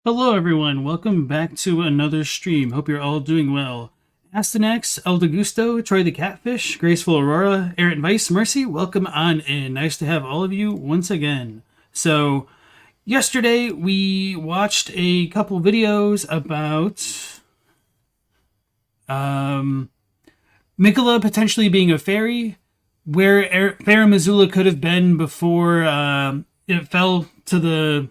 Hello everyone, welcome back to another stream. Hope you're all doing well. Astanex, El Degusto, Troy the Catfish, Graceful Aurora, Errant Vice, Mercy, welcome on in. Nice to have all of you once again. So, yesterday we watched a couple videos about Mikola potentially being a fairy, where Farum Azula could have been before it fell to the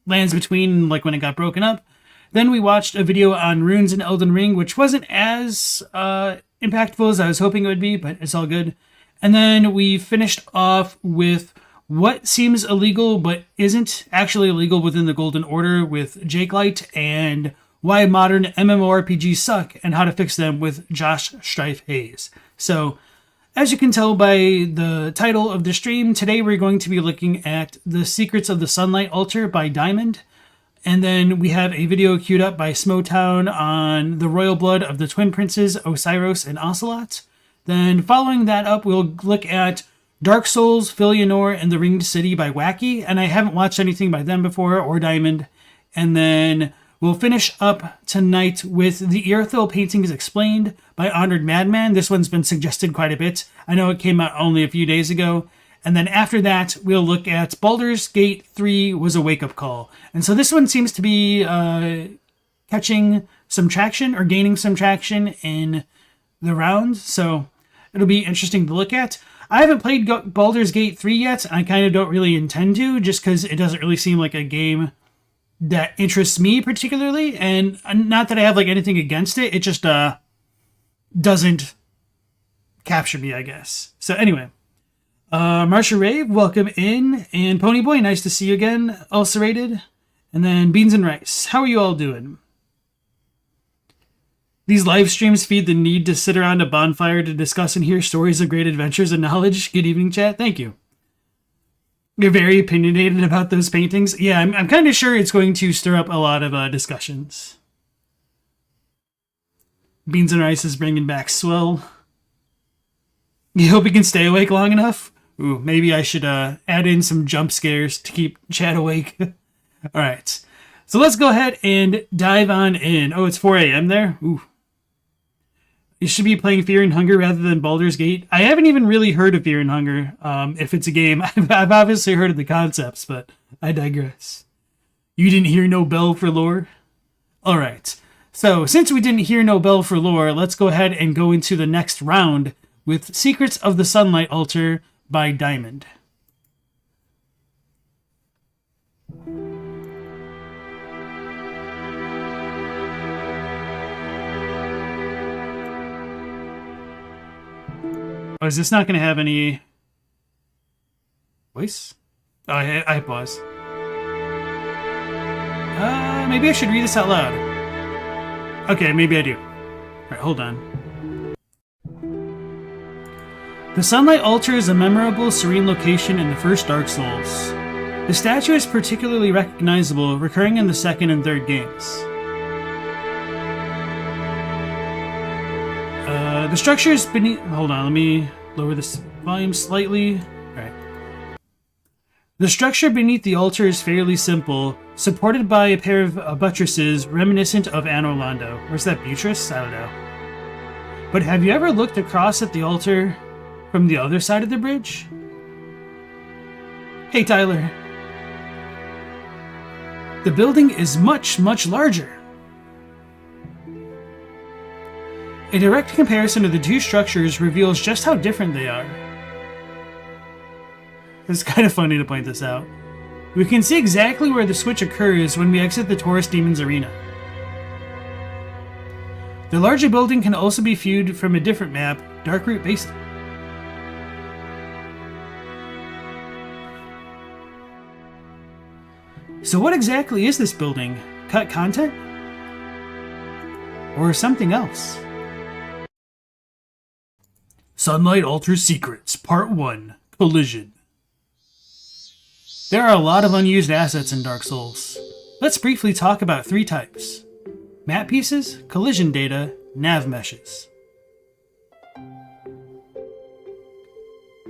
lands between, like when it got broken up. Then we watched a video on runes in Elden Ring, which wasn't as impactful as I was hoping it would be, but it's all good. And then we finished off with what seems illegal but isn't actually illegal within the Golden Order with Jake Light, and why modern MMORPGs suck and how to fix them with Josh Strife Hayes. So, as you can tell by the title of the stream, today we're going to be looking at The Secrets of the Sunlight Altar by Diamond. And then we have a video queued up by Smoughtown on the royal blood of the twin princes, Oceiros and Ocelotte. Then following that up, we'll look at Dark Souls, Filianore, and the Ringed City by Wacky. And I haven't watched anything by them before, or Diamond. And then we'll finish up tonight with the Irithyll Paintings Explained by Honored Madman. This one's been suggested quite a bit. I know it came out only a few days ago. And then after that, we'll look at Baldur's Gate 3 was a wake-up call. And so this one seems to be catching some traction or gaining some traction in the round. So it'll be interesting to look at. I haven't played Baldur's Gate 3 yet. I kind of don't really intend to, just because it doesn't really seem like a game that interests me particularly, and not that I have like anything against it, it just doesn't capture me, I guess. So anyway, Marsha Rave, welcome in, and Ponyboy, nice to see you again, Ulcerated, and then Beans and Rice. How are you all doing? These live streams feed the need to sit around a bonfire to discuss and hear stories of great adventures and knowledge. Good evening, chat. Thank you. You're very opinionated about those paintings. Yeah, I'm kind of sure it's going to stir up a lot of discussions. Beans and Rice is bringing back Swell. You hope you can stay awake long enough? Ooh, maybe I should add in some jump scares to keep chat awake. Alright, so let's go ahead and dive on in. Oh, it's 4 a.m. there? Ooh. You should be playing Fear and Hunger rather than Baldur's Gate. I haven't even really heard of Fear and Hunger, if it's a game. I've obviously heard of the concepts, but I digress. You didn't hear no bell for lore? Alright, so since we didn't hear no bell for lore, let's go ahead and go into the next round with Secrets of the Sunlight Altar by Diamond. Oh, is this not going to have any voice? Oh, I pause. Maybe I should read this out loud. Okay, maybe I do. Alright, hold on. The Sunlight Altar is a memorable, serene location in the first Dark Souls. The statue is particularly recognizable, recurring in the second and third games. The structure is beneath... Hold on, let me lower this volume slightly. Alright. The structure beneath the altar is fairly simple, supported by a pair of buttresses reminiscent of Anor Londo. Where's that buttress? I don't know. But have you ever looked across at the altar from the other side of the bridge? Hey, Tyler. The building is much, much larger. A direct comparison of the two structures reveals just how different they are. It's kind of funny to point this out. We can see exactly where the switch occurs when we exit the Taurus Demon's arena. The larger building can also be viewed from a different map, Darkroot Basin. So what exactly is this building? Cut content? Or something else? Sunlight Altar Secrets, Part 1, Collision. There are a lot of unused assets in Dark Souls. Let's briefly talk about 3 types: map pieces, collision data, nav meshes.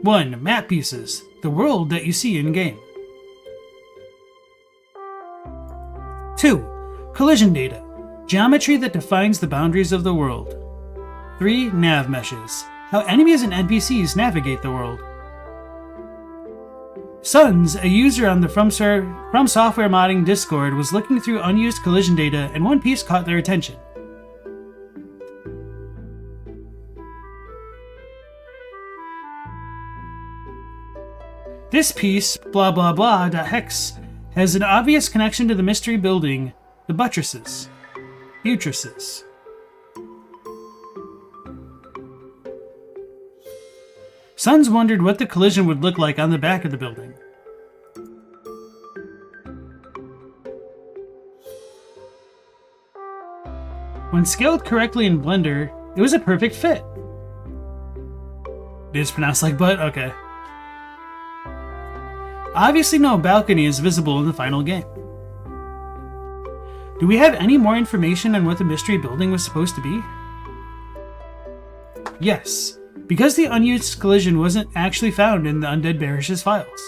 1. Map pieces, the world that you see in-game. 2. Collision data. Geometry that defines the boundaries of the world. 3. Nav meshes. How enemies and NPCs navigate the world. Sons, a user on the From Software Modding Discord, was looking through unused collision data and one piece caught their attention. This piece, blah blah blah.hex, has an obvious connection to the mystery building, the buttresses. Buttresses. Sons wondered what the collision would look like on the back of the building. When scaled correctly in Blender, it was a perfect fit. It is pronounced like butt? Okay. Obviously no balcony is visible in the final game. Do we have any more information on what the mystery building was supposed to be? Yes, because the unused collision wasn't actually found in the Undead Barish's files.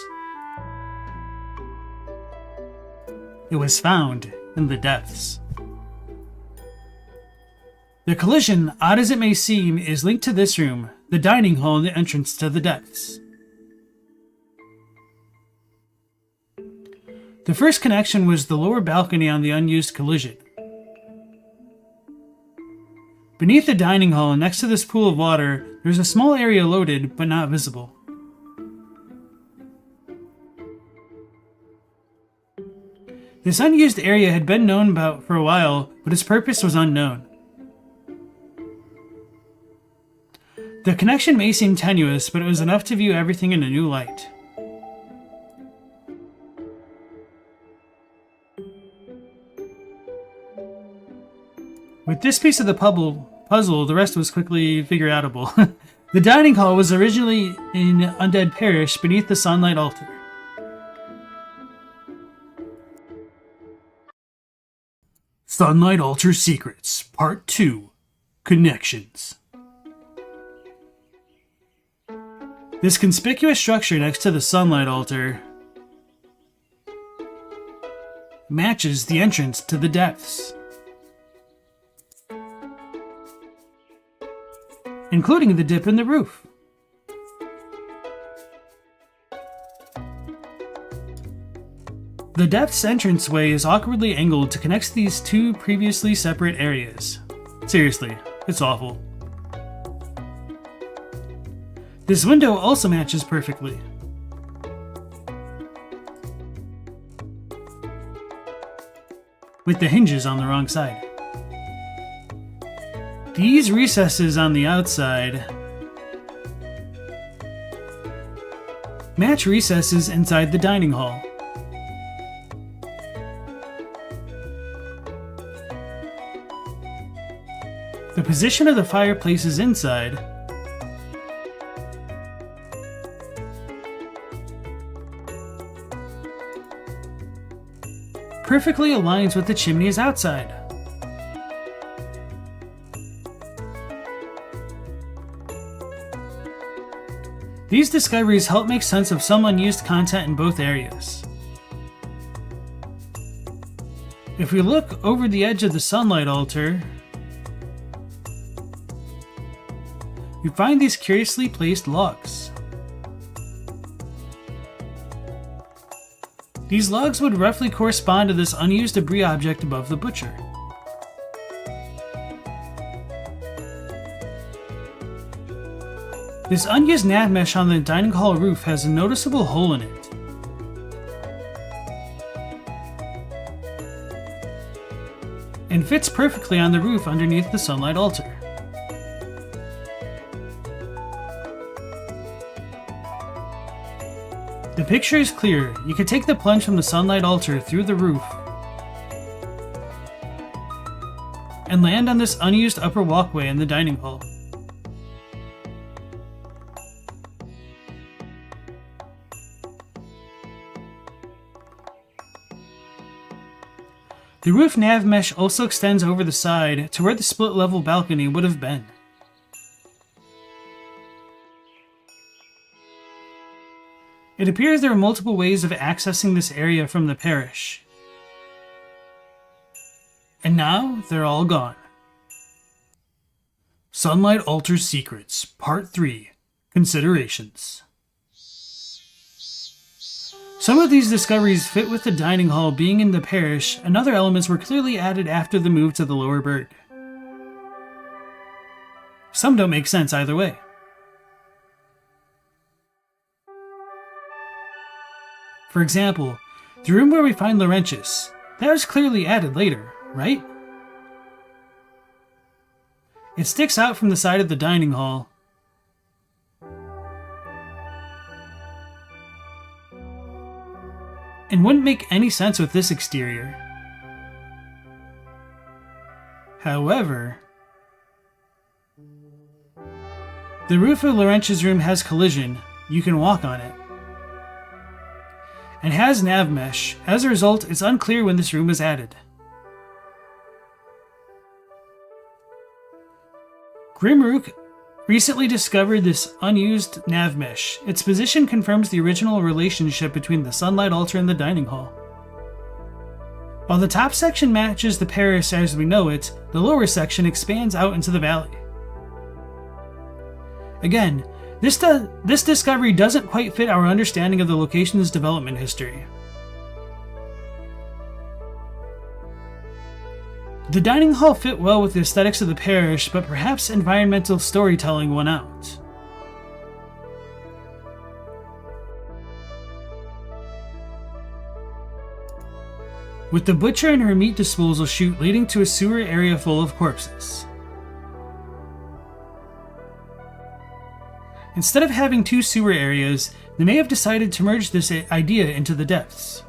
It was found in the depths. The collision, odd as it may seem, is linked to this room, the dining hall and the entrance to the depths. The first connection was the lower balcony on the unused collision. Beneath the dining hall, next to this pool of water, there's a small area loaded, but not visible. This unused area had been known about for a while, but its purpose was unknown. The connection may seem tenuous, but it was enough to view everything in a new light. With this piece of the puzzle, the rest was quickly figure-outable. The dining hall was originally in Undead Parish beneath the Sunlight Altar. Sunlight Altar Secrets, Part 2, Connections. This conspicuous structure next to the Sunlight Altar matches the entrance to the depths, including the dip in the roof. The depths entranceway is awkwardly angled to connect these two previously separate areas. Seriously, it's awful. This window also matches perfectly. With the hinges on the wrong side. These recesses on the outside match recesses inside the dining hall. The position of the fireplaces inside perfectly aligns with the chimneys outside. These discoveries help make sense of some unused content in both areas. If we look over the edge of the Sunlight Altar, we find these curiously placed logs. These logs would roughly correspond to this unused debris object above the butcher. This unused nav mesh on the dining hall roof has a noticeable hole in it. And fits perfectly on the roof underneath the Sunlight Altar. The picture is clear. You can take the plunge from the Sunlight Altar through the roof and land on this unused upper walkway in the dining hall. The roof nav mesh also extends over the side to where the split level balcony would have been. It appears there are multiple ways of accessing this area from the parish. And now they're all gone. Sunlight Altars Secrets, Part 3, Considerations. Some of these discoveries fit with the dining hall being in the parish, and other elements were clearly added after the move to the lower bird. Some don't make sense either way. For example, the room where we find Laurentius, that was clearly added later, right? It sticks out from the side of the dining hall. And wouldn't make any sense with this exterior. However, the roof of Laurentius' room has collision. You can walk on it. And has nav mesh. As a result, it's unclear when this room was added. Grimrook recently discovered this unused nav mesh. Its position confirms the original relationship between the Sunlight Altar and the dining hall. While the top section matches the parish as we know it, the lower section expands out into the valley. Again, this discovery doesn't quite fit our understanding of the location's development history. The dining hall fit well with the aesthetics of the parish, but perhaps environmental storytelling won out. With the butcher and her meat disposal chute leading to a sewer area full of corpses. Instead of having two sewer areas, they may have decided to merge this idea into the depths.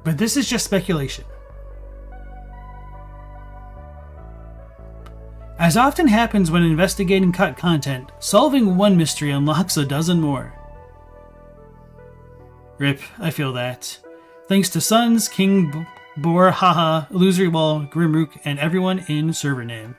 But this is just speculation. As often happens when investigating cut content, solving one mystery unlocks a dozen more. Rip, I feel that. Thanks to Suns, King Boar, Haha, Illusory Wall, Grimrook, and everyone in server name.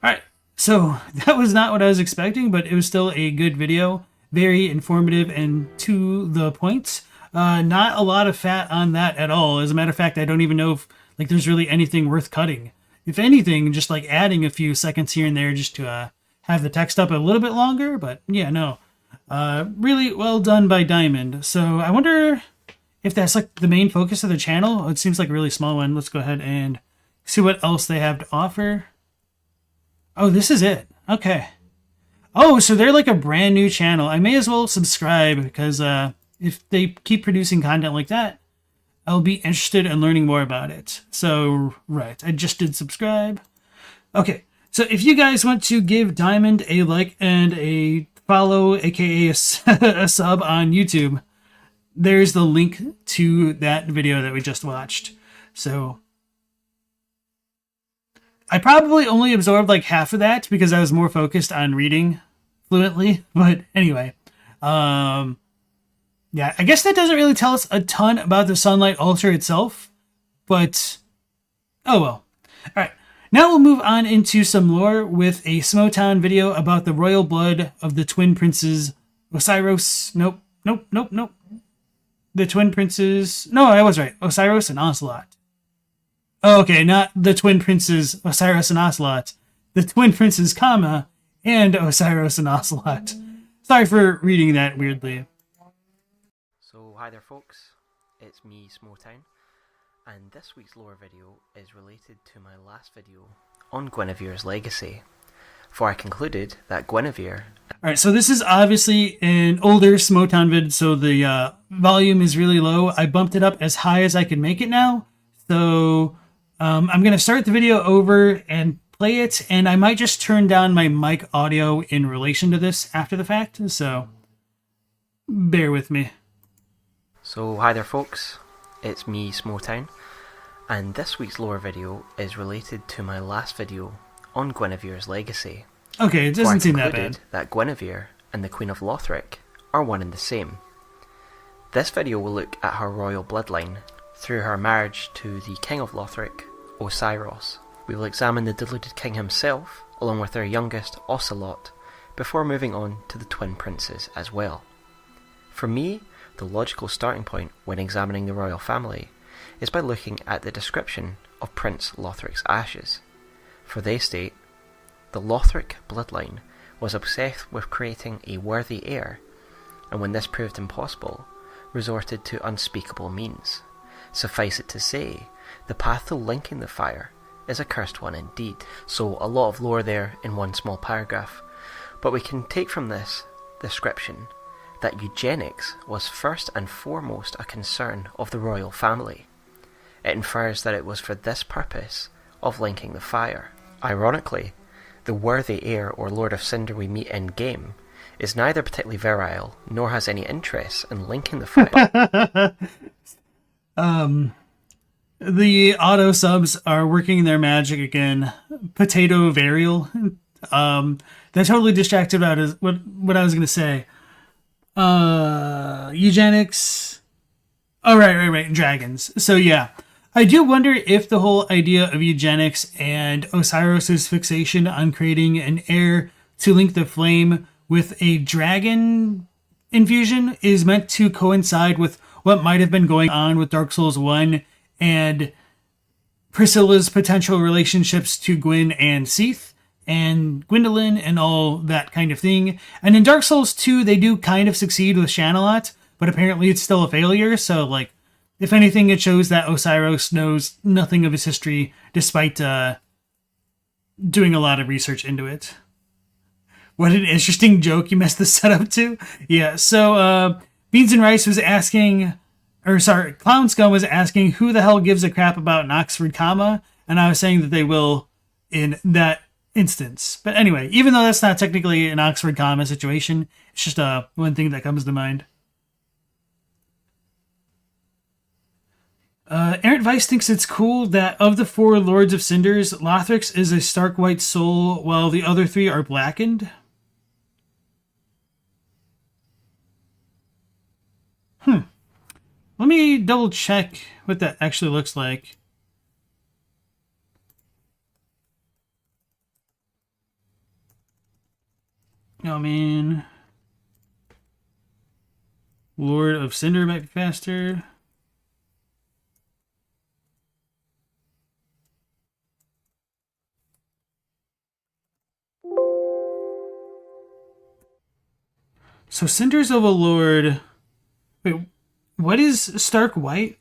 Alright, so that was not what I was expecting, but it was still a good video. Very informative and to the point. Not a lot of fat on that at all. As a matter of fact, I don't even know if there's really anything worth cutting. If anything, just adding a few seconds here and there just to have the text up a little bit longer. But yeah, no. Really well done by Diamond. So I wonder if that's the main focus of the channel. It seems like a really small one. Let's go ahead and see what else they have to offer. Oh, this is it. Okay. Oh, so they're a brand new channel. I may as well subscribe because if they keep producing content like that, I'll be interested in learning more about it. So, right, I just did subscribe. Okay, so if you guys want to give Diamond a like and a follow, aka a sub on YouTube, there's the link to that video that we just watched. So, I probably only absorbed half of that because I was more focused on reading fluently. But anyway, yeah, I guess that doesn't really tell us a ton about the Sunlight Altar itself, but oh well. Alright, now we'll move on into some lore with a Smoughtown video about the royal blood of the twin princes Oceiros. Nope. The twin princes. No, I was right. Oceiros and Ocelotte. Oh, okay, not the twin princes Oceiros and Ocelotte. The twin princes, and Oceiros and Ocelotte. Sorry for reading that weirdly. So hi there folks, it's me Smoughtown, and this week's lore video is related to my last video on Guinevere's legacy, for I concluded that Guinevere... Alright, so this is obviously an older Smoughtown vid, so the volume is really low. I bumped it up as high as I can make it now, so I'm going to start the video over and play it, and I might just turn down my mic audio in relation to this after the fact, so bear with me. So hi there folks, it's me Smoughtown, and this week's lore video is related to my last video on Guinevere's legacy. Okay, it doesn't seem that bad. That Guinevere and the Queen of Lothric are one and the same. This video will look at her royal bloodline through her marriage to the King of Lothric, Oceiros. We will examine the deluded king himself, along with their youngest, Ocelotte, before moving on to the twin princes as well. For me, the logical starting point when examining the royal family is by looking at the description of Prince Lothric's ashes, for they state, the Lothric bloodline was obsessed with creating a worthy heir, and when this proved impossible, resorted to unspeakable means. Suffice it to say, the path to linking the fire is a cursed one indeed. So a lot of lore there in one small paragraph, but we can take from this description that eugenics was first and foremost a concern of the royal family. It infers that it was for this purpose of linking the fire. Ironically, the worthy heir or Lord of Cinder we meet in game is neither particularly virile nor has any interest in linking the fire. The auto subs are working their magic again. Potato varial. That totally distracted out of what I was gonna say. Eugenics. Oh, right. Dragons. So yeah. I do wonder if the whole idea of eugenics and Oceiros' fixation on creating an heir to link the flame with a dragon infusion is meant to coincide with what might have been going on with Dark Souls 1 and Priscilla's potential relationships to Gwyn and Seath and Gwendolyn and all that kind of thing. And in Dark Souls 2, they do kind of succeed with Shanalot, but apparently it's still a failure, so like, if anything, it shows that Oceiros knows nothing of his history, despite doing a lot of research into it. What an interesting joke you messed this setup to. Yeah, so Beans and Rice was asking, Clown Scum was asking who the hell gives a crap about an Oxford comma, and I was saying that they will in that instance. But anyway, even though that's not technically an Oxford comma situation, it's just one thing that comes to mind. Errant Vice thinks it's cool that of the 4 Lords of Cinders, Lothric's is a stark white soul, while the other 3 are blackened. Let me double check what that actually looks like. Oh man. Lord of Cinder might be faster. So Cinders of a Lord. Wait, what is stark white?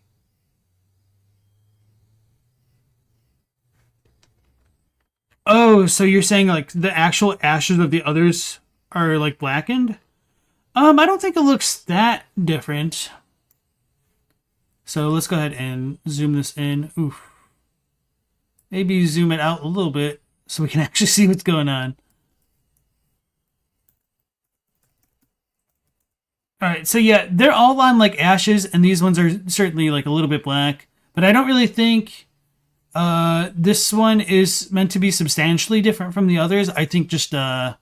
Oh, so you're saying like the actual ashes of the others are like blackened? I don't think it looks that different. So let's go ahead and zoom this in. Oof. Maybe zoom it out a little bit so we can actually see what's going on. Alright, so yeah, they're all on like ashes, and these ones are certainly like a little bit black. But I don't really think this one is meant to be substantially different from the others. I think just, well,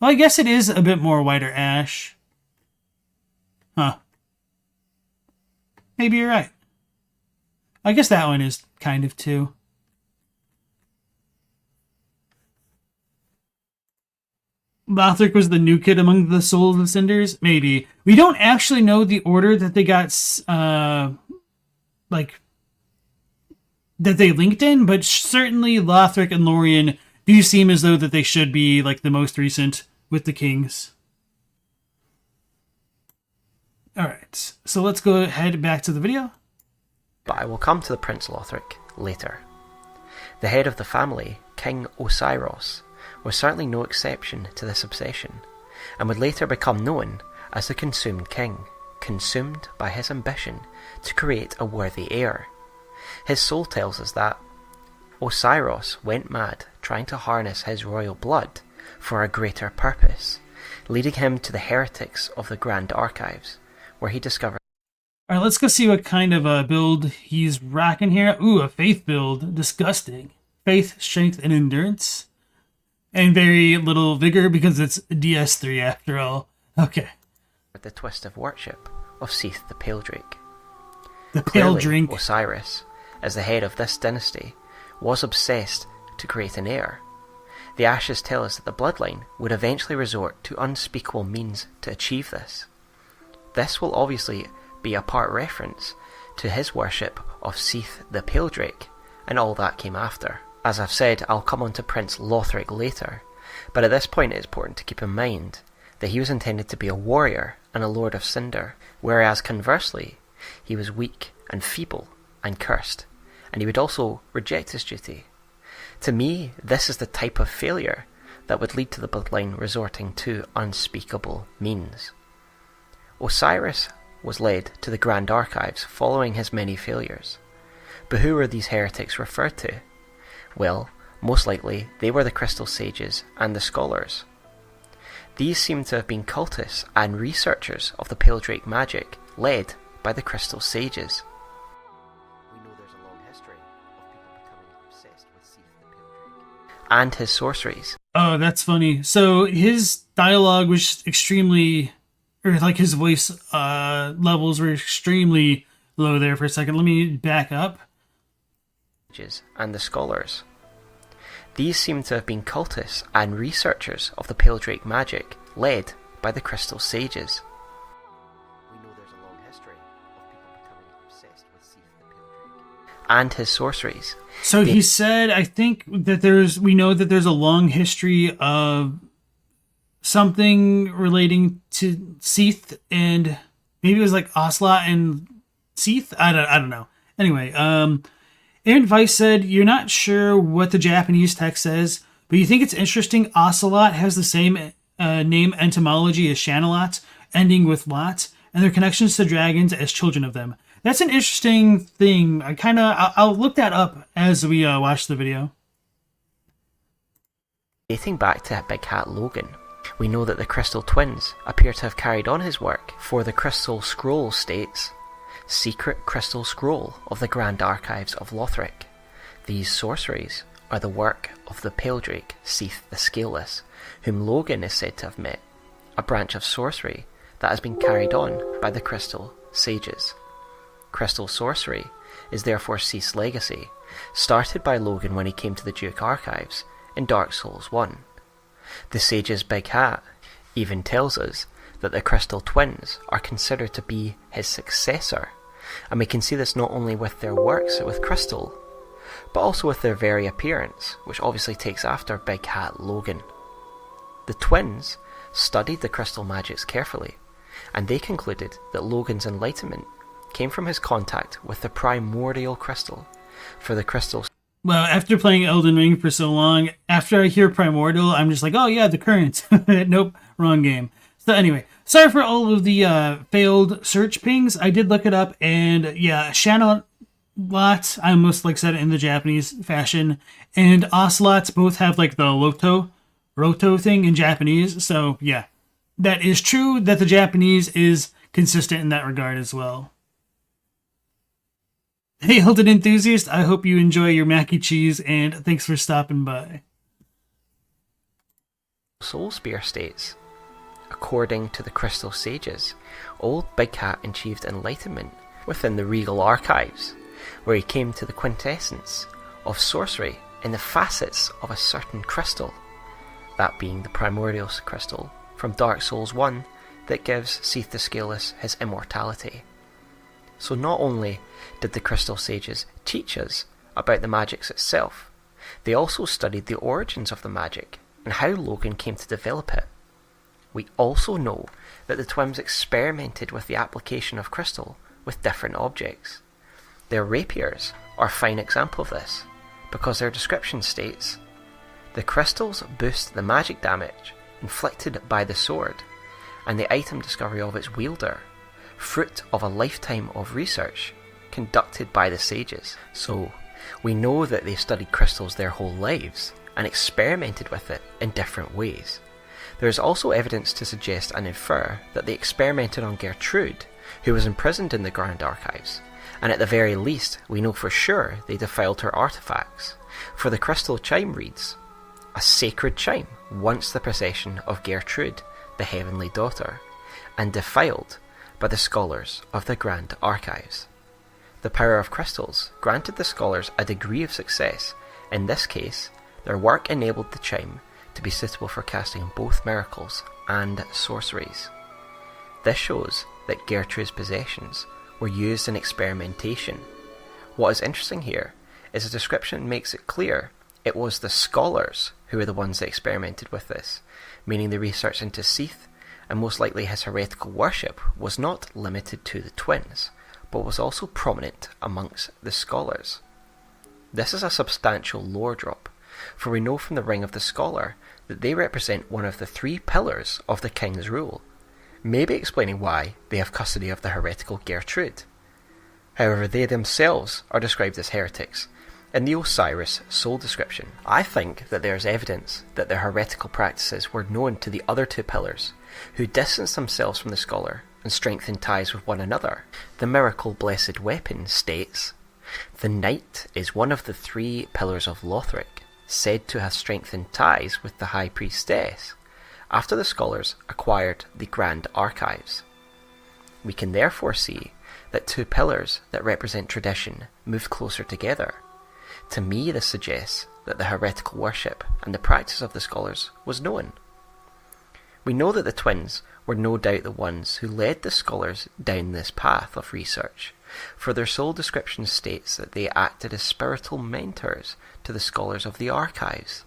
I guess it is a bit more white or ash. Huh. Maybe you're right. I guess that one is kind of too. Lothric was the new kid among the Souls of Cinders? Maybe. We don't actually know the order that they got, like, that they linked in, but certainly Lothric and Lorien do seem as though that they should be, like, the most recent with the kings. Alright, so let's go ahead back to the video. But I will come to the Prince Lothric later. The head of the family, King Oceiros, was certainly no exception to this obsession, and would later become known as the Consumed King, consumed by his ambition to create a worthy heir. His soul tells us that Oceiros went mad trying to harness his royal blood for a greater purpose, leading him to the heretics of the Grand Archives, where he discovered... Alright, let's go see what kind of a build he's rocking here. Ooh, a faith build. Disgusting. Faith, strength, and endurance. And very little vigor because it's DS3 after all. Okay. the twist of worship of Seath the Pale Drake. The Pale Clearly, Drink. Oceiros, as the head of this dynasty, was obsessed to create an heir. The ashes tell us that the bloodline would eventually resort to unspeakable means to achieve this. This will obviously be a part reference to his worship of Seath the Pale Drake, and all that came after. As I've said, I'll come on to Prince Lothric later, but at this point it's important to keep in mind that he was intended to be a warrior and a Lord of Cinder, whereas conversely, he was weak and feeble and cursed, and he would also reject his duty. To me, this is the type of failure that would lead to the bloodline resorting to unspeakable means. Oceiros was led to the Grand Archives following his many failures. But who were these heretics referred to? Well, most likely they were the Crystal Sages and the Scholars. These seem to have been cultists and researchers of the Pale Drake magic, led by the Crystal Sages. We know there's a long history of people becoming obsessed with Seath the Pale Drake and his sorceries. Oh, that's funny. So his dialogue was extremely, or like his voice levels were extremely low there for a second. Let me back up. And the Scholars. These seem to have been cultists and researchers of the Pale Drake magic, led by the Crystal Sages. We know there's a long history of people becoming obsessed with Seath the Pale Drake and his sorceries. So he said, I think that we know that there's a long history of something relating to Seath, and maybe it was like Ocelotte and Seath. I don't know. Anyway, Aaron Weiss said, you're not sure what the Japanese text says, but you think it's interesting Ocelotte has the same name etymology as Shanalot, ending with lot, and their connections to dragons as children of them. That's an interesting thing. I'll look that up as we watch the video. Dating back to Big Hat Logan, we know that the Crystal Twins appear to have carried on his work, for the Crystal Scroll states, Secret Crystal Scroll of the Grand Archives of Lothric. These sorceries are the work of the Pale Drake, Seath the Scaleless, whom Logan is said to have met, a branch of sorcery that has been carried on by the Crystal Sages. Crystal sorcery is therefore Seath's legacy, started by Logan when he came to the Duke Archives in Dark Souls 1. The Sage's Big Hat even tells us that the Crystal Twins are considered to be his successor, and we can see this not only with their works with crystal, but also with their very appearance, which obviously takes after Big Hat Logan. The twins studied the crystal magics carefully, and they concluded that Logan's enlightenment came from his contact with the primordial crystal, for the crystal. Well, after playing Elden Ring for so long, after I hear primordial, I'm just like, oh yeah, the current. Nope, wrong game. So anyway, sorry for all of the failed search pings. I did look it up, and yeah, Shanalot, I almost like said it in the Japanese fashion, and Ocelots both have like the roto thing in Japanese. So yeah, that is true that the Japanese is consistent in that regard as well. Hey, Hilton enthusiast, I hope you enjoy your mac and cheese, and thanks for stopping by. Soul Spear states, according to the Crystal Sages, old Big Hat achieved enlightenment within the Regal Archives, where he came to the quintessence of sorcery in the facets of a certain crystal, that being the primordial crystal from Dark Souls 1 that gives Seath the Scaleless his immortality. So not only did the Crystal Sages teach us about the magics itself, they also studied the origins of the magic and how Logan came to develop it. We also know that the twins experimented with the application of crystal with different objects. Their rapiers are a fine example of this, because their description states, the crystals boost the magic damage inflicted by the sword, and the item discovery of its wielder, fruit of a lifetime of research conducted by the sages. So, we know that they studied crystals their whole lives and experimented with it in different ways. There is also evidence to suggest and infer that they experimented on Gertrude, who was imprisoned in the Grand Archives, and at the very least, we know for sure they defiled her artifacts, for the crystal chime reads, a sacred chime once the possession of Gertrude, the heavenly daughter, and defiled by the scholars of the Grand Archives. The power of crystals granted the scholars a degree of success. In this case, their work enabled the chime to be suitable for casting both miracles and sorceries. This shows that Gertrude's possessions were used in experimentation. What is interesting here is the description makes it clear it was the scholars who were the ones that experimented with this, meaning the research into Seath, and most likely his heretical worship, was not limited to the twins, but was also prominent amongst the scholars. This is a substantial lore drop, for we know from the Ring of the Scholar that they represent one of the 3 pillars of the king's rule, maybe explaining why they have custody of the heretical Gertrude. However, they themselves are described as heretics in the Oceiros soul description. I think that there is evidence that their heretical practices were known to the other 2 pillars, who distanced themselves from the scholar and strengthened ties with one another. The Miracle Blessed Weapon states, "The knight is one of the 3 pillars of Lothric, said to have strengthened ties with the High Priestess, after the scholars acquired the Grand Archives. We can therefore see that 2 pillars that represent tradition moved closer together. To me, this suggests that the heretical worship and the practice of the scholars was known. We know that the twins were no doubt the ones who led the scholars down this path of research, for their soul description states that they acted as spiritual mentors to the scholars of the archives,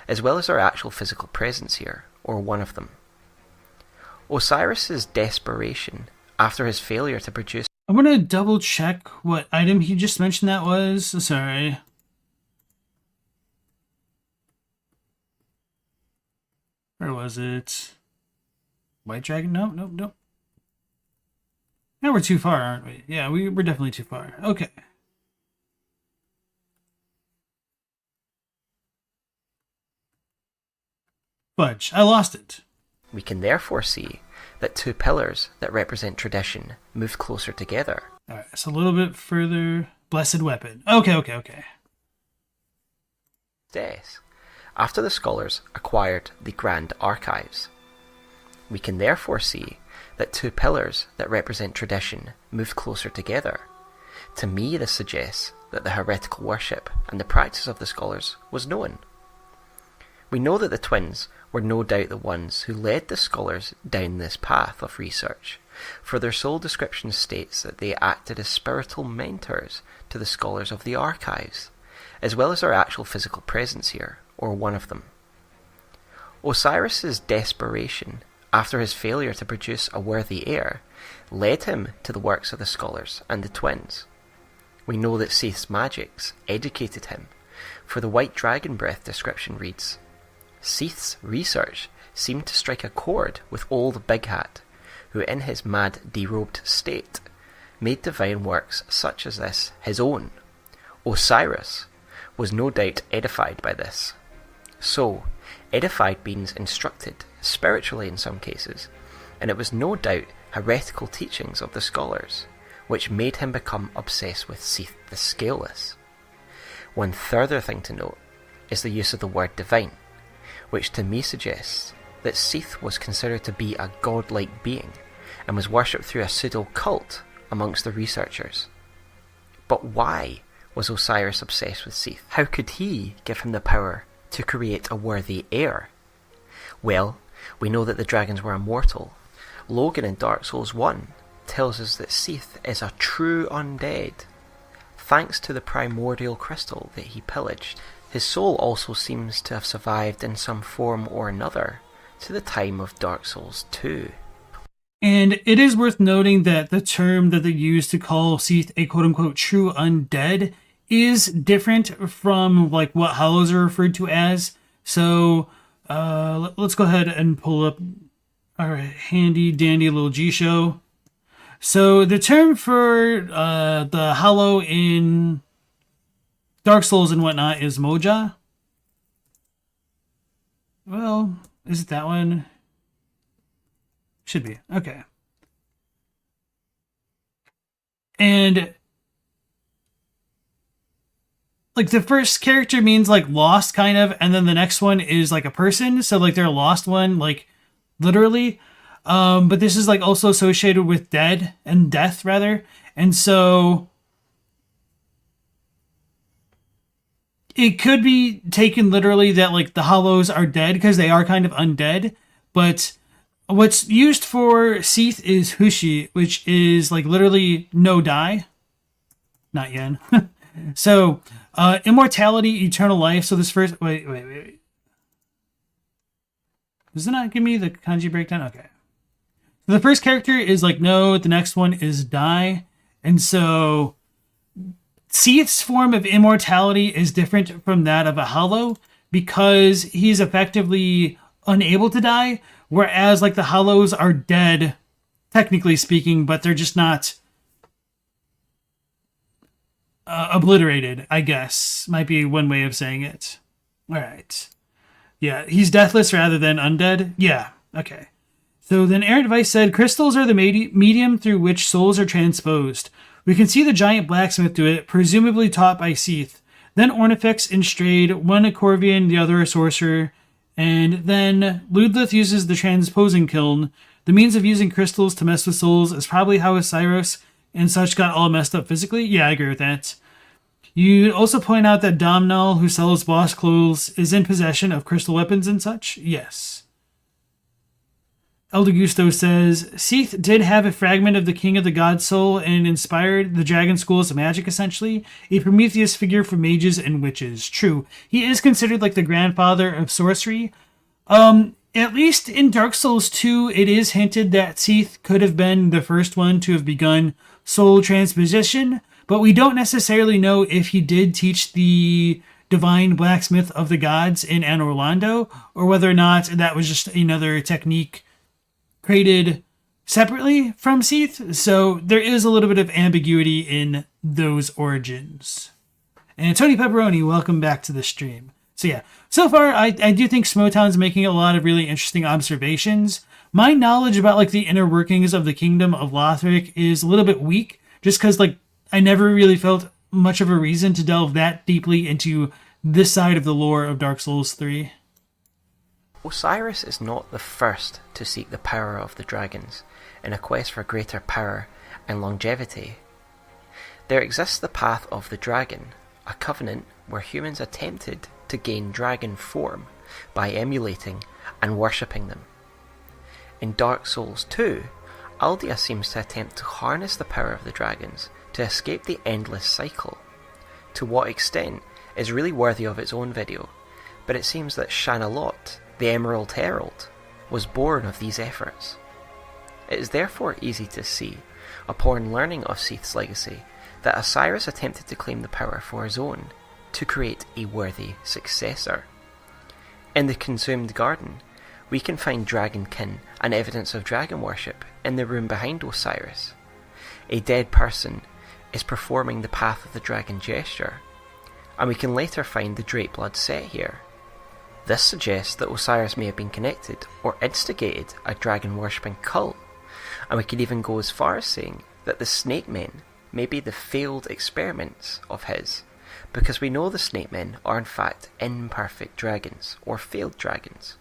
as well as their actual physical presence here, or one of them. Oceiros' desperation after his failure to produce..." I'm going to double check what item he just mentioned that was. Sorry. Where was it? White Dragon? No. Now we're too far, aren't we? Yeah, we're definitely too far. Okay. Fudge, I lost it. We can therefore see that 2 pillars that represent tradition moved closer together. Alright, so a little bit further. Blessed Weapon. Okay. Death, after the scholars acquired the Grand Archives. We can therefore see that 2 pillars that represent tradition moved closer together. To me, this suggests that the heretical worship and the practice of the scholars was known. We know that the twins were no doubt the ones who led the scholars down this path of research, for their soul description states that they acted as spiritual mentors to the scholars of the archives, as well as their actual physical presence here, or one of them. Oceiros' desperation after his failure to produce a worthy heir led him to the works of the scholars and the twins. We know that Seath's magics educated him, for the White Dragon Breath description reads, "Seath's research seemed to strike a chord with old Big Hat, who in his mad derobed state made divine works such as this his own. Oceiros was no doubt edified by this." So, edified means instructed, spiritually in some cases, and it was no doubt heretical teachings of the scholars, which made him become obsessed with Seath the Scaleless. One further thing to note is the use of the word divine, which to me suggests that Seath was considered to be a godlike being, and was worshipped through a pseudo-cult amongst the researchers. But why was Oceiros obsessed with Seath? How could he give him the power to create a worthy heir? Well, we know that the dragons were immortal. Logan in Dark Souls 1 tells us that Seath is a true undead, thanks to the primordial crystal that he pillaged. His soul also seems to have survived in some form or another to the time of Dark Souls 2. And it is worth noting that the term that they use to call Seath a quote-unquote true undead is different from like what Hollows are referred to as. So let's go ahead and pull up our handy dandy little G-show. So the term for the Hollow in Dark Souls and whatnot is Moja. Well, is it that one? Should be. Okay. And like the first character means like lost kind of, and then the next one is like a person. So like they're a lost one, like literally. But this is like also associated with dead and death rather. And so it could be taken literally that like the Hollows are dead because they are kind of undead, but What's used for Seath is Hushi, which is like literally no die. Not yen. So, immortality, eternal life. So this first... Wait. Does it not give me the kanji breakdown? Okay. So the first character is like no, the next one is die. And so Seath's form of immortality is different from that of a hollow because he's effectively unable to die, whereas like the hollows are dead, technically speaking, but they're just not obliterated, I guess. Might be one way of saying it. All right. Yeah, he's deathless rather than undead. Yeah, okay. So then Errant Vice said, crystals are the medium through which souls are transposed. We can see the giant blacksmith do it, presumably taught by Seath. Then Ornifex and Strayed, one a Corvian, the other a sorcerer. And then Ludlith uses the transposing kiln. The means of using crystals to mess with souls is probably how Oceiros and such got all messed up physically. Yeah, I agree with that. You'd also point out that Domhnall, who sells boss clothes, is in possession of crystal weapons and such. Yes. Elder Gusto says, Seath did have a fragment of the King of the God Soul and inspired the Dragon Schools of Magic, essentially. A Prometheus figure for mages and witches. True. He is considered like the grandfather of sorcery. At least in Dark Souls 2, it is hinted that Seath could have been the first one to have begun soul transposition, but we don't necessarily know if he did teach the divine blacksmith of the gods in Anor Londo, or whether or not that was just another technique created separately from Seath. So there is a little bit of ambiguity in those origins. And Tony Pepperoni, welcome back to the stream. So yeah, so far I do think Smoughtown's making a lot of really interesting observations. My knowledge about like the inner workings of the Kingdom of Lothric is a little bit weak, just because like I never really felt much of a reason to delve that deeply into this side of the lore of Dark Souls 3. Oceiros is not the first to seek the power of the dragons in a quest for greater power and longevity. There exists the path of the dragon, a covenant where humans attempted to gain dragon form by emulating and worshipping them. In Dark Souls 2, Aldia seems to attempt to harness the power of the dragons to escape the endless cycle. To what extent is really worthy of its own video, but it seems that Shanalotte, the Emerald Herald, was born of these efforts. It is therefore easy to see, upon learning of Seath's legacy, that Oceiros attempted to claim the power for his own, to create a worthy successor. In the Consumed Garden, we can find dragonkin and evidence of dragon worship in the room behind Oceiros. A dead person is performing the Path of the Dragon gesture, and we can later find the Drake blood set here. This suggests that Oceiros may have been connected or instigated a dragon worshipping cult, and we could even go as far as saying that the Snake Men may be the failed experiments of his, because we know the Snake Men are in fact imperfect dragons or failed dragons.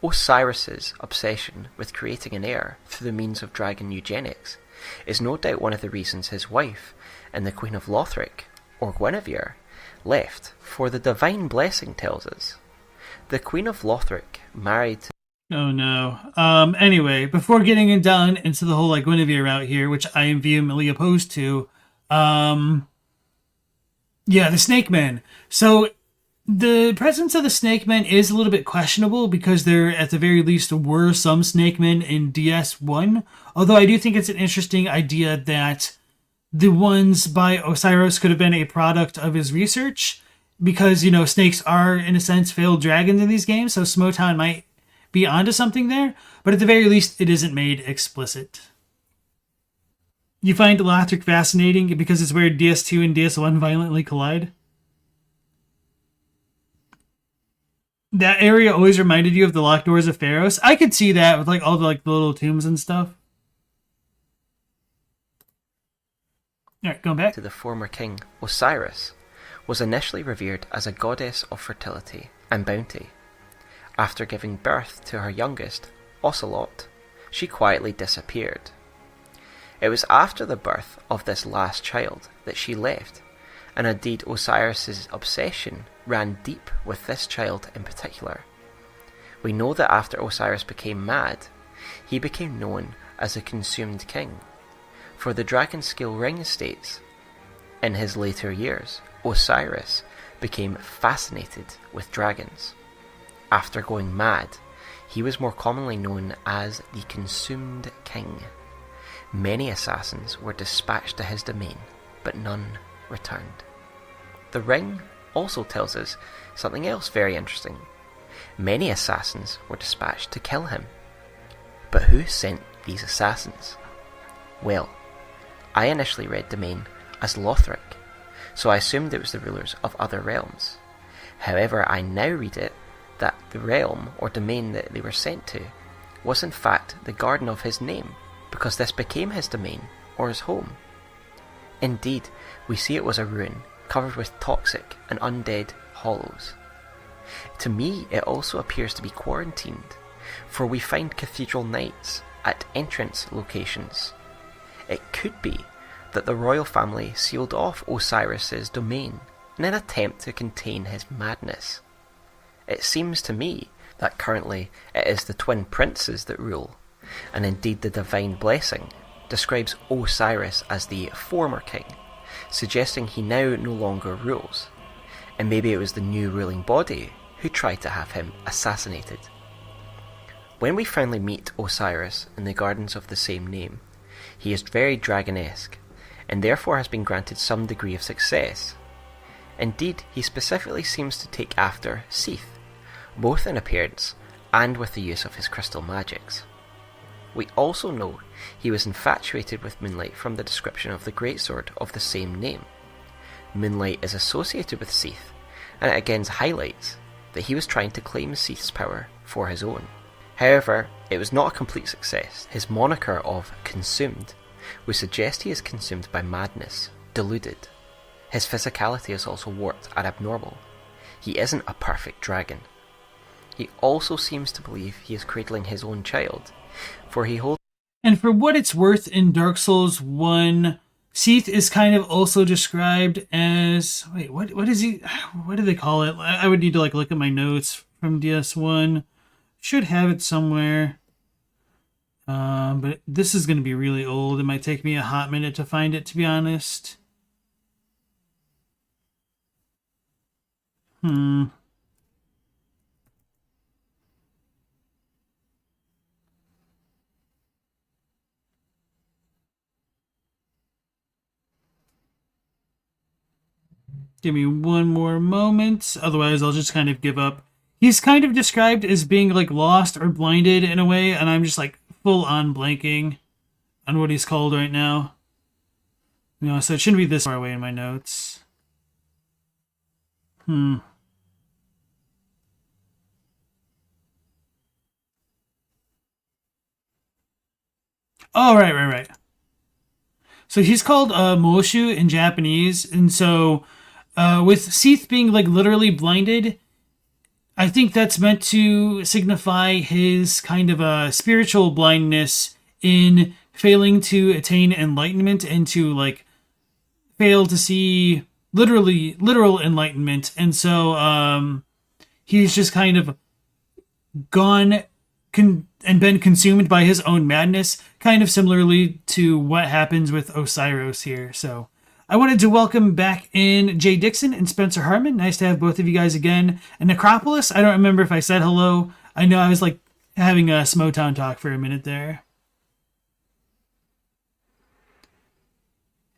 Oceiros' obsession with creating an heir through the means of dragon eugenics is no doubt one of the reasons his wife and the Queen of Lothric, or Guinevere, left, for the divine blessing tells us. The Queen of Lothric married to... Oh no. Anyway, before getting down into the whole like Guinevere route here, which I am vehemently opposed to, yeah, the Snake Men. So the presence of the Snake Men is a little bit questionable because there, at the very least, were some Snake Men in DS1. Although I do think it's an interesting idea that the ones by Oceiros could have been a product of his research because, you know, snakes are, in a sense, failed dragons in these games. So Smoughtown might be onto something there. But at the very least, it isn't made explicit. You find Lothric fascinating because it's where DS2 and DS1 violently collide? That area always reminded you of the locked doors of Pharos. I could see that with like all the like the little tombs and stuff. Alright, going back. To the former king, Oceiros, was initially revered as a goddess of fertility and bounty. After giving birth to her youngest, Ocelotte, she quietly disappeared. It was after the birth of this last child that she left, and indeed Oceiros' obsession ran deep with this child in particular. We know that after Oceiros became mad he became known as the Consumed King, for the dragon scale ring states, in his later years, Oceiros became fascinated with dragons. After going mad, he was more commonly known as the Consumed King. Many assassins were dispatched to his domain, but none returned. The ring also tells us something else very interesting. Many assassins were dispatched to kill him. But who sent these assassins? Well, I initially read domain as Lothric, so I assumed it was the rulers of other realms. However, I now read it that the realm or domain that they were sent to was in fact the garden of his name, because this became his domain or his home. Indeed, we see it was a ruin covered with toxic and undead hollows. To me, it also appears to be quarantined, for we find cathedral knights at entrance locations. It could be that the royal family sealed off Oceiros' domain in an attempt to contain his madness. It seems to me that currently it is the twin princes that rule, and indeed the divine blessing describes Oceiros as the former king, suggesting he now no longer rules, and maybe it was the new ruling body who tried to have him assassinated. When we finally meet Oceiros in the gardens of the same name, he is very dragonesque, and therefore has been granted some degree of success. Indeed, he specifically seems to take after Seath, both in appearance and with the use of his crystal magics. We also know he was infatuated with Moonlight from the description of the greatsword of the same name. Moonlight is associated with Seath, and it again highlights that he was trying to claim Seath's power for his own. However, it was not a complete success. His moniker of Consumed would suggest he is consumed by madness, deluded. His physicality is also warped and abnormal. He isn't a perfect dragon. He also seems to believe he is cradling his own child, for he holds... And for what it's worth, in Dark Souls 1, Seath is kind of also described as... Wait, what is he... What do they call it? I would need to look at my notes from DS1. Should have it somewhere. But this is going to be really old. It might take me a hot minute to find it, to be honest. Give me one more moment. Otherwise, I'll just kind of give up. He's kind of described as being lost or blinded in a way, and I'm just full on blanking on what he's called right now. So it shouldn't be this far away in my notes. Oh, right. So he's called Moshu in Japanese, and so with Seath being literally blinded, I think that's meant to signify his kind of spiritual blindness in failing to attain enlightenment and to fail to see literal enlightenment. And so he's just kind of gone and been consumed by his own madness, kind of similarly to what happens with Oceiros here. So I wanted to welcome back in Jay Dixon and Spencer Hartman. Nice to have both of you guys again. And Necropolis, I don't remember if I said hello. I know I was having a Smoughtown talk for a minute there.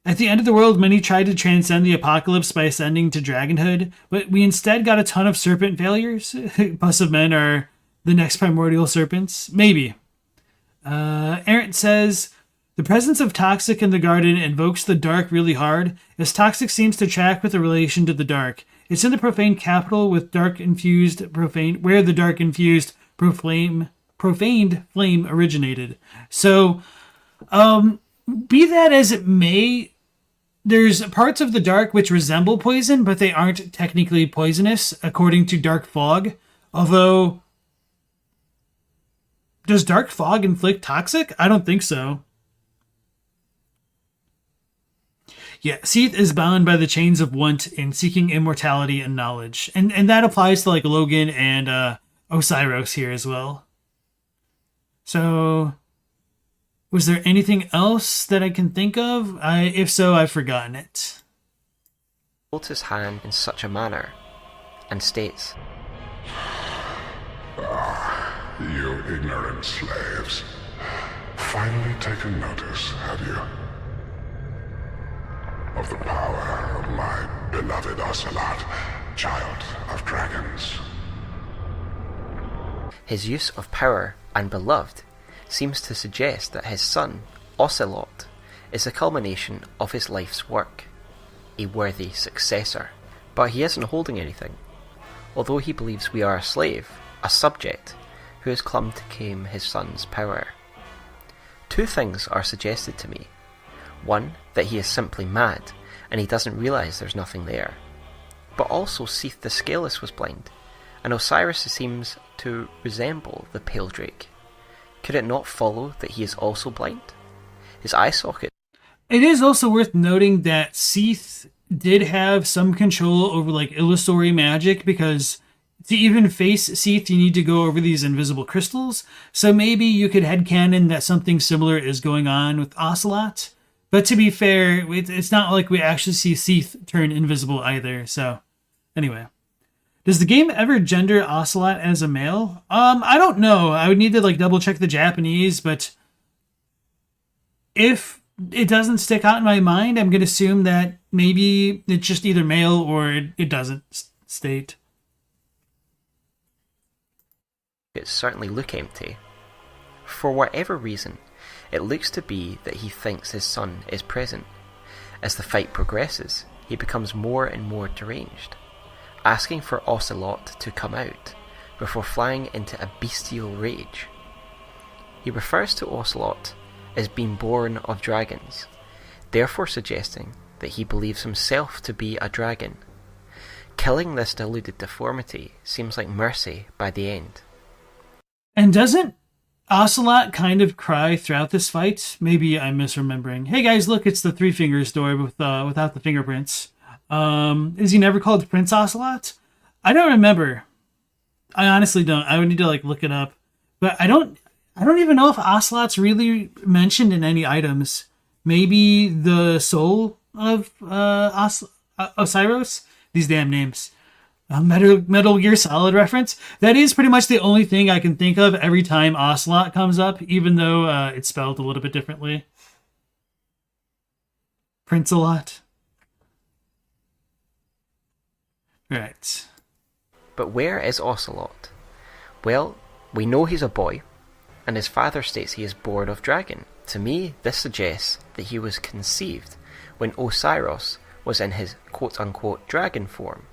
At the end of the world, many tried to transcend the apocalypse by ascending to dragonhood, but we instead got a ton of serpent failures. Bus of Men are the next primordial serpents. Maybe. Errant says... The presence of Toxic in the garden invokes the dark really hard, as Toxic seems to track with a relation to the dark. It's in the profane capital with where the dark infused profaned flame originated. So, be that as it may, there's parts of the dark which resemble poison, but they aren't technically poisonous, according to Dark Fog. Although, does Dark Fog inflict Toxic? I don't think so. Yeah, Seath is bound by the chains of want in seeking immortality and knowledge. And that applies to Logan and Oceiros here as well. So Was there anything else that I can think of? If so, I've forgotten it. Holds his hand in such a manner and states, You ignorant slaves. Finally taken notice, have you? Of the power of my beloved Ocelotte, child of dragons. His use of power and beloved seems to suggest that his son, Ocelotte, is the culmination of his life's work, a worthy successor. But he isn't holding anything, although he believes we are a slave, a subject, who has come to claim his son's power. Two things are suggested to me. One, that he is simply mad, and he doesn't realise there's nothing there. But also Seath the Scaleless was blind, and Oceiros seems to resemble the Pale Drake. Could it not follow that he is also blind? His eye socket. It is also worth noting that Seath did have some control over like illusory magic, because to even face Seath, you need to go over these invisible crystals. So maybe you could headcanon that something similar is going on with Ocelotte. But to be fair, it's not like we actually see Seath turn invisible either. So anyway. Does the game ever gender Ocelotte as a male? I don't know. I would need to like double check the Japanese, but if it doesn't stick out in my mind, I'm going to assume that maybe it's just either male or it doesn't state. It certainly look empty. For whatever reason, it looks to be that he thinks his son is present. As the fight progresses, he becomes more and more deranged, asking for Ocelotte to come out before flying into a bestial rage. He refers to Ocelotte as being born of dragons, therefore suggesting that he believes himself to be a dragon. Killing this deluded deformity seems like mercy by the end. And doesn't Ocelotte kind of cry throughout this fight? Maybe I'm misremembering. Hey guys, look, it's the Three Fingers door without the fingerprints. Is he never called Prince Ocelotte? I don't remember. I honestly don't. I would need to like look it up. But I don't even know if Ocelotte's really mentioned in any items. Maybe the soul of Oceiros? These damn names. Metal Gear Solid reference. That is pretty much the only thing I can think of every time Ocelotte comes up, even though it's spelled a little bit differently. Prince-a-lot. Right. But where is Ocelotte? Well, we know he's a boy, and his father states he is born of dragon. To me, this suggests that he was conceived when Oceiros was in his quote-unquote dragon form.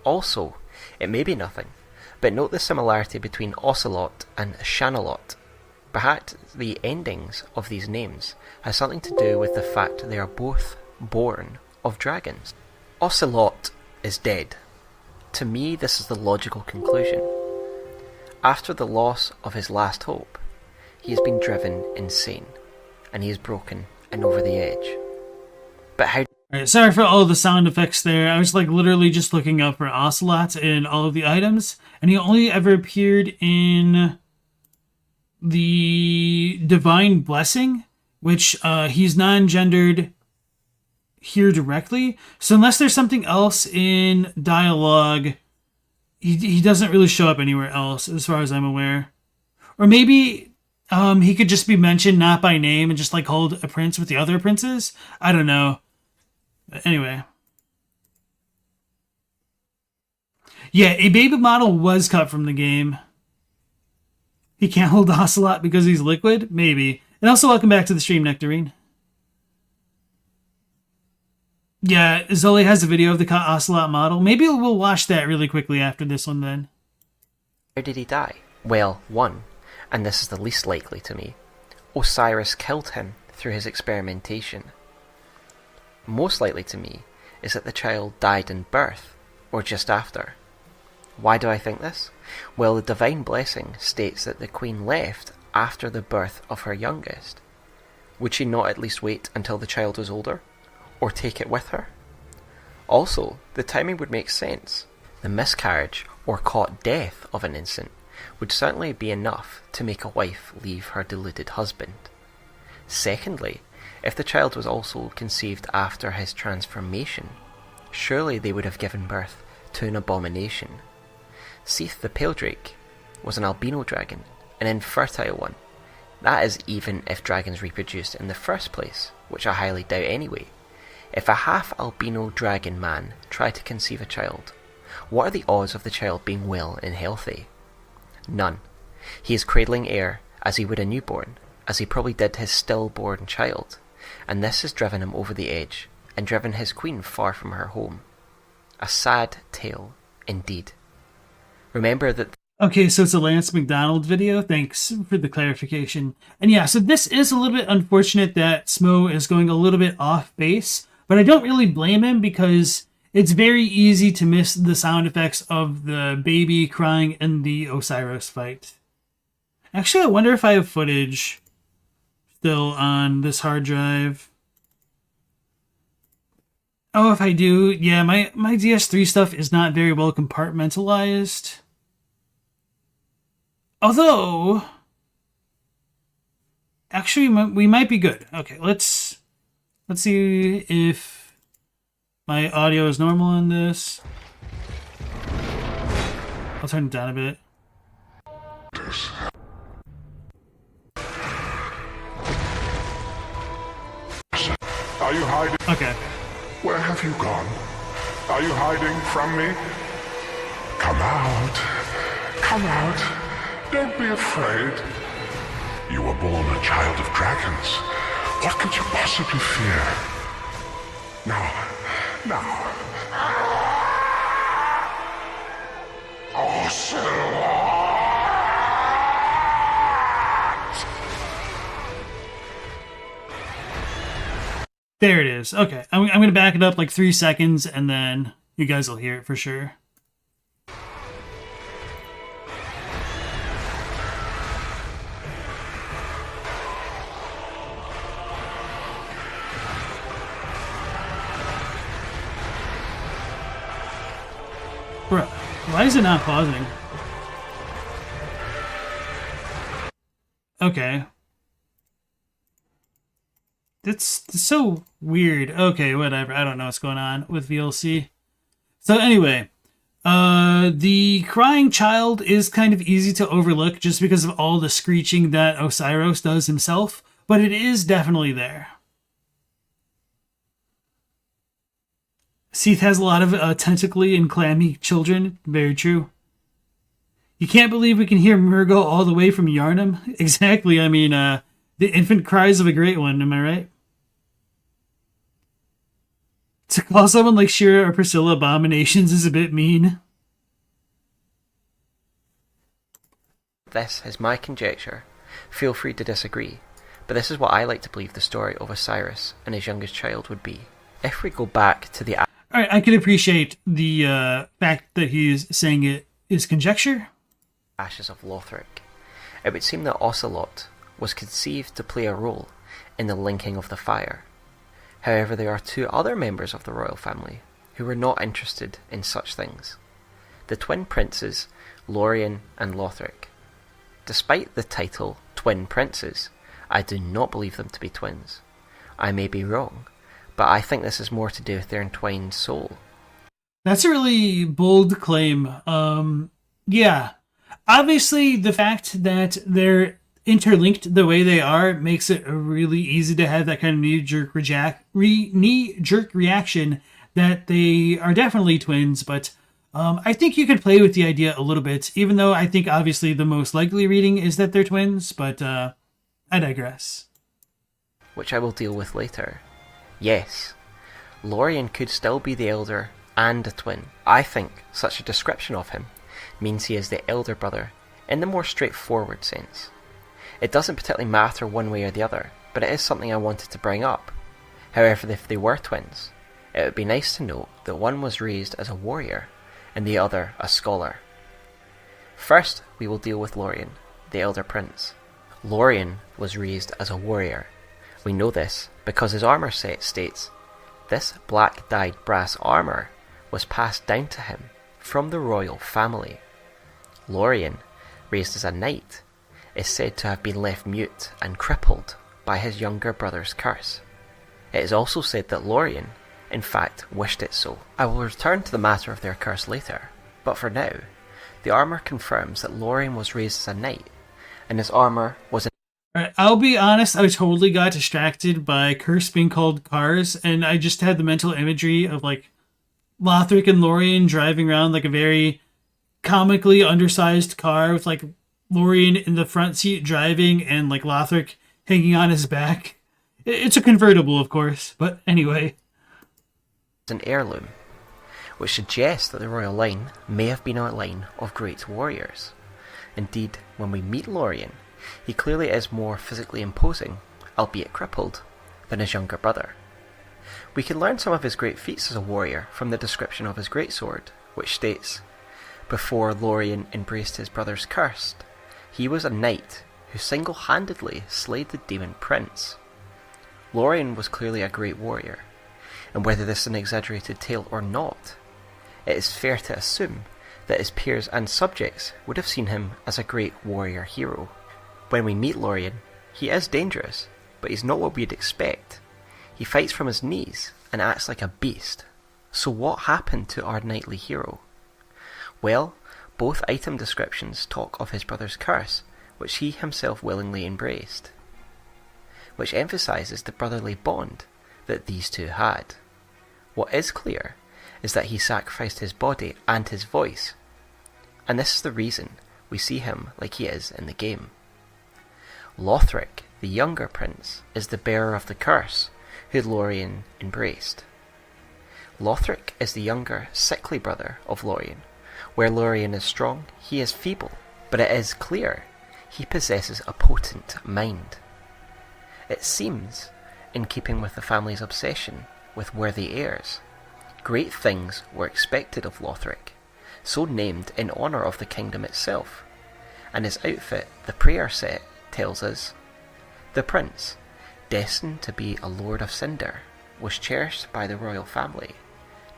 Also, it may be nothing, but note the similarity between Ocelotte and Shanalotte. Perhaps the endings of these names has something to do with the fact they are both born of dragons. Ocelotte is dead. To me, this is the logical conclusion. After the loss of his last hope, he has been driven insane, and he is broken and over the edge. But how... Alright, sorry for all the sound effects there. I was like literally just looking up for Ocelotte in all of the items, and he only ever appeared in the Divine Blessing, which he's non-gendered here directly. So unless there's something else in dialogue, he doesn't really show up anywhere else as far as I'm aware. Or maybe he could just be mentioned not by name and just like hold a prince with the other princes. I don't know. But anyway. Yeah, a baby model was cut from the game. He can't hold the Ocelotte because he's liquid? Maybe. And also welcome back to the stream, Nectarine. Yeah, Zoli has a video of the cut Ocelotte model. Maybe we'll watch that really quickly after this one then. How did he die? Well, one, and this is the least likely to me, Oceiros killed him through his experimentation. Most likely to me is that the child died in birth, or just after. Why do I think this? Well, the Divine Blessing states that the Queen left after the birth of her youngest. Would she not at least wait until the child was older? Or take it with her? Also, the timing would make sense. The miscarriage or caught death of an infant would certainly be enough to make a wife leave her deluded husband. Secondly, if the child was also conceived after his transformation, surely they would have given birth to an abomination. Seath the Pale Drake was an albino dragon, an infertile one. That is even if dragons reproduced in the first place, which I highly doubt anyway. If a half-albino dragon man tried to conceive a child, what are the odds of the child being well and healthy? None. He is cradling air as he would a newborn, as he probably did his stillborn child, and this has driven him over the edge, and driven his queen far from her home. A sad tale, indeed. Remember that... Okay, so it's a Lance McDonald video. Thanks for the clarification. And yeah, so this is a little bit unfortunate that Smo is going a little bit off base, but I don't really blame him because it's very easy to miss the sound effects of the baby crying in the Oceiros fight. Actually, I wonder if I have footage still on this hard drive. Oh, if I do, yeah, my DS3 stuff is not very well compartmentalized. Although, actually, we might be good. Okay, let's see if my audio is normal on this. I'll turn it down a bit. Are you hiding? Okay. Where have you gone? Are you hiding from me? Come out. Come out. Don't be afraid. You were born a child of dragons. What could you possibly fear? Now. Ocelotte! There it is. Okay, I'm going to back it up like 3 seconds, and then you guys will hear it for sure. Bruh, why is it not pausing? Okay. It's so weird. Okay, whatever. I don't know what's going on with VLC. So anyway, the crying child is kind of easy to overlook just because of all the screeching that Oceiros does himself, but it is definitely there. Seath has a lot of tentacly and clammy children. Very true. You can't believe we can hear Murgo all the way from Yharnam? Exactly. I mean, the infant cries of a great one, am I right? To call someone like Shira or Priscilla abominations is a bit mean. This is my conjecture. Feel free to disagree, but this is what I like to believe the story of Oceiros and his youngest child would be. If we go back to the... Alright, I can appreciate the fact that he's saying it is conjecture. Ashes of Lothric, it would seem that Ocelotte was conceived to play a role in the linking of the fire. However, there are two other members of the royal family who were not interested in such things. The twin princes, Lorien and Lothric. Despite the title Twin Princes, I do not believe them to be twins. I may be wrong, but I think this is more to do with their entwined soul. That's a really bold claim. Yeah. Obviously, the fact that they're interlinked the way they are makes it really easy to have that kind of knee-jerk reaction that they are definitely twins, but I think you could play with the idea a little bit, even though I think obviously the most likely reading is that they're twins, but I digress. Which I will deal with later. Yes, Lorien could still be the elder and a twin. I think such a description of him means he is the elder brother in the more straightforward sense. It doesn't particularly matter one way or the other, but it is something I wanted to bring up. However, if they were twins, it would be nice to note that one was raised as a warrior and the other a scholar. First, we will deal with Lorien, the elder prince. Lorien was raised as a warrior. We know this because his armor set states, this black dyed brass armor was passed down to him from the royal family. Lorien, raised as a knight, is said to have been left mute and crippled by his younger brother's curse. It is also said that Lorien, in fact, wished it so. I will return to the matter of their curse later, but for now, the armour confirms that Lorien was raised as a knight, and his armour was Alright, I'll be honest, I totally got distracted by curse being called cars, and I just had the mental imagery of like Lothric and Lorien driving around like a very comically undersized car with like Lorien in the front seat driving and like Lothric hanging on his back. It's a convertible, of course, but anyway. an heirloom, which suggests that the royal line may have been a line of great warriors. Indeed, when we meet Lorien, he clearly is more physically imposing, albeit crippled, than his younger brother. We can learn some of his great feats as a warrior from the description of his greatsword, which states, "Before Lorien embraced his brother's curse, he was a knight who single-handedly slayed the demon prince." Lorien was clearly a great warrior, and whether this is an exaggerated tale or not, it is fair to assume that his peers and subjects would have seen him as a great warrior hero. When we meet Lorien, he is dangerous, but he's not what we'd expect. He fights from his knees and acts like a beast. So what happened to our knightly hero? Well, both item descriptions talk of his brother's curse, which he himself willingly embraced, which emphasises the brotherly bond that these two had. What is clear is that he sacrificed his body and his voice, and this is the reason we see him like he is in the game. Lothric, the younger prince, is the bearer of the curse, who Lorien embraced. Lothric is the younger, sickly brother of Lorien. Where Lorien is strong, he is feeble, but it is clear he possesses a potent mind. It seems, in keeping with the family's obsession with worthy heirs, great things were expected of Lothric, so named in honour of the kingdom itself, and his outfit, the prayer set, tells us, "The prince, destined to be a Lord of Cinder, was cherished by the royal family,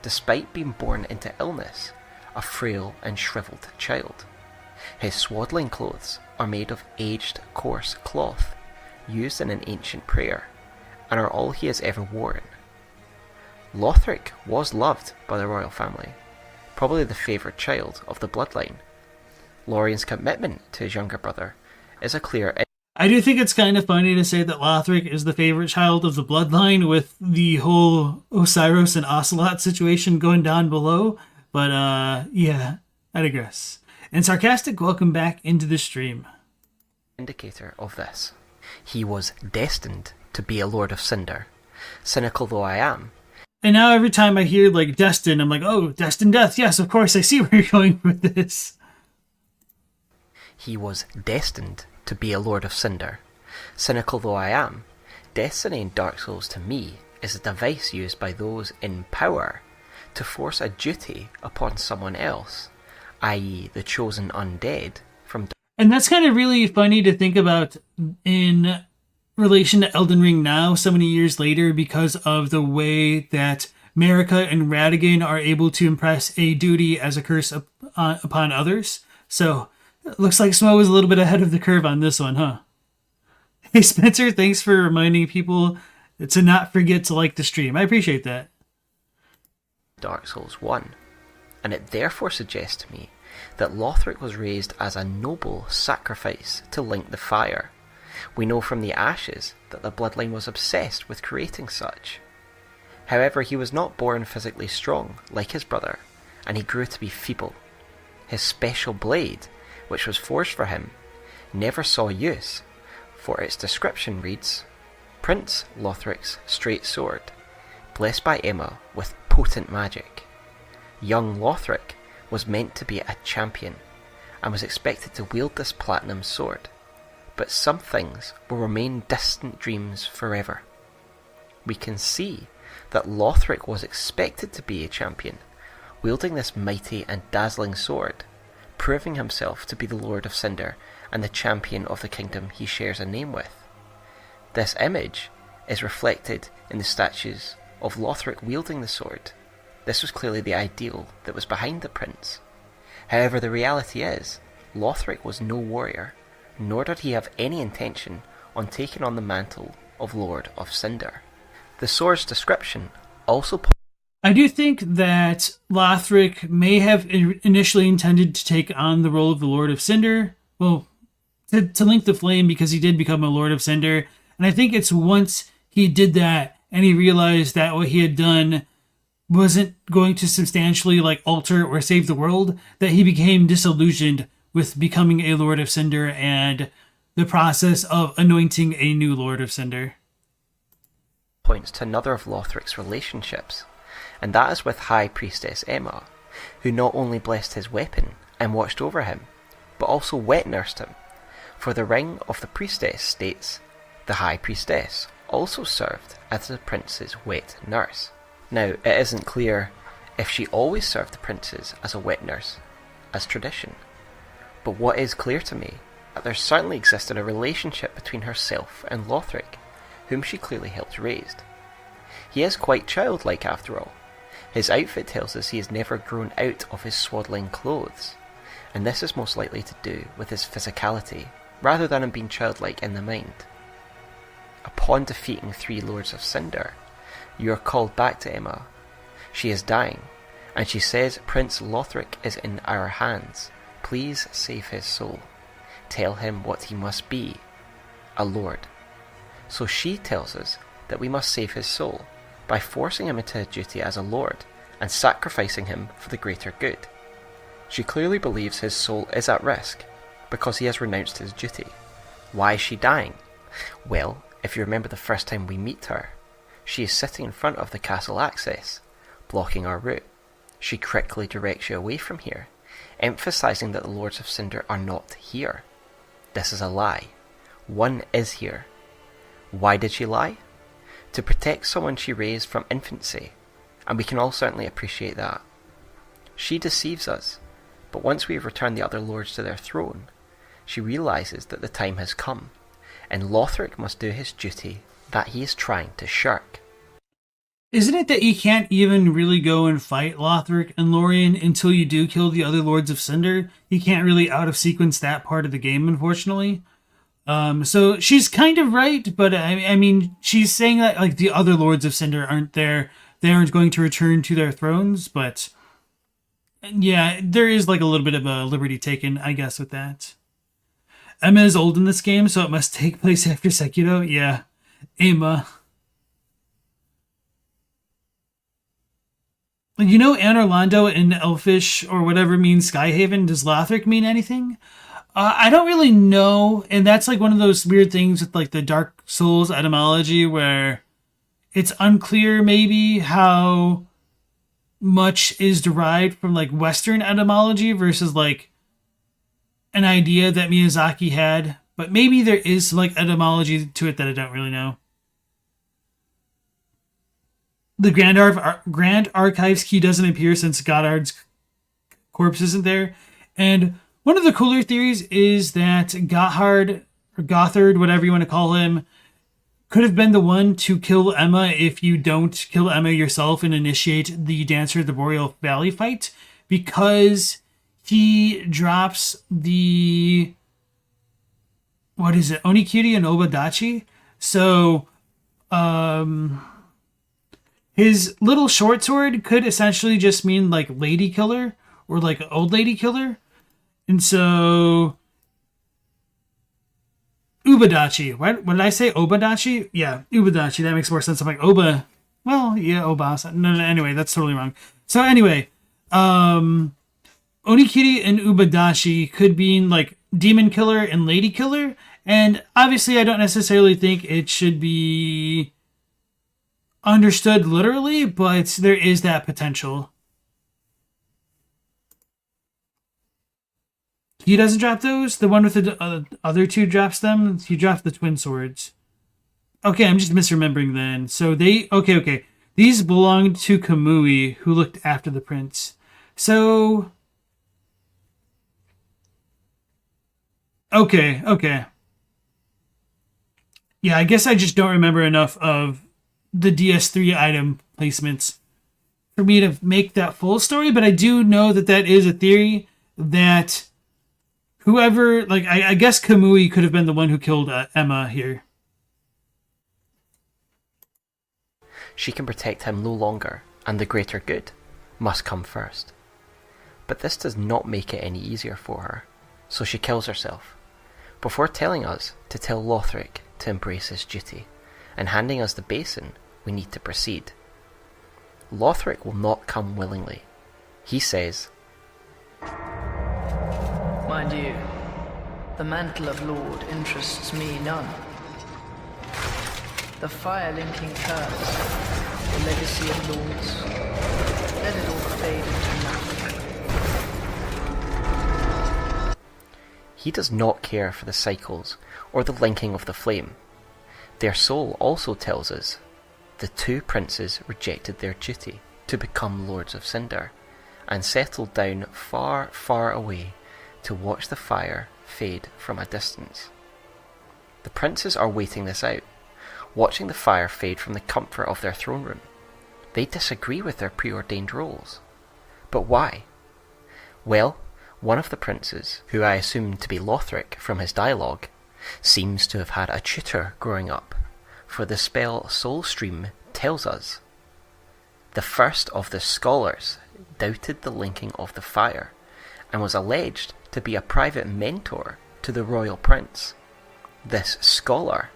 despite being born into illness, a frail and shriveled child. His swaddling clothes are made of aged, coarse cloth, used in an ancient prayer, and are all he has ever worn." Lothric was loved by the royal family, probably the favoured child of the bloodline. Lorien's commitment to his younger brother is a clear... I do think it's kind of funny to say that Lothric is the favorite child of the bloodline with the whole Oceiros and Ocelotte situation going down below. But, yeah, I digress. And Sarcastic, welcome back into the stream. Indicator of this. He was destined to be a Lord of Cinder. Cynical though I am. And now every time I hear, like, destined, I'm like, oh, destined death. Yes, of course, I see where you're going with this. He was destined to be a Lord of Cinder. Cynical though I am, Destiny in Dark Souls to me is a device used by those in power to force a duty upon someone else, i.e. the chosen undead, from... And that's kind of really funny to think about in relation to Elden Ring now, so many years later, because of the way that Marika and Radagon are able to impress a duty as a curse upon others. So... looks like Smo was a little bit ahead of the curve on this one, huh? Hey, Spencer, thanks for reminding people to not forget to like the stream. I appreciate that. Dark Souls 1, and it therefore suggests to me that Lothric was raised as a noble sacrifice to Link the Fire. We know from the Ashes that the bloodline was obsessed with creating such. However, he was not born physically strong like his brother, and he grew to be feeble. His special blade, which was forged for him, never saw use, for its description reads, "Prince Lothric's straight sword, blessed by Emma with potent magic." Young Lothric was meant to be a champion, and was expected to wield this platinum sword, but some things will remain distant dreams forever. We can see that Lothric was expected to be a champion, wielding this mighty and dazzling sword, proving himself to be the Lord of Cinder and the champion of the kingdom he shares a name with. This image is reflected in the statues of Lothric wielding the sword. This was clearly the ideal that was behind the prince. However, the reality is, Lothric was no warrior, nor did he have any intention on taking on the mantle of Lord of Cinder. The sword's description also I do think that Lothric may have initially intended to take on the role of the Lord of Cinder. Well, to link the flame, because he did become a Lord of Cinder. And I think it's once he did that and he realized that what he had done wasn't going to substantially alter or save the world, that he became disillusioned with becoming a Lord of Cinder and the process of anointing a new Lord of Cinder. Points to another of Lothric's relationships, and that is with High Priestess Emma, who not only blessed his weapon and watched over him, but also wet nursed him. For the ring of the priestess states, the High Priestess also served as the prince's wet nurse. Now, it isn't clear if she always served the princes as a wet nurse, as tradition, but what is clear to me, that there certainly existed a relationship between herself and Lothric, whom she clearly helped raise. He is quite childlike after all. His outfit tells us he has never grown out of his swaddling clothes, and this is most likely to do with his physicality, rather than him being childlike in the mind. Upon defeating 3 Lords of Cinder, you are called back to Emma. She is dying, and she says Prince Lothric is in our hands. Please save his soul. Tell him what he must be, a lord. So she tells us that we must save his soul by forcing him into a duty as a lord and sacrificing him for the greater good. She clearly believes his soul is at risk because he has renounced his duty. Why is she dying? Well, if you remember the first time we meet her, she is sitting in front of the castle access, blocking our route. She quickly directs you away from here, emphasizing that the Lords of Cinder are not here. This is a lie. One is here. Why did she lie? To protect someone she raised from infancy, and we can all certainly appreciate that. She deceives us, but once we have returned the other lords to their throne, she realizes that the time has come, and Lothric must do his duty that he is trying to shirk. Isn't it that you can't even really go and fight Lothric and Lorien until you do kill the other Lords of Cinder? You can't really out-of-sequence that part of the game, unfortunately. So she's kind of right, but I mean, she's saying that the other Lords of Cinder aren't there. They aren't going to return to their thrones, but yeah, there is a little bit of a liberty taken, I guess, with that. Emma is old in this game, so it must take place after Sekiro. Yeah, Emma. You know, Orlando in Elfish or whatever means Skyhaven. Does Lothric mean anything? I don't really know, and that's one of those weird things with the Dark Souls etymology where it's unclear maybe how much is derived from Western etymology versus an idea that Miyazaki had, but maybe there is etymology to it that I don't really know. The Grand Archives key doesn't appear since Goddard's corpse isn't there, and one of the cooler theories is that Gotthard, or Gothard, whatever you want to call him, could have been the one to kill Emma if you don't kill Emma yourself and initiate the Dancer of the Boreal Valley fight, because he drops the... what is it? Onikiri and Obadachi? So, his little short sword could essentially just mean lady killer or old lady killer. And so, Ubadachi. What did I say? Obadachi? Yeah, Ubadachi. That makes more sense. I'm Oba. Well, yeah, Obasa. No, anyway, that's totally wrong. So anyway, Onikiri and Ubadachi could mean demon killer and lady killer. And obviously, I don't necessarily think it should be understood literally, but there is that potential. He doesn't drop those? The one with the other two drops them? He drops the twin swords. Okay, I'm just misremembering then. So they... Okay. These belonged to Kamui, who looked after the prince. So... Okay. Yeah, I guess I just don't remember enough of the DS3 item placements for me to make that full story, but I do know that is a theory that... whoever, I guess Kamui could have been the one who killed Emma here. she can protect him no longer, and the greater good must come first. But this does not make it any easier for her, so she kills herself, before telling us to tell Lothric to embrace his duty, and handing us the basin we need to proceed. Lothric will not come willingly. He says, "Mind you, the mantle of Lord interests me none. The fire-linking curse, the legacy of lords, let it all fade into nothing." He does not care for the cycles or the linking of the flame. Their soul also tells us the two princes rejected their duty to become Lords of Cinder and settled down far, far away to watch the fire fade from a distance. The princes are waiting this out, watching the fire fade from the comfort of their throne room. They disagree with their preordained roles. But why? Well, one of the princes, who I assume to be Lothric from his dialogue, seems to have had a tutor growing up, for the spell Soul Stream tells us the first of the scholars doubted the linking of the fire and was alleged to be a private mentor to the royal prince. This scholar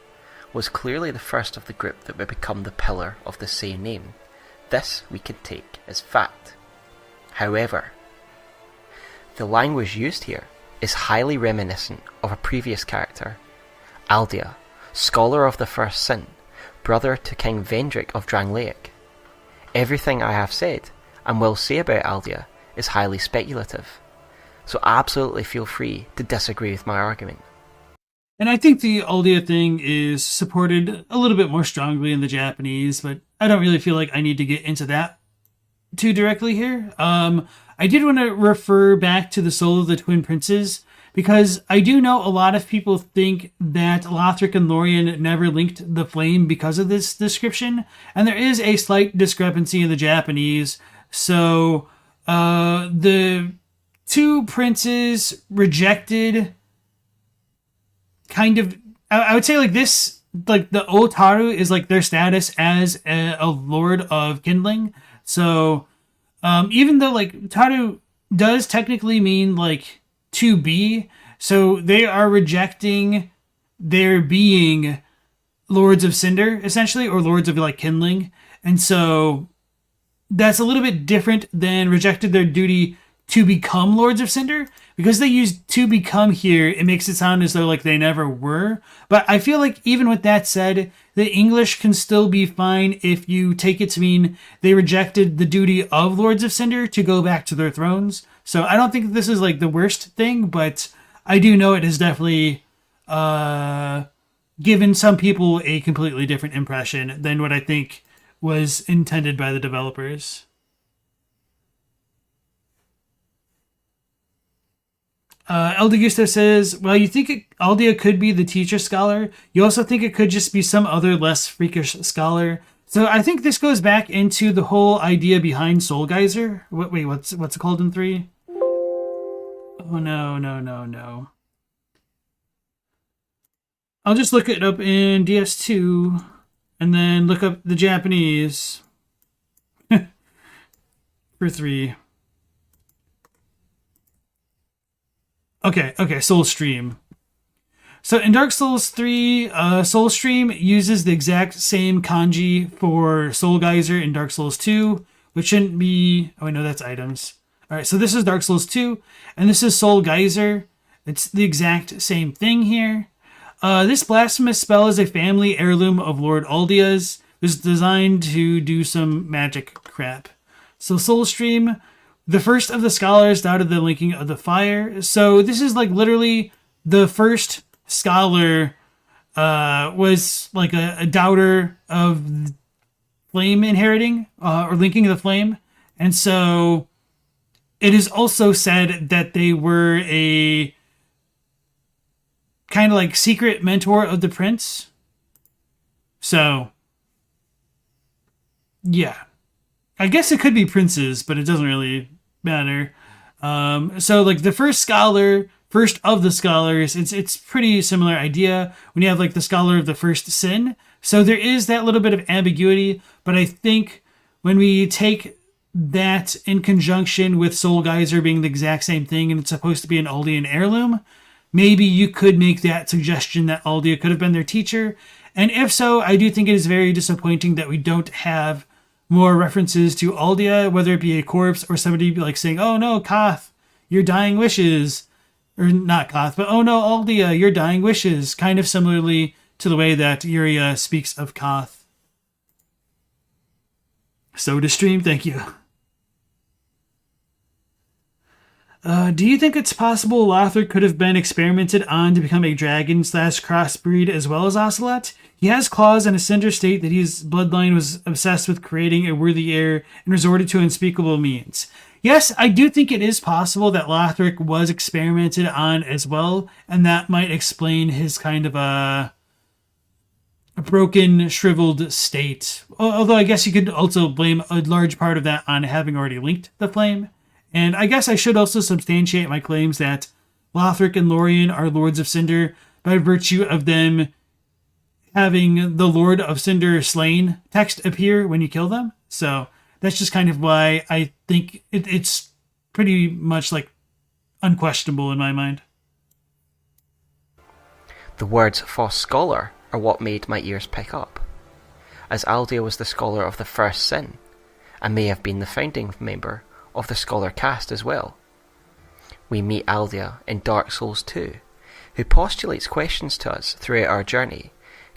was clearly the first of the group that would become the pillar of the same name. This we could take as fact. However, the language used here is highly reminiscent of a previous character, Aldea, scholar of the First Sin, brother to King Vendrick of Drangleic. Everything I have said and will say about Aldea is highly speculative, so absolutely feel free to disagree with my argument. And I think the Aldea thing is supported a little bit more strongly in the Japanese, but I don't really feel like I need to get into that too directly here. I did want to refer back to the Soul of the Twin Princes, because I do know a lot of people think that Lothric and Lorien never linked the flame because of this description, and there is a slight discrepancy in the Japanese. So the two princes rejected kind of, I would say like this, like the Otaru is like their status as a lord of kindling. So even though like Taru does technically mean like to be, so they are rejecting their being Lords of Cinder essentially, or Lords of like kindling. And so that's a little bit different than rejected their duty to become Lords of Cinder. Because they use to become here, it makes it sound as though like they never were. But I feel like even with that said, the English can still be fine if you take it to mean they rejected the duty of Lords of Cinder to go back to their thrones. So I don't think this is like the worst thing, but I do know it has definitely given some people a completely different impression than what I think was intended by the developers. Eldegusto says, well, you think Aldea could be the teacher scholar. You also think it could just be some other less freakish scholar. So I think this goes back into the whole idea behind Soul Geyser. Wait, what's it called in 3? Oh, no. I'll just look it up in DS2 and then look up the Japanese for 3. Okay, Soul Stream. So in Dark Souls 3, Soul Stream uses the exact same kanji for Soul Geyser in Dark Souls 2, which shouldn't be... Oh, wait, no, that's items. All right, so this is Dark Souls 2, and this is Soul Geyser. It's the exact same thing here. This blasphemous spell is a family heirloom of Lord Aldea's. It was designed to do some magic crap. So Soul Stream... The first of the scholars doubted the linking of the fire. So this is like literally the first scholar was like a doubter of flame inheriting or linking the flame. And so it is also said that they were a kind of like secret mentor of the prince. So yeah. I guess it could be princes, but it doesn't really matter. So like the first of the scholars, it's pretty similar idea when you have like the scholar of the first sin. So there is that little bit of ambiguity, but I think when we take that in conjunction with Soul Geyser being the exact same thing and it's supposed to be an Aldean heirloom, maybe you could make that suggestion that Aldea could have been their teacher. And if so, I do think it is very disappointing that we don't have more references to Aldea, whether it be a corpse or somebody like saying, oh no, Koth, your dying wishes. Or not Koth, but oh no, Aldea, your dying wishes. Kind of similarly to the way that Iria speaks of Koth. So to stream, thank you. Do you think it's possible Lothric could have been experimented on to become a dragon/crossbreed as well as Ocelotte? He has claws and a cinder state that his bloodline was obsessed with creating a worthy heir and resorted to unspeakable means. Yes, I do think it is possible that Lothric was experimented on as well, and that might explain his kind of a broken, shriveled state. Although I guess you could also blame a large part of that on having already linked the flame. And I guess I should also substantiate my claims that Lothric and Lorien are Lords of Cinder by virtue of them having the Lord of Cinder slain text appear when you kill them. So that's just kind of why I think it's pretty much like unquestionable in my mind. The words Foss Scholar are what made my ears pick up, as Aldea was the scholar of the first sin, and may have been the founding member of the scholar caste as well. We meet Aldea in Dark Souls 2, who postulates questions to us throughout our journey,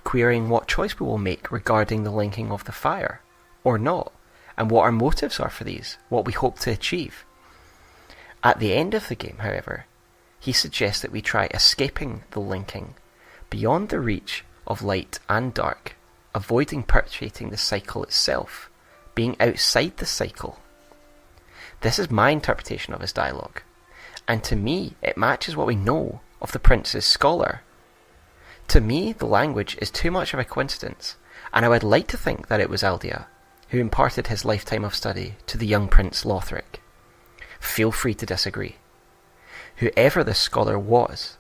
querying what choice we will make regarding the linking of the fire, or not, and what our motives are for these, what we hope to achieve. At the end of the game, however, he suggests that we try escaping the linking, beyond the reach of light and dark, avoiding perpetuating the cycle itself, being outside the cycle. This is my interpretation of his dialogue, and to me it matches what we know of the prince's scholar. To me, the language is too much of a coincidence, and I would like to think that it was Aldea who imparted his lifetime of study to the young Prince Lothric. Feel free to disagree. Whoever this scholar was.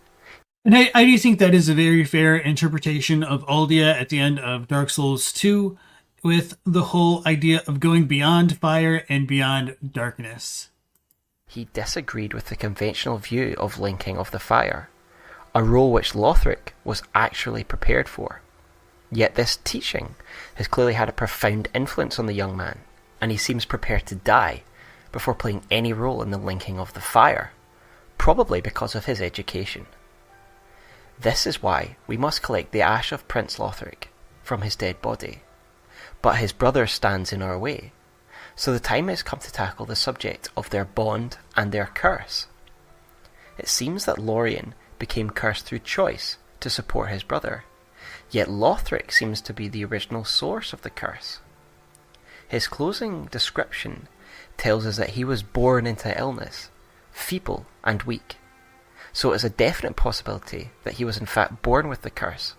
And I do think that is a very fair interpretation of Aldea at the end of Dark Souls 2, with the whole idea of going beyond fire and beyond darkness. He disagreed with the conventional view of linking of the fire, a role which Lothric was actually prepared for. Yet this teaching has clearly had a profound influence on the young man, and he seems prepared to die before playing any role in the linking of the fire, probably because of his education. This is why we must collect the ash of Prince Lothric from his dead body. But his brother stands in our way, so the time has come to tackle the subject of their bond and their curse. It seems that Lorien became cursed through choice to support his brother, yet Lothric seems to be the original source of the curse. His closing description tells us that he was born into illness, feeble and weak, so it is a definite possibility that he was in fact born with the curse.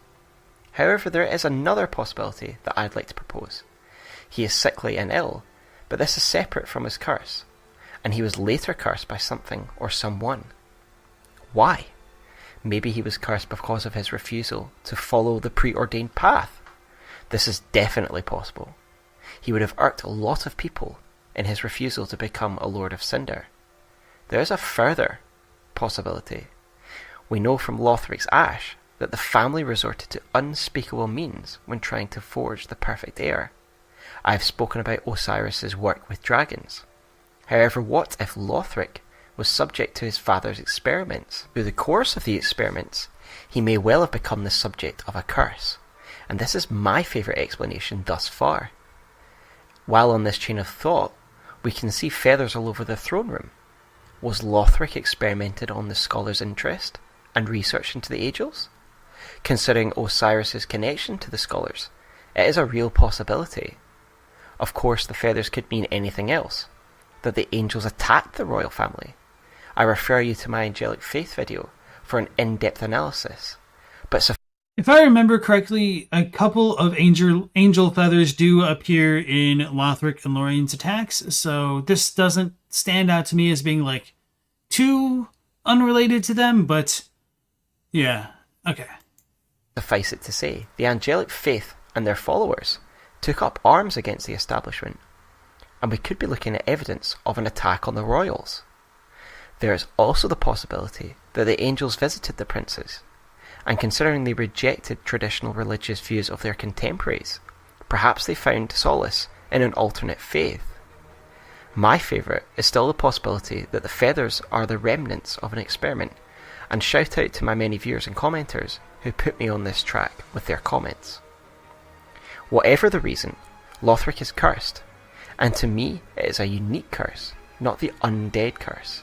However, there is another possibility that I'd like to propose. He is sickly and ill, but this is separate from his curse, and he was later cursed by something or someone. Why? Maybe he was cursed because of his refusal to follow the preordained path. This is definitely possible. He would have irked a lot of people in his refusal to become a Lord of Cinder. There is a further possibility. We know from Lothric's ash that the family resorted to unspeakable means when trying to forge the perfect heir. I have spoken about Oceiros' work with dragons. However, what if Lothric was subject to his father's experiments? Through the course of the experiments, he may well have become the subject of a curse, and this is my favourite explanation thus far. While on this chain of thought, we can see feathers all over the throne room. Was Lothric experimented on the scholar's interest and research into the Angels? Considering Oceiros' connection to the scholars, it is a real possibility. Of course, the feathers could mean anything else, that the angels attacked the royal family. I refer you to my Angelic Faith video for an in-depth analysis. But if I remember correctly, a couple of angel feathers do appear in Lothric and Lorien's attacks, so this doesn't stand out to me as being like too unrelated to them, but yeah, okay. Suffice it to say, the Angelic Faith and their followers took up arms against the establishment, and we could be looking at evidence of an attack on the royals. There is also the possibility that the angels visited the princes, and considering they rejected traditional religious views of their contemporaries, perhaps they found solace in an alternate faith. My favourite is still the possibility that the feathers are the remnants of an experiment, and shout out to my many viewers and commenters who put me on this track with their comments. Whatever the reason, Lothric is cursed, and to me it is a unique curse, not the undead curse.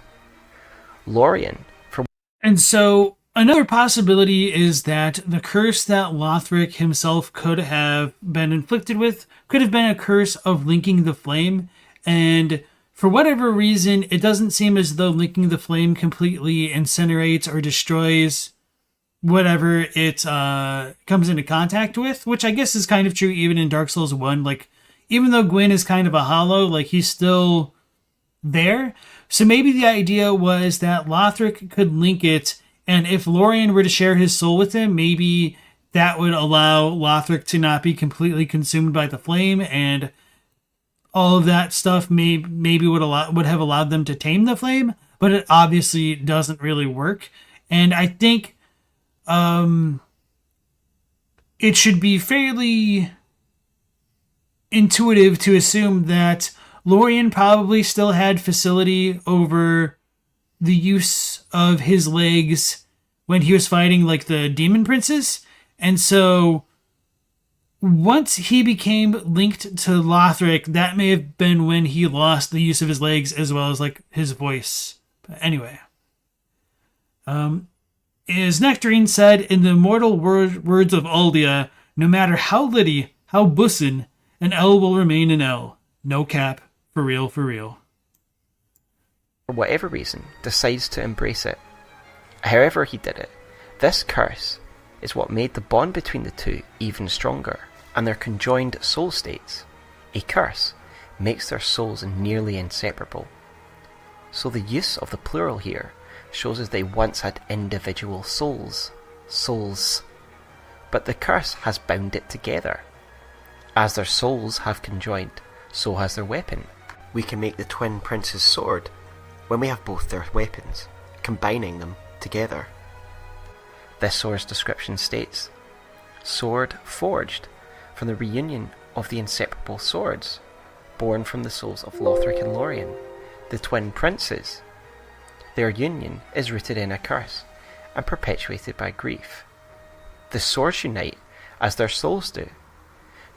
Lorien, from... And so, another possibility is that the curse that Lothric himself could have been inflicted with could have been a curse of linking the flame, and for whatever reason, it doesn't seem as though linking the flame completely incinerates or destroys whatever it comes into contact with, which I guess is kind of true even in Dark Souls 1. Like, even though Gwyn is kind of a hollow, like, he's still there. So maybe the idea was that Lothric could link it, and if Lorien were to share his soul with him, maybe that would allow Lothric to not be completely consumed by the flame, and all of that stuff maybe would have allowed them to tame the flame, but it obviously doesn't really work. And I think it should be fairly intuitive to assume that Lorien probably still had facility over the use of his legs when he was fighting like the demon princes. And so once he became linked to Lothric, that may have been when he lost the use of his legs as well as like his voice. But anyway, as Nectarine said, in the immortal words of Aldia, no matter how litty, how bussin', an L will remain an L. No cap. For real, for real. For whatever reason, decides to embrace it. However he did it, this curse is what made the bond between the two even stronger, and their conjoined soul states. A curse makes their souls nearly inseparable. So the use of the plural here shows us they once had individual souls. But the curse has bound it together. As their souls have conjoined, so has their weapon. We can make the twin princes' sword when we have both their weapons, combining them together. This sword's description states, sword forged from the reunion of the inseparable swords, born from the souls of Lothric and Lorien, the twin princes. Their union is rooted in a curse and perpetuated by grief. The swords unite as their souls do.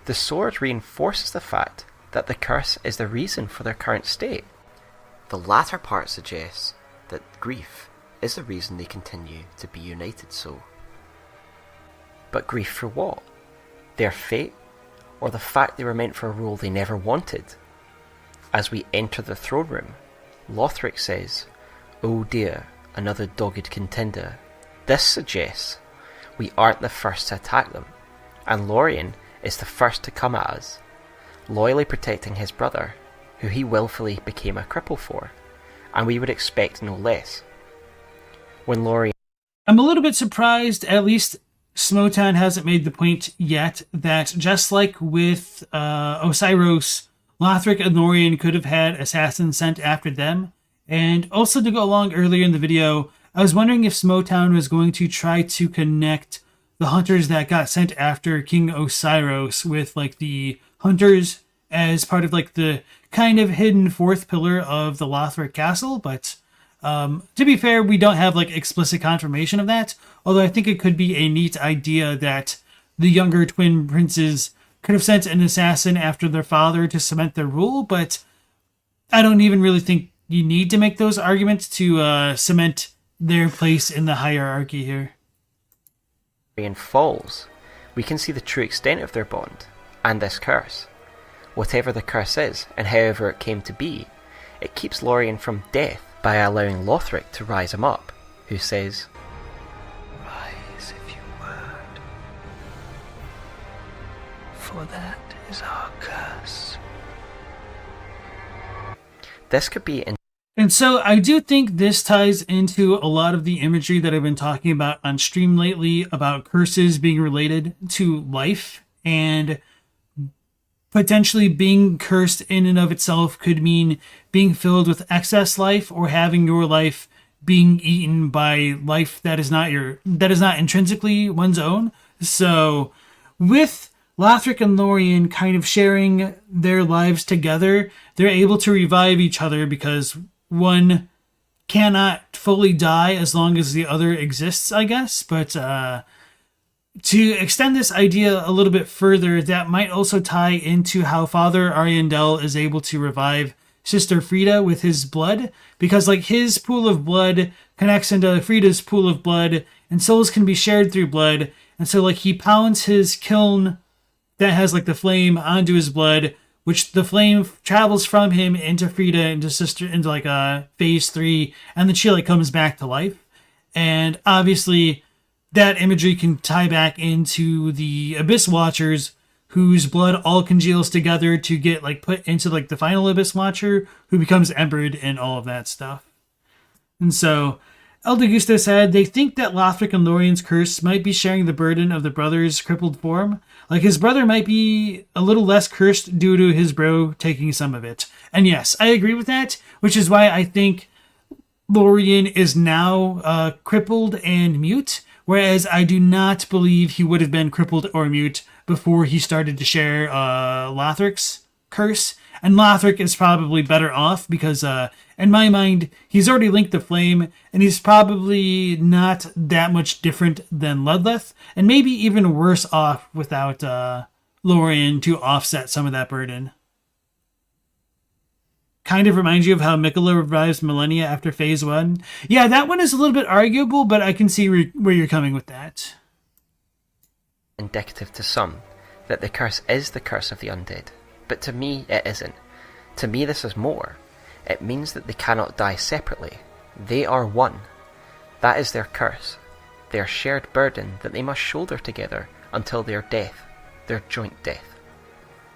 The sword reinforces the fact that the curse is the reason for their current state. The latter part suggests that grief is the reason they continue to be united so. But grief for what? Their fate? Or the fact they were meant for a role they never wanted? As we enter the throne room, Lothric says, "Oh dear, another dogged contender." This suggests we aren't the first to attack them, and Lorien is the first to come at us, loyally protecting his brother, who he willfully became a cripple for, and we would expect no less. When Lorien... I'm a little bit surprised, at least Smoughtown hasn't made the point yet, that just like with Oceiros, Lothric and Lorien could have had assassins sent after them. And also to go along earlier in the video, I was wondering if Smoughtown was going to try to connect the hunters that got sent after King Oceiros with like the hunters as part of like the kind of hidden fourth pillar of the Lothric castle, but to be fair, we don't have like explicit confirmation of that, although I think it could be a neat idea that the younger twin princes could have sent an assassin after their father to cement their rule, but I don't even really think you need to make those arguments to cement their place in the hierarchy here. falls, we can see the true extent of their bond, and this curse. Whatever the curse is, and however it came to be, it keeps Lorien from death by allowing Lothric to rise him up, who says, "Rise if you would, for that is our curse." This could be And so I do think this ties into a lot of the imagery that I've been talking about on stream lately about curses being related to life And potentially being cursed in and of itself could mean being filled with excess life or having your life being eaten by life that is not intrinsically one's own. So with Lothric and Lorien kind of sharing their lives together, they're able to revive each other because one cannot fully die as long as the other exists, I guess. But to extend this idea a little bit further, that might also tie into how Father Ariandel is able to revive Sister Frida with his blood, because like his pool of blood connects into Frida's pool of blood, and souls can be shared through blood. And so like he pounds his kiln that has like the flame onto his blood, which the flame travels from him into Frida, into like phase 3, and then she like comes back to life. And obviously that imagery can tie back into the Abyss Watchers, whose blood all congeals together to get like put into like the final Abyss Watcher, who becomes embered and all of that stuff. And so El Degusto said they think that Lothric and Lorien's curse might be sharing the burden of the brother's crippled form. Like his brother might be a little less cursed due to his bro taking some of it. And yes, I agree with that, which is why I think Lorien is now crippled and mute, whereas I do not believe he would have been crippled or mute before he started to share Lothric's curse. And Lothric is probably better off because, in my mind, he's already linked the flame, and he's probably not that much different than Ludleth, and maybe even worse off without Lorien to offset some of that burden. Kind of reminds you of how Mikola revives Millennia after phase 1. Yeah, that one is a little bit arguable, but I can see where you're coming with that. Indicative to some that the curse is the curse of the undead, but to me it isn't. To me this is more. It means that they cannot die separately. They are one. That is their curse, their shared burden that they must shoulder together until their death, their joint death.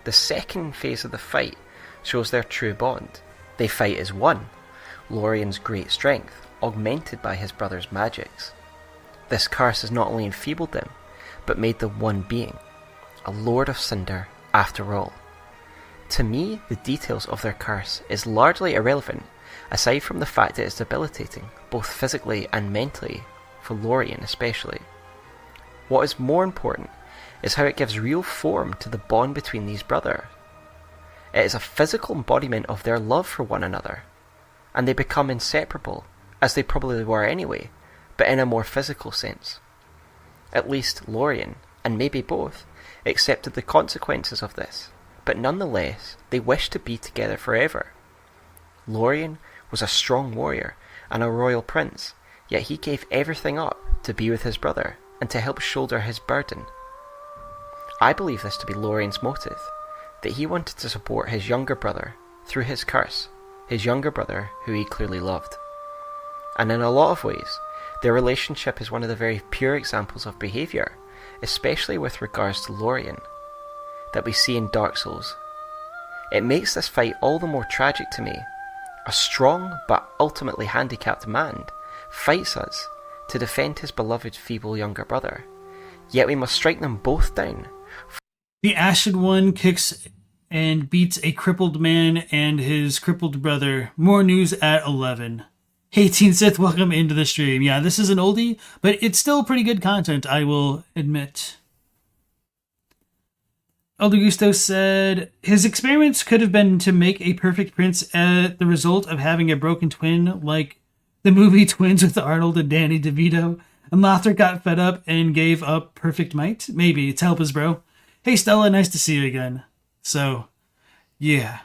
The second phase of the fight shows their true bond. They fight as one, Lorien's great strength, augmented by his brother's magics. This curse has not only enfeebled them, but made them one being, a Lord of Cinder after all. To me, the details of their curse is largely irrelevant, aside from the fact that it's debilitating, both physically and mentally, for Lorien especially. What is more important is how it gives real form to the bond between these brothers. It is a physical embodiment of their love for one another, and they become inseparable, as they probably were anyway, but in a more physical sense. At least Lorien, and maybe both, accepted the consequences of this, but nonetheless, they wished to be together forever. Lorien was a strong warrior and a royal prince, yet he gave everything up to be with his brother and to help shoulder his burden. I believe this to be Lorien's motive, that he wanted to support his younger brother through his curse, his younger brother who he clearly loved. And in a lot of ways, their relationship is one of the very pure examples of behaviour, especially with regards to Lorien, that we see in Dark Souls. It makes this fight all the more tragic to me. A strong but ultimately handicapped man fights us to defend his beloved feeble younger brother, yet we must strike them both down. The Ashen One kicks and beats a crippled man and his crippled brother. More news at 11. Hey Teen Sith, welcome into the stream. Yeah, this is an oldie, but it's still pretty good content, I will admit. El Degusto said, his experiments could have been to make a perfect prince at the result of having a broken twin, like the movie Twins with Arnold and Danny DeVito, and Lothric got fed up and gave up perfect might. Maybe, it's help us, bro. Hey Stella, nice to see you again. So, yeah.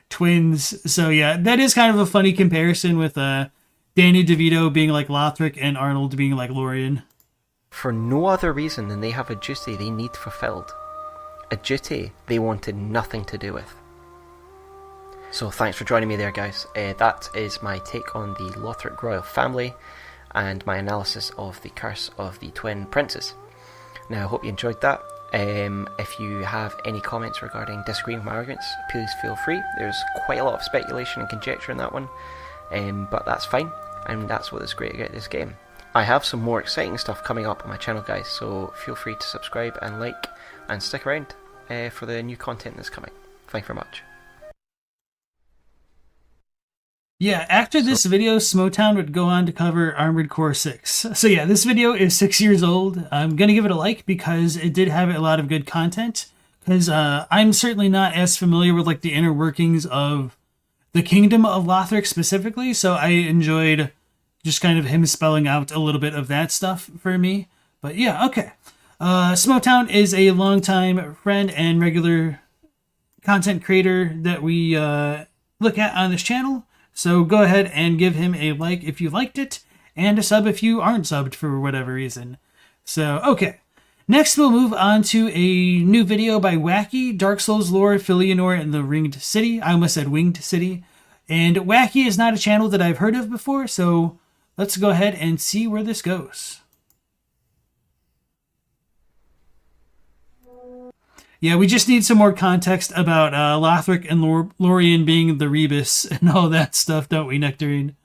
Twins. So yeah, that is kind of a funny comparison with Danny DeVito being like Lothric and Arnold being like Lorien. For no other reason than they have a duty they need fulfilled. A duty they wanted nothing to do with. So thanks for joining me there, guys. That is my take on the Lothric royal family and my analysis of the curse of the twin princes. Now I hope you enjoyed that. If you have any comments regarding disagreeing with my arguments, please feel free. There's quite a lot of speculation and conjecture in that one, but that's fine, and that's what is great about this game. I have some more exciting stuff coming up on my channel, guys, so feel free to subscribe and like, and stick around for the new content that's coming. Thank you very much. Yeah, after this video, Smoughtown would go on to cover Armored Core 6. So yeah, this video is 6 years old. I'm going to give it a like because it did have a lot of good content. Because I'm certainly not as familiar with like the inner workings of the Kingdom of Lothric specifically, so I enjoyed just kind of him spelling out a little bit of that stuff for me. But yeah, okay. Smoughtown is a longtime friend and regular content creator that we look at on this channel. So go ahead and give him a like if you liked it, and a sub if you aren't subbed for whatever reason. So, okay. Next, we'll move on to a new video by Wacky, Dark Souls lore, Filianore, and the Ringed City. I almost said Winged City. And Wacky is not a channel that I've heard of before, so let's go ahead and see where this goes. Yeah, we just need some more context about Lothric and Lorien being the Rebus and all that stuff, don't we, Nectarine?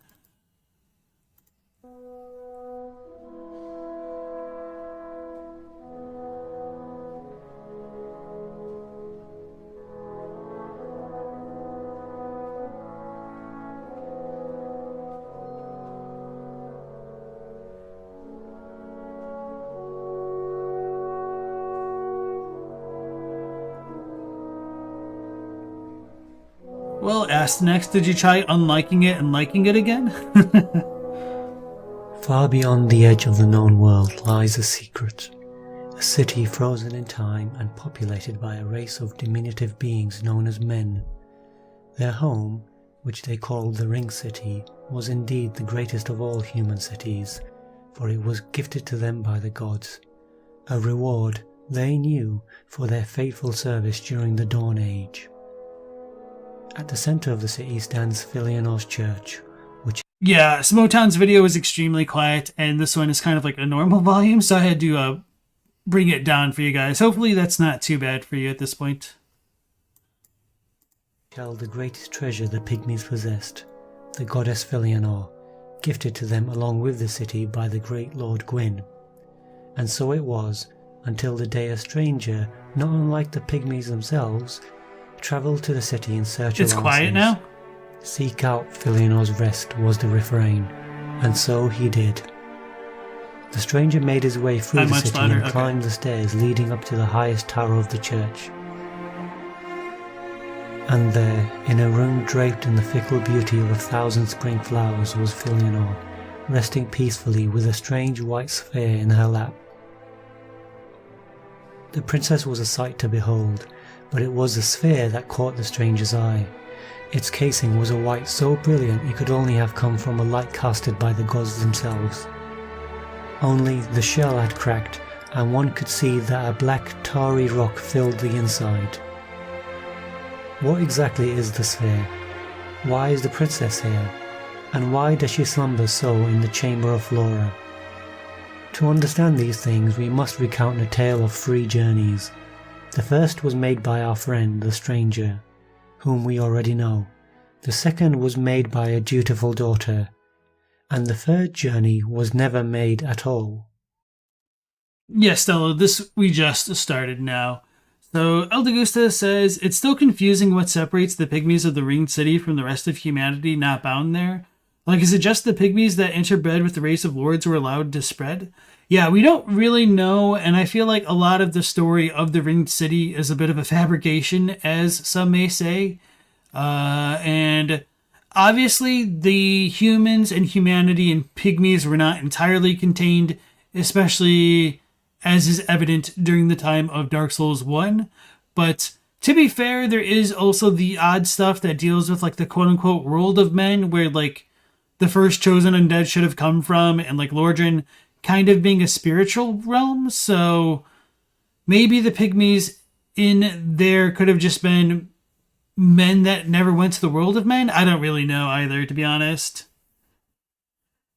Well, asked next, did you try unliking it and liking it again? Far beyond the edge of the known world lies a secret. A city frozen in time and populated by a race of diminutive beings known as men. Their home, which they called the Ring City, was indeed the greatest of all human cities, for it was gifted to them by the gods. A reward, they knew, for their faithful service during the Dawn Age. At the center of the city stands Filianore's church, which... Yeah, Smoughtown's video is extremely quiet, and this one is kind of like a normal volume, so I had to bring it down for you guys. Hopefully that's not too bad for you at this point. ...held the greatest treasure the Pygmies possessed, the goddess Filianore, gifted to them along with the city by the great Lord Gwyn. And so it was, until the day a stranger, not unlike the Pygmies themselves, travelled to the city in search of answers. It's quiet now? Seek out Filianore's rest was the refrain, and so he did. The stranger made his way through the city and climbed the stairs leading up to the highest tower of the church. And there, in a room draped in the fickle beauty of 1,000 spring flowers, was Filianore, resting peacefully with a strange white sphere in her lap. The princess was a sight to behold, but it was the sphere that caught the stranger's eye. Its casing was a white so brilliant it could only have come from a light casted by the gods themselves. Only the shell had cracked, and one could see that a black tarry rock filled the inside. What exactly is the sphere? Why is the princess here? And why does she slumber so in the chamber of Flora? To understand these things we must recount a tale of 3 journeys. The first was made by our friend, the stranger, whom we already know. The second was made by a dutiful daughter. And the third journey was never made at all. Yes, Stella, this we just started now. So, Eldegusta says, it's still confusing what separates the Pygmies of the Ringed City from the rest of humanity not bound there. Like, is it just the Pygmies that interbred with the race of lords were allowed to spread? Yeah, we don't really know, and I feel like a lot of the story of the Ringed City is a bit of a fabrication, as some may say. And obviously, the humans and humanity and Pygmies were not entirely contained, especially as is evident during the time of Dark Souls 1. But to be fair, there is also the odd stuff that deals with, like, the quote-unquote world of men, where, like, the first chosen undead should have come from, and, like, Lordran kind of being a spiritual realm, so maybe the Pygmies in there could have just been men that never went to the world of men? I don't really know either, to be honest.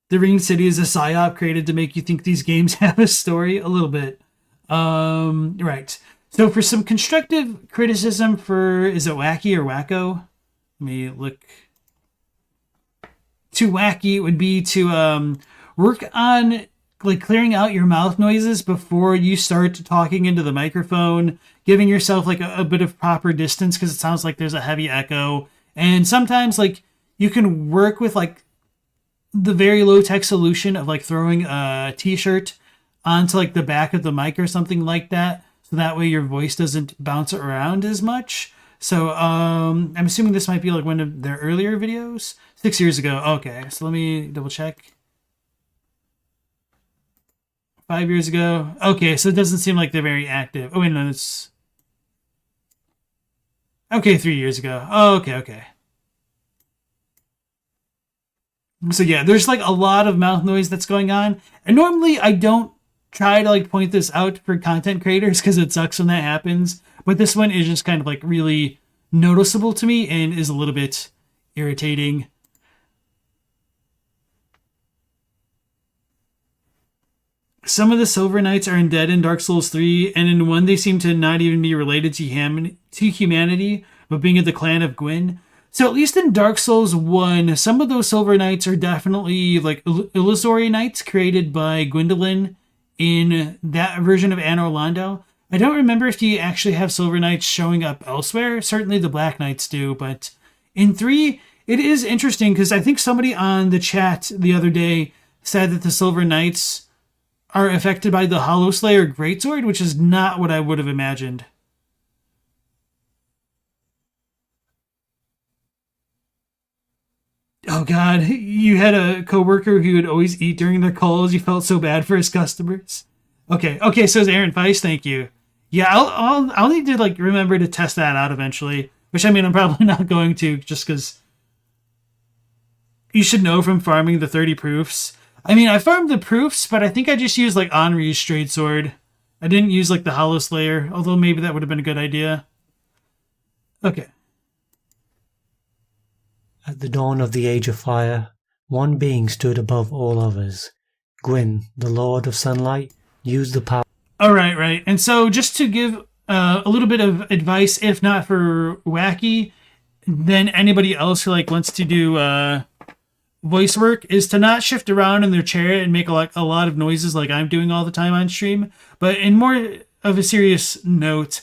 The Ringed City is a psyop created to make you think these games have a story, a little bit. Right. So for some constructive criticism for, is it Wacky or Wacko? Let me look. To Wacky, it would be to work on like clearing out your mouth noises before you start talking into the microphone, giving yourself like a bit of proper distance because it sounds like there's a heavy echo. And sometimes like you can work with like the very low tech solution of like throwing a t-shirt onto like the back of the mic or something like that. So that way your voice doesn't bounce around as much. So I'm assuming this might be like one of their earlier videos. 6 years ago. Okay, so let me double check. 5 years ago. Okay, so it doesn't seem like they're very active. Oh, wait, no, it's... Okay, 3 years ago. Oh, okay. So yeah, there's like a lot of mouth noise that's going on. And normally I don't try to like point this out for content creators because it sucks when that happens. But this one is just kind of like really noticeable to me and is a little bit irritating. Some of the Silver Knights are undead in Dark Souls 3, and in 1 they seem to not even be related to humanity, but being of the clan of Gwyn. So at least in Dark Souls 1, some of those Silver Knights are definitely like illusory knights created by Gwendolyn in that version of Anor Londo. I don't remember if you actually have Silver Knights showing up elsewhere. Certainly the Black Knights do, but in 3, it is interesting because I think somebody on the chat the other day said that the Silver Knights are affected by the Hollow Slayer Greatsword, which is not what I would have imagined. Oh god, you had a coworker who would always eat during their calls. You felt so bad for his customers. Okay, says Aaron Weiss, thank you. Yeah, I'll need to like remember to test that out eventually. Which I mean, I'm probably not going to, just because you should know from farming the 30 proofs. I mean, I farmed the proofs, but I think I just used like Henri's straight sword. I didn't use like the Hollow Slayer, although maybe that would have been a good idea. Okay. At the dawn of the Age of Fire, one being stood above all others. Gwyn, the Lord of Sunlight, used the power... All right. And so just to give a little bit of advice, if not for Wacky, then anybody else who like wants to do voice work, is to not shift around in their chair and make a lot of noises like I'm doing all the time on stream. But in more of a serious note,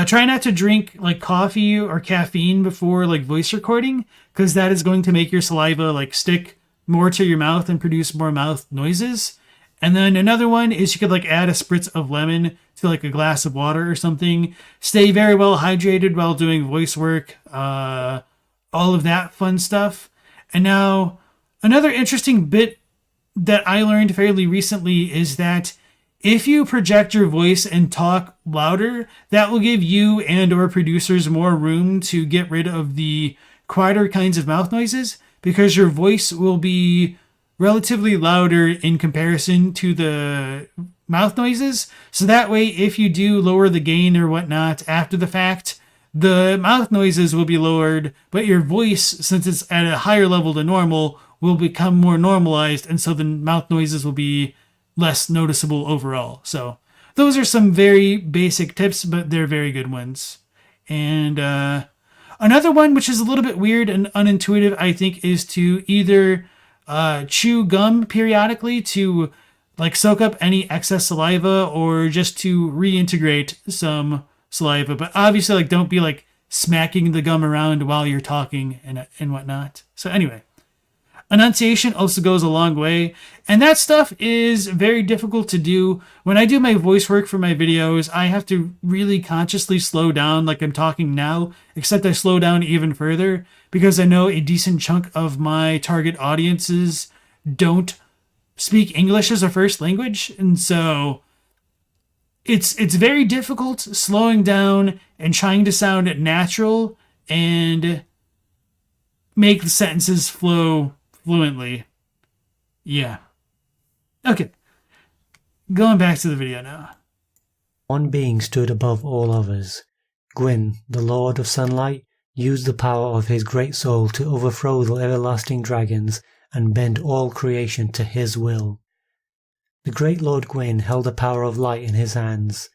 try not to drink like coffee or caffeine before like voice recording, because that is going to make your saliva like stick more to your mouth and produce more mouth noises. And then another one is you could like add a spritz of lemon to like a glass of water or something. Stay very well hydrated while doing voice work, all of that fun stuff. And now another interesting bit that I learned fairly recently is that if you project your voice and talk louder, that will give you and or producers more room to get rid of the quieter kinds of mouth noises, because your voice will be relatively louder in comparison to the mouth noises. So that way, if you do lower the gain or whatnot after the fact, the mouth noises will be lowered, but your voice, since it's at a higher level than normal, will become more normalized, and so the mouth noises will be less noticeable overall. So those are some very basic tips, but they're very good ones. And another one, which is a little bit weird and unintuitive, I think, is to either chew gum periodically to like soak up any excess saliva, or just to reintegrate some saliva. But obviously, like, don't be like smacking the gum around while you're talking and whatnot. So anyway, enunciation also goes a long way, and that stuff is very difficult to do. When I do my voice work for my videos, I have to really consciously slow down like I'm talking now, except I slow down even further because I know a decent chunk of my target audiences don't speak English as a first language, and so it's very difficult slowing down and trying to sound natural and make the sentences flow fluently. Yeah. Okay. Going back to the video now. One being stood above all others. Gwyn, the Lord of Sunlight, used the power of his great soul to overthrow the everlasting dragons and bend all creation to his will. The great Lord Gwyn held the power of light in his hands,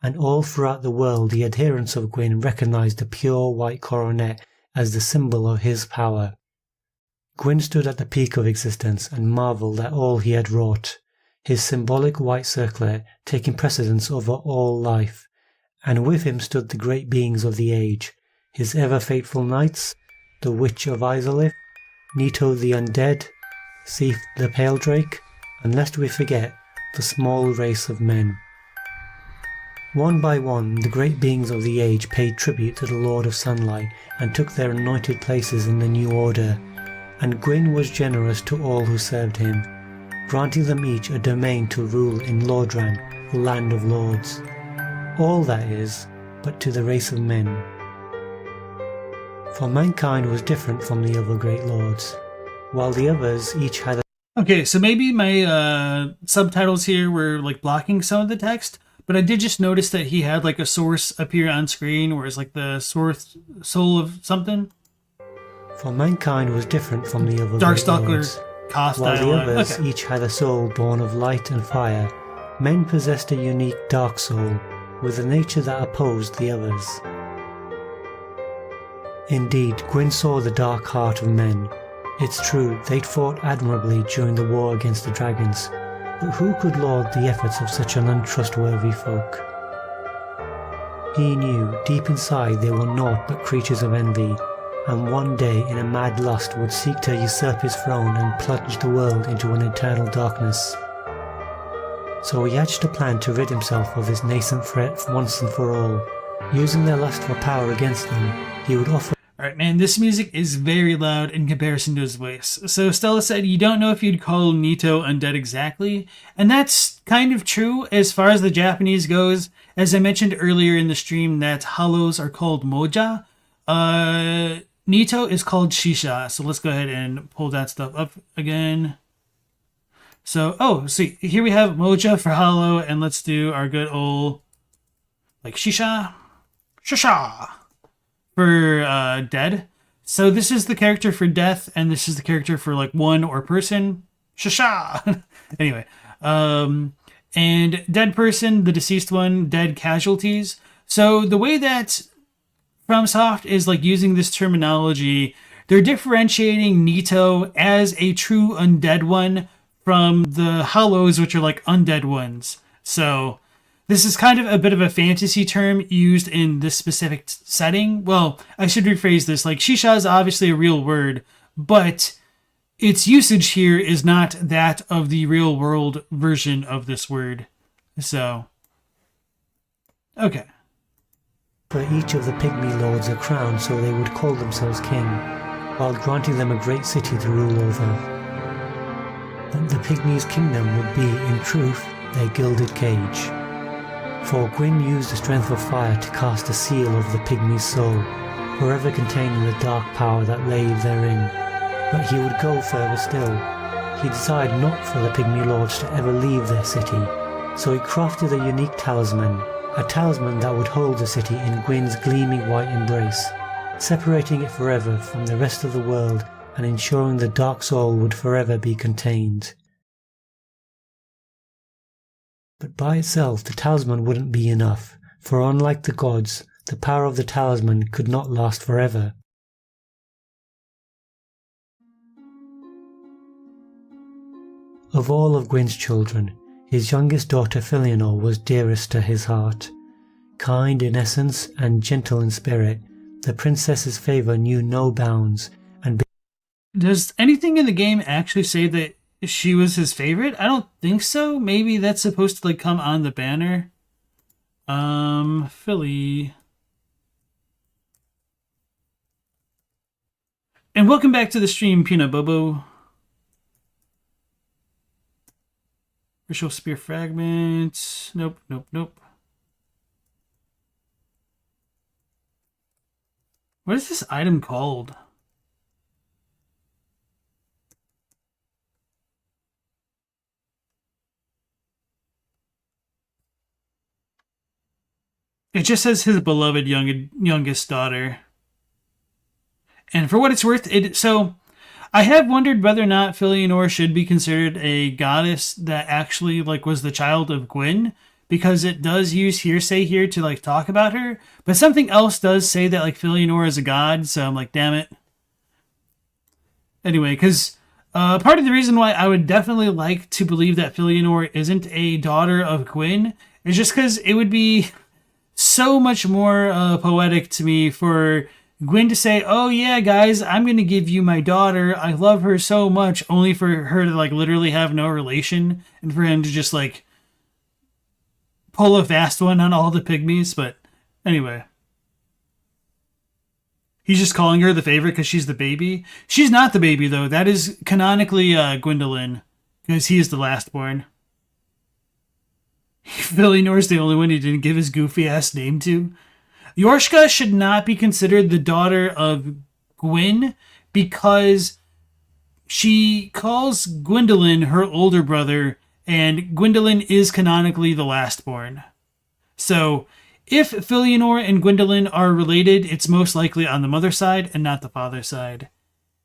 and all throughout the world the adherents of Gwyn recognized the pure white coronet as the symbol of his power. Gwyn stood at the peak of existence and marvelled at all he had wrought, his symbolic white circlet taking precedence over all life, and with him stood the great beings of the age, his ever-faithful knights, the Witch of Irithyll, Nito the Undead, Seath the Pale Drake, and lest we forget, the small race of men. One by one, the great beings of the age paid tribute to the Lord of Sunlight and took their anointed places in the new order, and Gwyn was generous to all who served him, granting them each a domain to rule in Lordran, the land of lords. All that is, but to the race of men. For mankind was different from the other great lords, while the others each had a... Okay, so maybe my subtitles here were like blocking some of the text, but I did just notice that he had like a source appear on screen where it's like the source soul of something. For mankind was different from the other Darkstalker great lords, cost while the dialogue. others Okay. each had a soul born of light and fire. Men possessed a unique dark soul, with a nature that opposed the others. Indeed, Gwyn saw the dark heart of men. It's true, they'd fought admirably during the war against the dragons, but who could laud the efforts of such an untrustworthy folk? He knew, deep inside, they were naught but creatures of envy, and one day in a mad lust would seek to usurp his throne and plunge the world into an eternal darkness. So he hatched a plan to rid himself of this nascent threat once and for all. Using their lust for power against them, he would offer... Alright, man, this music is very loud in comparison to his voice. So Stella said you don't know if you'd call Nito undead exactly, and that's kind of true as far as the Japanese goes. As I mentioned earlier in the stream that hollows are called moja. Nito is called shisha, so let's go ahead and pull that stuff up again. So, see, here we have moja for hollow, and let's do our good old, like, shisha for dead. So this is the character for death, and this is the character for like one or person. Shasha. Anyway, and dead person, the deceased one, dead casualties. So the way that FromSoft is like using this terminology, they're differentiating Nito as a true undead one from the hollows, which are like undead ones. So this is kind of a bit of a fantasy term used in this specific setting. Well, I should rephrase this. Like, shisha is obviously a real word, but its usage here is not that of the real world version of this word. So, okay. For each of the pygmy lords a crown so they would call themselves king, while granting them a great city to rule over. But the pygmies' kingdom would be, in truth, their gilded cage. For Gwyn used the strength of fire to cast a seal over the pygmy's soul, forever containing the dark power that lay therein. But he would go further still. He desired not for the pygmy lords to ever leave their city, so he crafted a unique talisman, a talisman that would hold the city in Gwyn's gleaming white embrace, separating it forever from the rest of the world and ensuring the dark soul would forever be contained. But by itself the talisman wouldn't be enough, for unlike the gods, the power of the talisman could not last forever. Of all of Gwyn's children, his youngest daughter Filianore was dearest to his heart. Kind in essence and gentle in spirit, the princess's favour knew no bounds, and does anything in the game actually say that she was his favorite? I don't think so. Maybe that's supposed to like come on the banner. Philly. And welcome back to the stream, Peanut Bobo. Ritual Spear Fragment. Nope. What is this item called? It just says his beloved youngest daughter. And for what it's worth, so I have wondered whether or not Filianore should be considered a goddess that actually like was the child of Gwyn, because it does use hearsay here to like talk about her, but something else does say that like Filianore is a god, so I'm like, damn it. Anyway, because part of the reason why I would definitely like to believe that Filianore isn't a daughter of Gwyn is just because it would be so much more poetic to me for Gwyn to say, oh yeah, guys, I'm going to give you my daughter. I love her so much, only for her to like literally have no relation and for him to just like pull a fast one on all the pygmies. But anyway. He's just calling her the favorite because she's the baby. She's not the baby, though. That is canonically Gwendolyn, because he is the lastborn. Filianore's the only one he didn't give his goofy-ass name to. Yorshka should not be considered the daughter of Gwyn because she calls Gwendolyn her older brother, and Gwendolyn is canonically the lastborn. So if Filianore and Gwendolyn are related, it's most likely on the mother side and not the father side.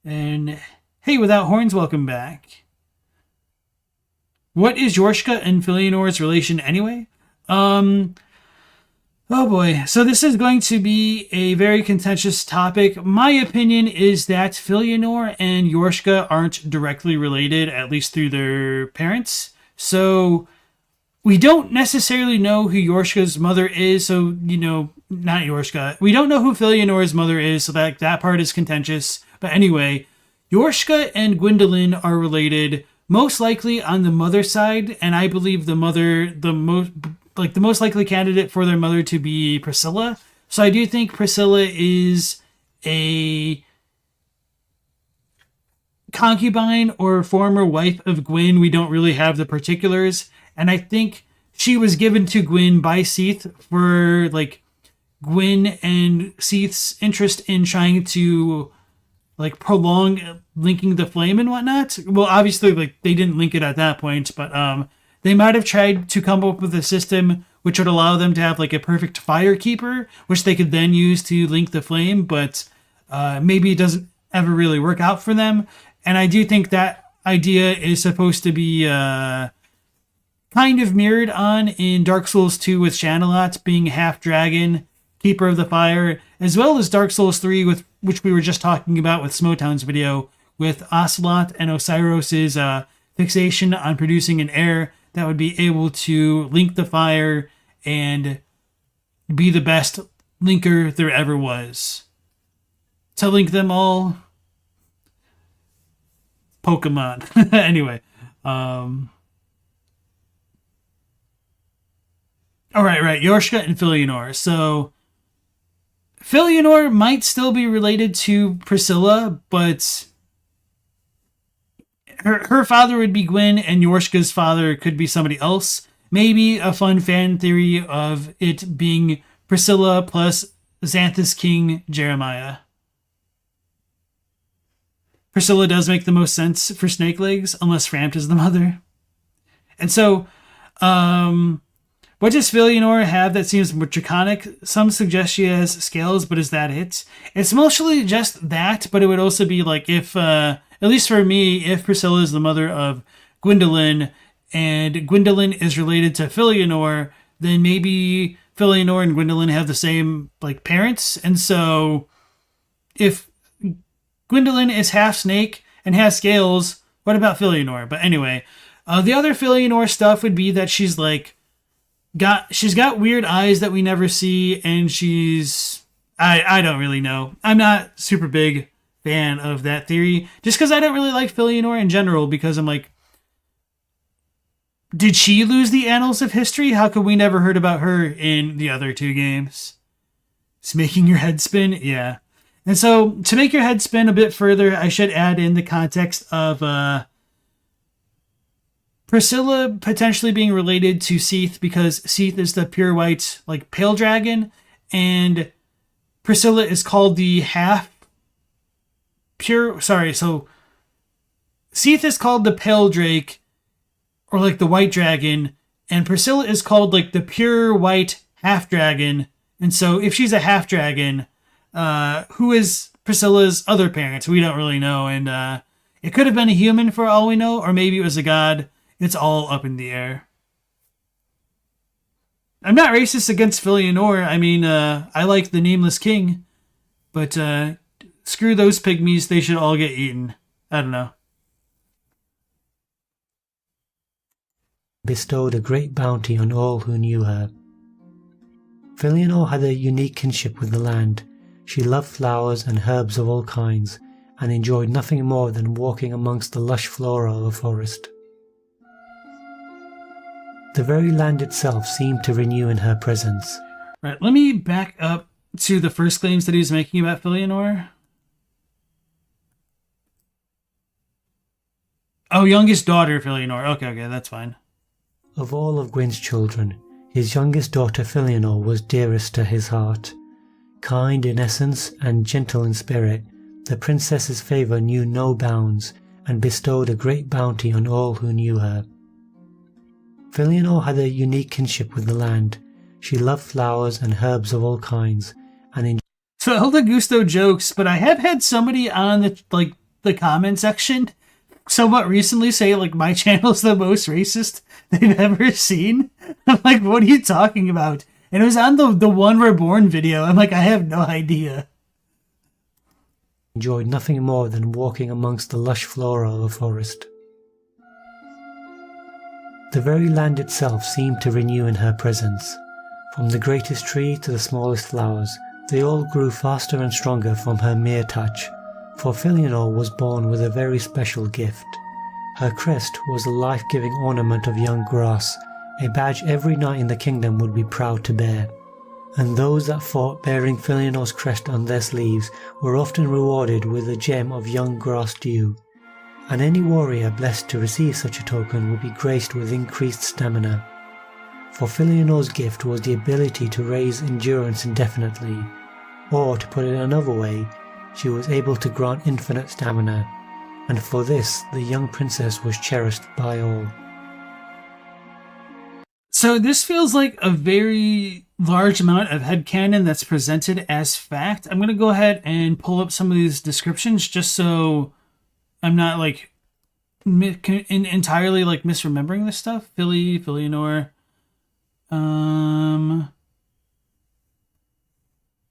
And hey, Without Horns, welcome back. What is Yorshka and Filianore's relation anyway? Oh boy. So this is going to be a very contentious topic. My opinion is that Filianore and Yorshka aren't directly related, at least through their parents. So we don't necessarily know who Yorshka's mother is, so, not Yorshka. We don't know who Filianore's mother is, so that part is contentious. But anyway, Yorshka and Gwendolyn are related, most likely on the mother side, and I believe the most likely candidate for their mother to be Priscilla. So I do think Priscilla is a concubine or former wife of Gwyn. We don't really have the particulars. And I think she was given to Gwyn by Seath for, Gwyn and Seath's interest in trying to, prolong linking the flame and whatnot. Well, obviously, they didn't link it at that point, but they might have tried to come up with a system which would allow them to have, a perfect fire keeper, which they could then use to link the flame, but maybe it doesn't ever really work out for them. And I do think that idea is supposed to be kind of mirrored on in Dark Souls 2 with Shanalot being half dragon, keeper of the fire, as well as Dark Souls 3, which we were just talking about with Smoughtown's video, with Ocelotte and Oceiros' fixation on producing an heir that would be able to link the fire and be the best linker there ever was. To link them all, Pokemon. Anyway, Right. Yorshka and Filianore. So, Filianore might still be related to Priscilla, but her father would be Gwyn, and Yorshka's father could be somebody else. Maybe a fun fan theory of it being Priscilla plus Xanthus King Jeremiah. Priscilla does make the most sense for Snake Legs, unless Frampt is the mother. And so, what does Filianore have that seems more draconic? Some suggest she has scales, but is that it? It's mostly just that, but it would also be if, at least for me, if Priscilla is the mother of Gwendolyn, and Gwendolyn is related to Filianore, then maybe Filianore and Gwendolyn have the same, parents. And so, if Gwendolyn is half snake and has scales, what about Filianore? But anyway, the other Filianore stuff would be that she's she's got weird eyes that we never see, and I don't really know. I'm not super big fan of that theory, just because I don't really like Filianore in general, because I'm did she lose the annals of history? How come we never heard about her in the other two games? It's making your head spin? Yeah. And so, to make your head spin a bit further, I should add in the context of Priscilla potentially being related to Seath, because Seath is the pure white, pale dragon, and Priscilla is called the so Seath is called the pale drake, or the white dragon, and Priscilla is called the pure white half dragon. And so if she's a half dragon, who is Priscilla's other parents? We don't really know, and it could have been a human for all we know, or maybe it was a god. It's all up in the air. I'm not racist against Filianore. I mean, I like the Nameless King, but screw those pygmies. They should all get eaten. I don't know. Bestowed a great bounty on all who knew her. Filianore had a unique kinship with the land. She loved flowers and herbs of all kinds, and enjoyed nothing more than walking amongst the lush flora of a forest. The very land itself seemed to renew in her presence. Right, let me back up to the first claims that he was making about Filianore. Oh, youngest daughter, Filianore. Okay, that's fine. Of all of Gwyn's children, his youngest daughter Filianore was dearest to his heart. Kind in essence and gentle in spirit, the princess's favour knew no bounds, and bestowed a great bounty on all who knew her. Filianore had a unique kinship with the land. She loved flowers and herbs of all kinds, and So El de Gusto jokes, but I have had somebody on the comment section somewhat recently say my channel's the most racist they've ever seen. I'm like, what are you talking about? And it was on the One Reborn video. I'm like, I have no idea. enjoyed nothing more than walking amongst the lush flora of a forest. The very land itself seemed to renew in her presence. From the greatest tree to the smallest flowers, they all grew faster and stronger from her mere touch, for Filianore was born with a very special gift. Her crest was a life-giving ornament of young grass, a badge every knight in the kingdom would be proud to bear. And those that fought bearing Filianore's crest on their sleeves were often rewarded with a gem of young grass dew. And any warrior blessed to receive such a token would be graced with increased stamina. For Filianore's gift was the ability to raise endurance indefinitely, or to put it another way, she was able to grant infinite stamina, and for this the young princess was cherished by all. So this feels like a very large amount of headcanon that's presented as fact. I'm going to go ahead and pull up some of these descriptions just so I'm not entirely misremembering this stuff. Filianore. Alright,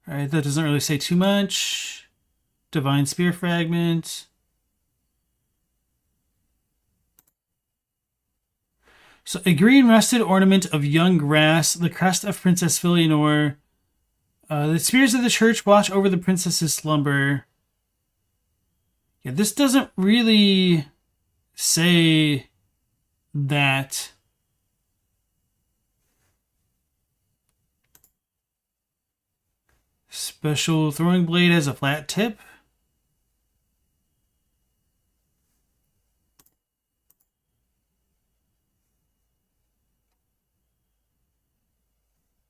that doesn't really say too much. Divine Spear Fragment. So, a green rusted ornament of young grass, the crest of Princess Filianore. The spears of the church watch over the princess's slumber. Yeah, this doesn't really say that. Special throwing blade has a flat tip.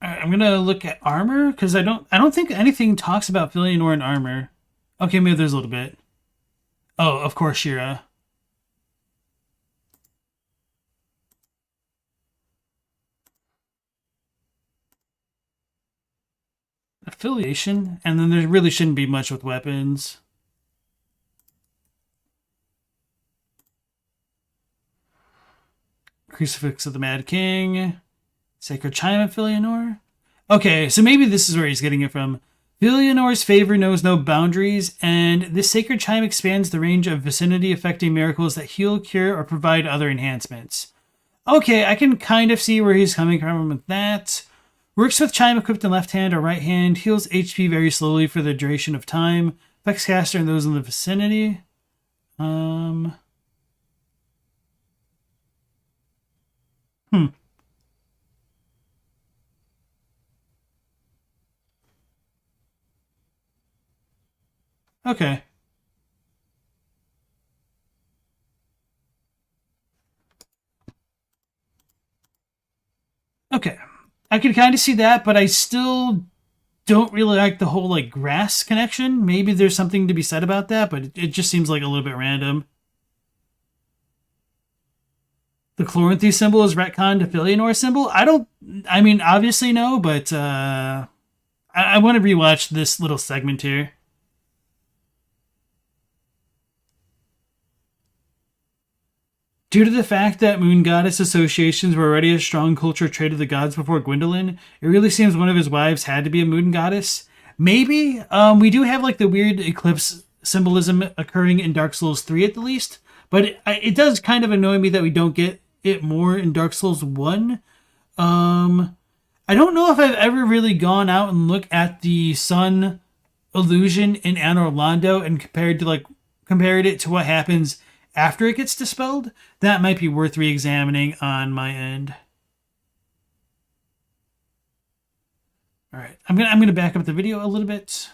Alright, I'm gonna look at armor because I don't think anything talks about Filianore in armor. Okay, maybe there's a little bit. Oh, of course, Shira. Affiliation, and then there really shouldn't be much with weapons. Crucifix of the Mad King. Sacred Chime of Filianore. Okay, so maybe this is where he's getting it from. Filianore's favor knows no boundaries, and this sacred chime expands the range of vicinity-affecting miracles that heal, cure, or provide other enhancements. Okay, I can kind of see where he's coming from with that. Works with chime equipped in left hand or right hand. Heals HP very slowly for the duration of time. Affects caster and those in the vicinity. Okay. Okay. I can kind of see that, but I still don't really like the whole grass connection. Maybe there's something to be said about that, but it just seems like a little bit random. The Chloranthy symbol is retcon to Filianore symbol? Obviously no, but I want to rewatch this little segment here. Due to the fact that moon goddess associations were already a strong culture trait of the gods before Gwendolyn, it really seems one of his wives had to be a moon goddess. Maybe. We do have the weird eclipse symbolism occurring in Dark Souls 3 at the least. But it does kind of annoy me that we don't get it more in Dark Souls 1. I don't know if I've ever really gone out and looked at the sun illusion in Anor Londo and compared it to what happens after it gets dispelled. That might be worth re-examining on my end. All right, I'm gonna back up the video a little bit.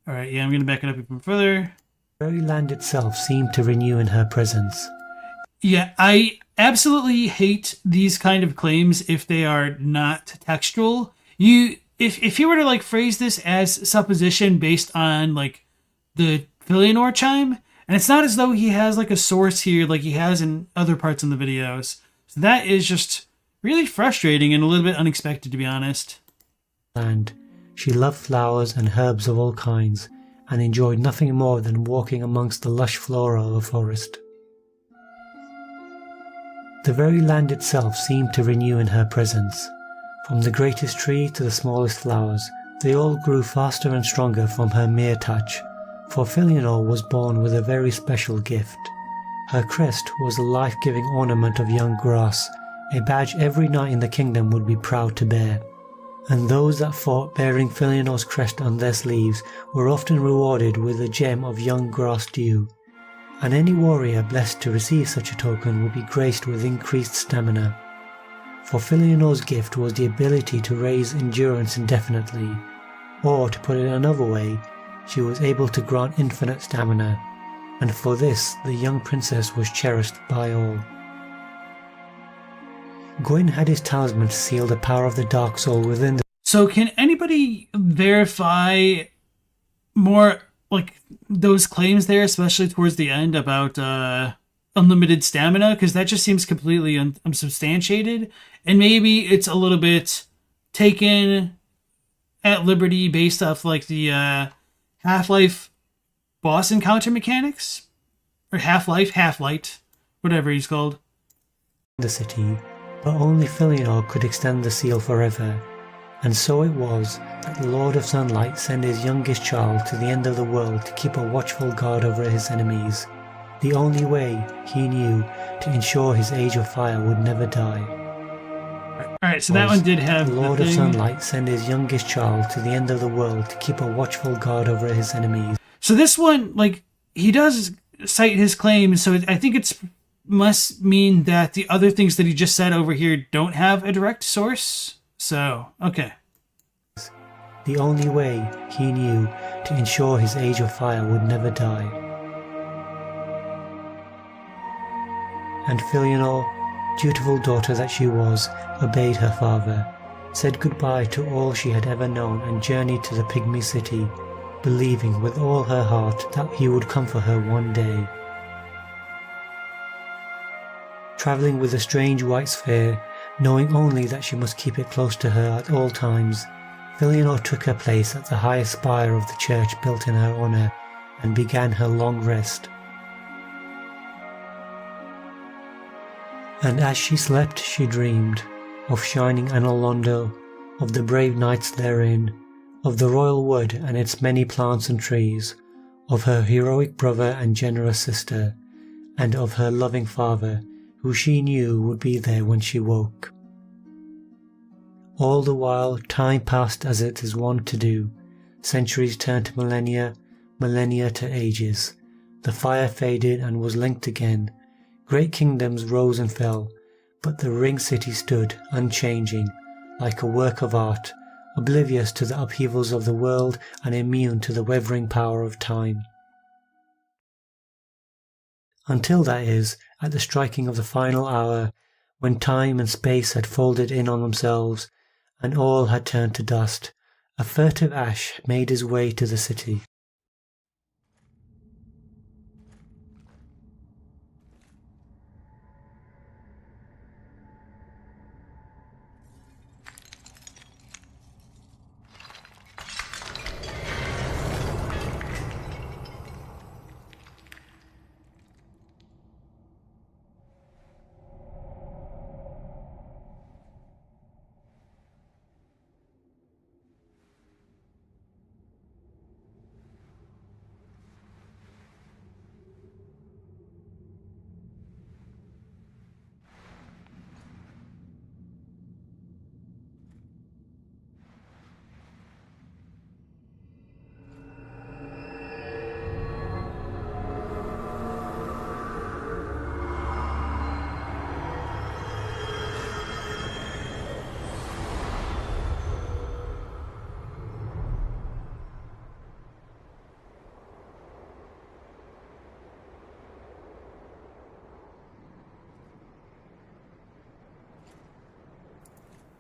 All right, yeah, I'm gonna back it up even further. The very land itself seemed to renew in her presence. Yeah, I absolutely hate these kind of claims if they are not textual. If you were to like phrase this as supposition based on like the Filianore chime, and it's not as though he has like a source here like he has in other parts in the videos. So that is just really frustrating and a little bit unexpected, to be honest. Land. She loved flowers and herbs of all kinds, and enjoyed nothing more than walking amongst the lush flora of a forest. The very land itself seemed to renew in her presence. From the greatest tree to the smallest flowers, they all grew faster and stronger from her mere touch, for Filianore was born with a very special gift. Her crest was a life-giving ornament of young grass, a badge every knight in the kingdom would be proud to bear. And those that fought bearing Filianore's crest on their sleeves were often rewarded with a gem of young grass dew. And any warrior blessed to receive such a token would be graced with increased stamina. For Filianore's gift was the ability to raise endurance indefinitely, or to put it another way, she was able to grant infinite stamina, and for this the young princess was cherished by all. Gwyn had his talisman to seal the power of the dark soul within the... So can anybody verify more like those claims there, especially towards the end about unlimited stamina? Because that just seems completely unsubstantiated, and maybe it's a little bit taken at liberty based off like the Half-Life boss encounter mechanics, or Half-Light, whatever he's called. The city, but only Filianore could extend the seal forever, and so it was that the Lord of Sunlight sent his youngest child to the end of the world to keep a watchful guard over his enemies, the only way he knew to ensure his Age of Fire would never die. Alright, so that one did have the Lord of Sunlight sent his youngest child to the end of the world to keep a watchful guard over his enemies. So this one, like, he does cite his claims, so I think it's must mean that the other things that he just said over here don't have a direct source. So, okay. The only way he knew to ensure his Age of Fire would never die. And Filianore, dutiful daughter that she was, obeyed her father, said goodbye to all she had ever known and journeyed to the pygmy city, believing with all her heart that he would come for her one day. Travelling with a strange white sphere, knowing only that she must keep it close to her at all times, Filianore took her place at the highest spire of the church built in her honour and began her long rest. And as she slept she dreamed of shining Anor Londo, of the brave knights therein, of the royal wood and its many plants and trees, of her heroic brother and generous sister, and of her loving father, who she knew would be there when she woke. All the while time passed as it is wont to do. Centuries turned to millennia, millennia to ages. The fire faded and was linked again. Great kingdoms rose and fell, but the ring city stood unchanging, like a work of art, oblivious to the upheavals of the world and immune to the wavering power of time. Until, that is, at the striking of the final hour, when time and space had folded in on themselves, and all had turned to dust, a furtive ash made his way to the city.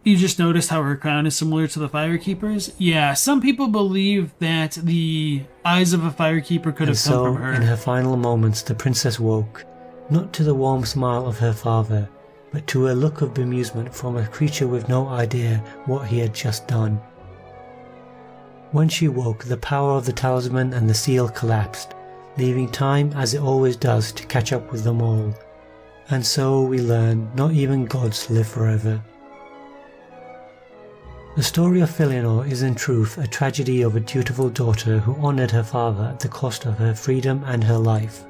You just noticed how her crown is similar to the Firekeeper's? Yeah, some people believe that the eyes of a Firekeeper could have come from her. In her final moments, the princess woke, not to the warm smile of her father, but to a look of bemusement from a creature with no idea what he had just done. When she woke, the power of the talisman and the seal collapsed, leaving time, as it always does, to catch up with them all. And so we learn not even gods live forever. The story of Filianore is in truth a tragedy of a dutiful daughter who honoured her father at the cost of her freedom and her life.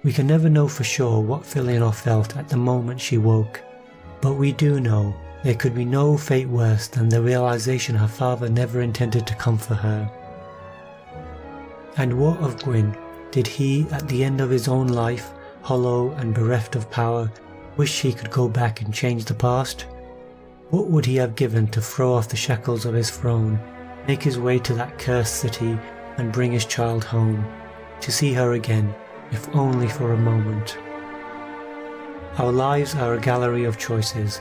We can never know for sure what Filianore felt at the moment she woke, but we do know there could be no fate worse than the realization her father never intended to come for her. And what of Gwyn? Did he, at the end of his own life, hollow and bereft of power, wish he could go back and change the past? What would he have given to throw off the shackles of his throne, make his way to that cursed city, and bring his child home, to see her again, if only for a moment? Our lives are a gallery of choices,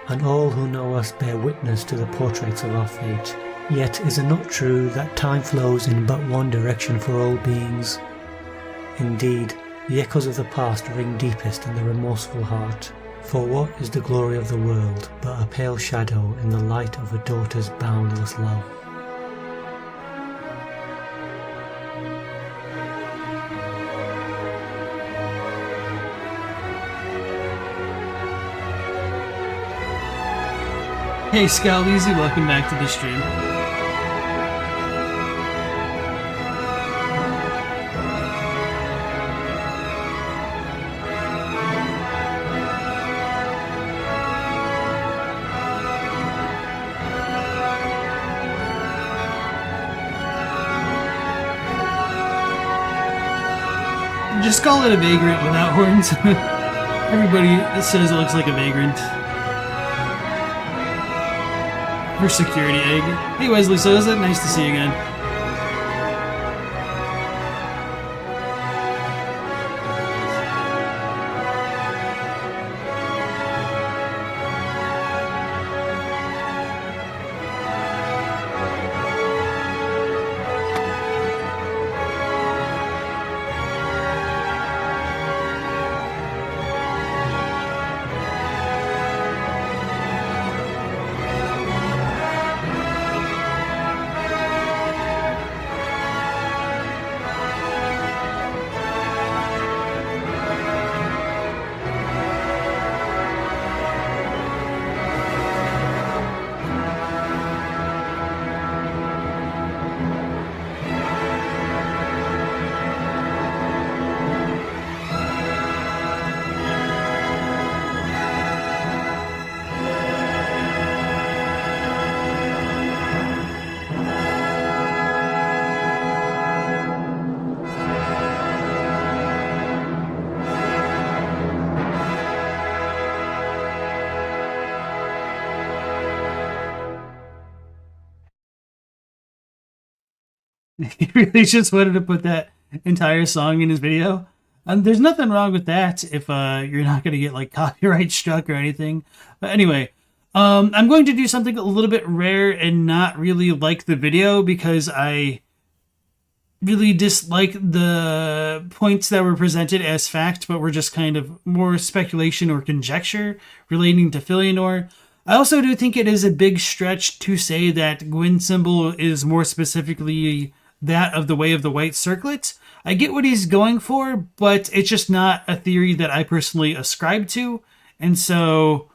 and all who know us bear witness to the portraits of our fate. Yet is it not true that time flows in but one direction for all beings? Indeed, the echoes of the past ring deepest in the remorseful heart. For what is the glory of the world but a pale shadow in the light of a daughter's boundless love? Hey Scalweezy, welcome back to the stream. Just call it a vagrant without horns. Everybody says it looks like a vagrant. Your security egg. Hey Wesley Sosa, nice to see you again. He really just wanted to put that entire song in his video. And there's nothing wrong with that if you're not going to get like copyright struck or anything. But anyway, I'm going to do something a little bit rare and not really like the video because I really dislike the points that were presented as fact, but were just kind of more speculation or conjecture relating to Filianore. I also do think it is a big stretch to say that Gwyn's symbol is more specifically that of the Way of the White Circlet. I get what he's going for, but it's just not a theory that I personally ascribe to. And so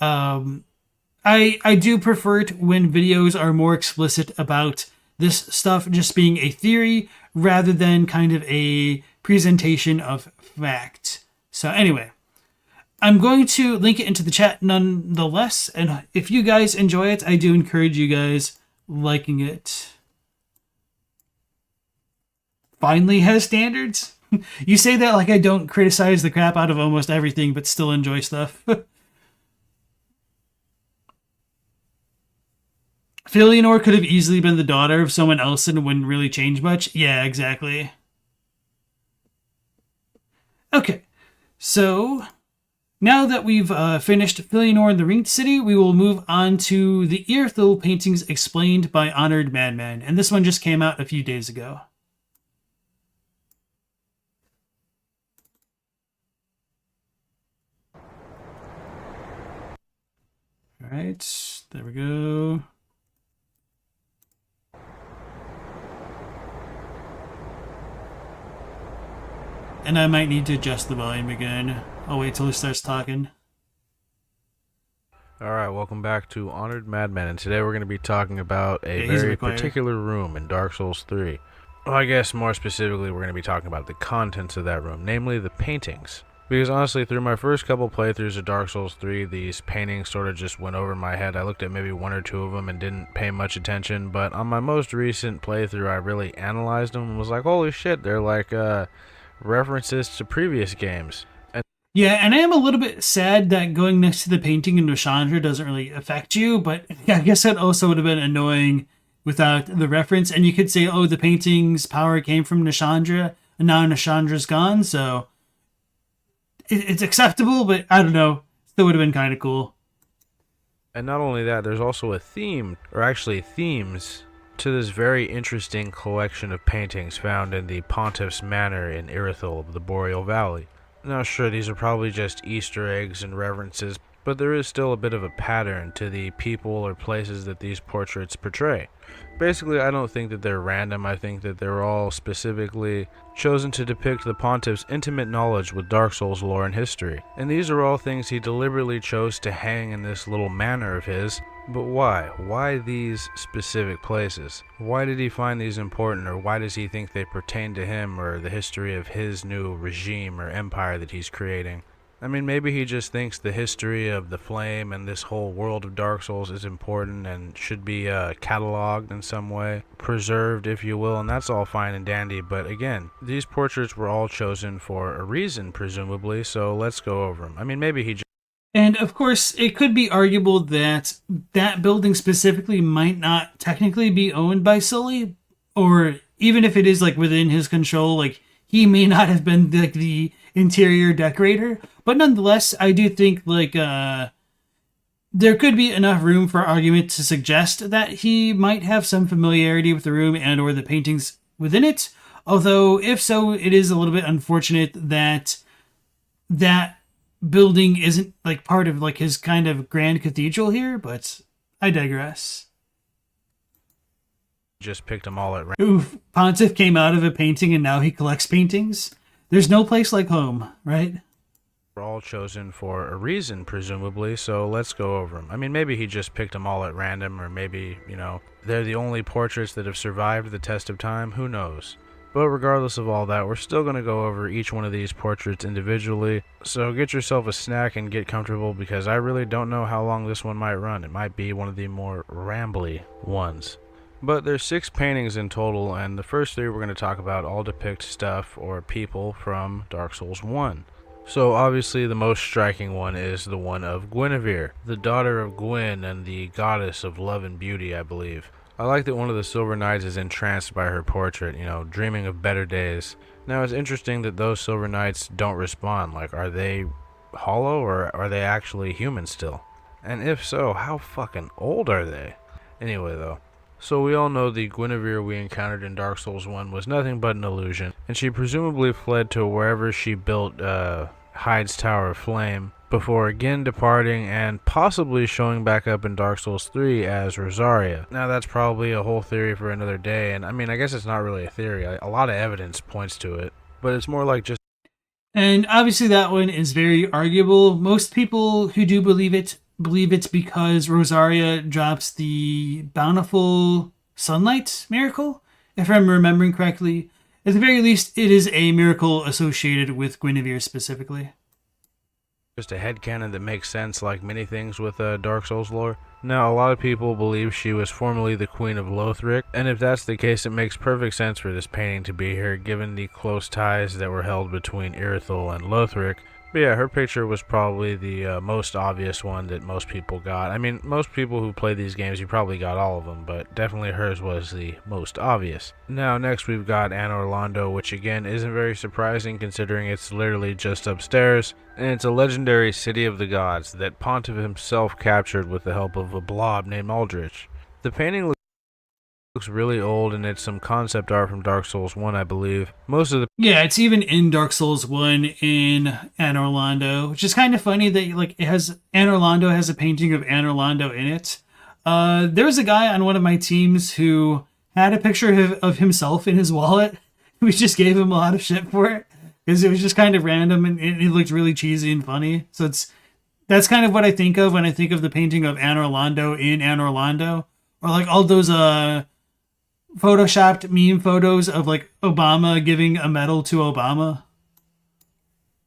I do prefer it when videos are more explicit about this stuff just being a theory rather than kind of a presentation of fact. So anyway, I'm going to link it into the chat nonetheless. And if you guys enjoy it, I do encourage you guys liking it. Finally has standards? You say that like I don't criticize the crap out of almost everything, but still enjoy stuff. Filianore could have easily been the daughter of someone else and wouldn't really change much. Yeah, exactly. Okay, so Now that we've finished Filianore and the Ringed City, we will move on to the Irithyll paintings explained by Honored Madman, and this one just came out a few days ago. Alright, there we go. And I might need to adjust the volume again. I'll wait till he starts talking. Alright, welcome back to Honored Madman, and today we're going to be talking about a very particular room in Dark Souls 3. Well, I guess more specifically we're going to be talking about the contents of that room, namely the paintings. Because honestly, through my first couple playthroughs of Dark Souls 3, these paintings sort of just went over my head. I looked at maybe one or two of them and didn't pay much attention, but on my most recent playthrough I really analyzed them and was like, holy shit, they're like references to previous games. Yeah, and I am a little bit sad that going next to the painting in Nashandra doesn't really affect you, but I guess that also would have been annoying without the reference. And you could say, oh, the painting's power came from Nashandra, and now Nashandra's gone, so it's acceptable, but I don't know. Still would have been kind of cool. And not only that, there's also a theme, or actually themes, to this very interesting collection of paintings found in the Pontiff's Manor in Irithyll of the Boreal Valley. Now sure, these are probably just Easter eggs and references, but there is still a bit of a pattern to the people or places that these portraits portray. Basically, I don't think that they're random. I think that they're all specifically chosen to depict the Pontiff's intimate knowledge with Dark Souls lore and history. And these are all things he deliberately chose to hang in this little manor of his. But why? Why these specific places? Why did he find these important, or why does he think they pertain to him or the history of his new regime or empire that he's creating? I mean, maybe he just thinks the history of the Flame and this whole world of Dark Souls is important and should be cataloged in some way, preserved, if you will, and that's all fine and dandy, but again, these portraits were all chosen for a reason, presumably, so let's go over them. I mean, maybe he just... And of course, it could be arguable that that building specifically might not technically be owned by Sully, or even if it is like within his control, like he may not have been like the interior decorator, but nonetheless, I do think like there could be enough room for argument to suggest that he might have some familiarity with the room and or the paintings within it. Although, if so, it is a little bit unfortunate that that building isn't like part of like his kind of grand cathedral here, but I digress. Just picked them all at random. Oof, Pontiff came out of a painting and now he collects paintings. There's no place like home, right? Were all chosen for a reason, presumably, so let's go over them. I mean, maybe he just picked them all at random, or maybe, you know, they're the only portraits that have survived the test of time, who knows? But regardless of all that, we're still going to go over each one of these portraits individually, so get yourself a snack and get comfortable, because I really don't know how long this one might run. It might be one of the more rambly ones. But there's 6 paintings in total, and the first 3 we're going to talk about all depict stuff or people from Dark Souls 1. So obviously the most striking one is the one of Guinevere, the daughter of Gwyn and the goddess of love and beauty, I believe. I like that one of the Silver Knights is entranced by her portrait, you know, dreaming of better days. Now it's interesting that those Silver Knights don't respond. Like, are they hollow or are they actually human still? And if so, how fucking old are they? Anyway though. So we all know the Guinevere we encountered in Dark Souls 1 was nothing but an illusion, and she presumably fled to wherever she built Hyde's Tower of Flame, before again departing and possibly showing back up in Dark Souls 3 as Rosaria. Now that's probably a whole theory for another day, and I mean, I guess it's not really a theory. A lot of evidence points to it, but it's more like just... And obviously that one is very arguable. Most people who do believe it's because Rosaria drops the bountiful sunlight miracle, if I'm remembering correctly. At the very least, it is a miracle associated with Guinevere specifically. Just a headcanon that makes sense, like many things with Dark Souls lore. Now, a lot of people believe she was formerly the Queen of Lothric, and if that's the case, it makes perfect sense for this painting to be here, given the close ties that were held between Irithyll and Lothric. But yeah, her picture was probably the most obvious one that most people got. I mean, most people who play these games, you probably got all of them, but definitely hers was the most obvious. Now, next we've got Anor Londo, which again isn't very surprising considering it's literally just upstairs, and it's a legendary city of the gods that Pontiff himself captured with the help of a blob named Aldrich. The painting looks really old, and it's some concept art from Dark Souls 1, I believe. Yeah, it's even in Dark Souls 1 in Anor Londo, which is kind of funny that like it has Anor Londo has a painting of Anor Londo in it. There was a guy on one of my teams who had a picture of himself in his wallet. We just gave him a lot of shit for it because it was just kind of random and it looked really cheesy and funny. So that's kind of what I think of when I think of the painting of Anor Londo in Anor Londo, or like all those photoshopped meme photos of like Obama giving a medal to Obama.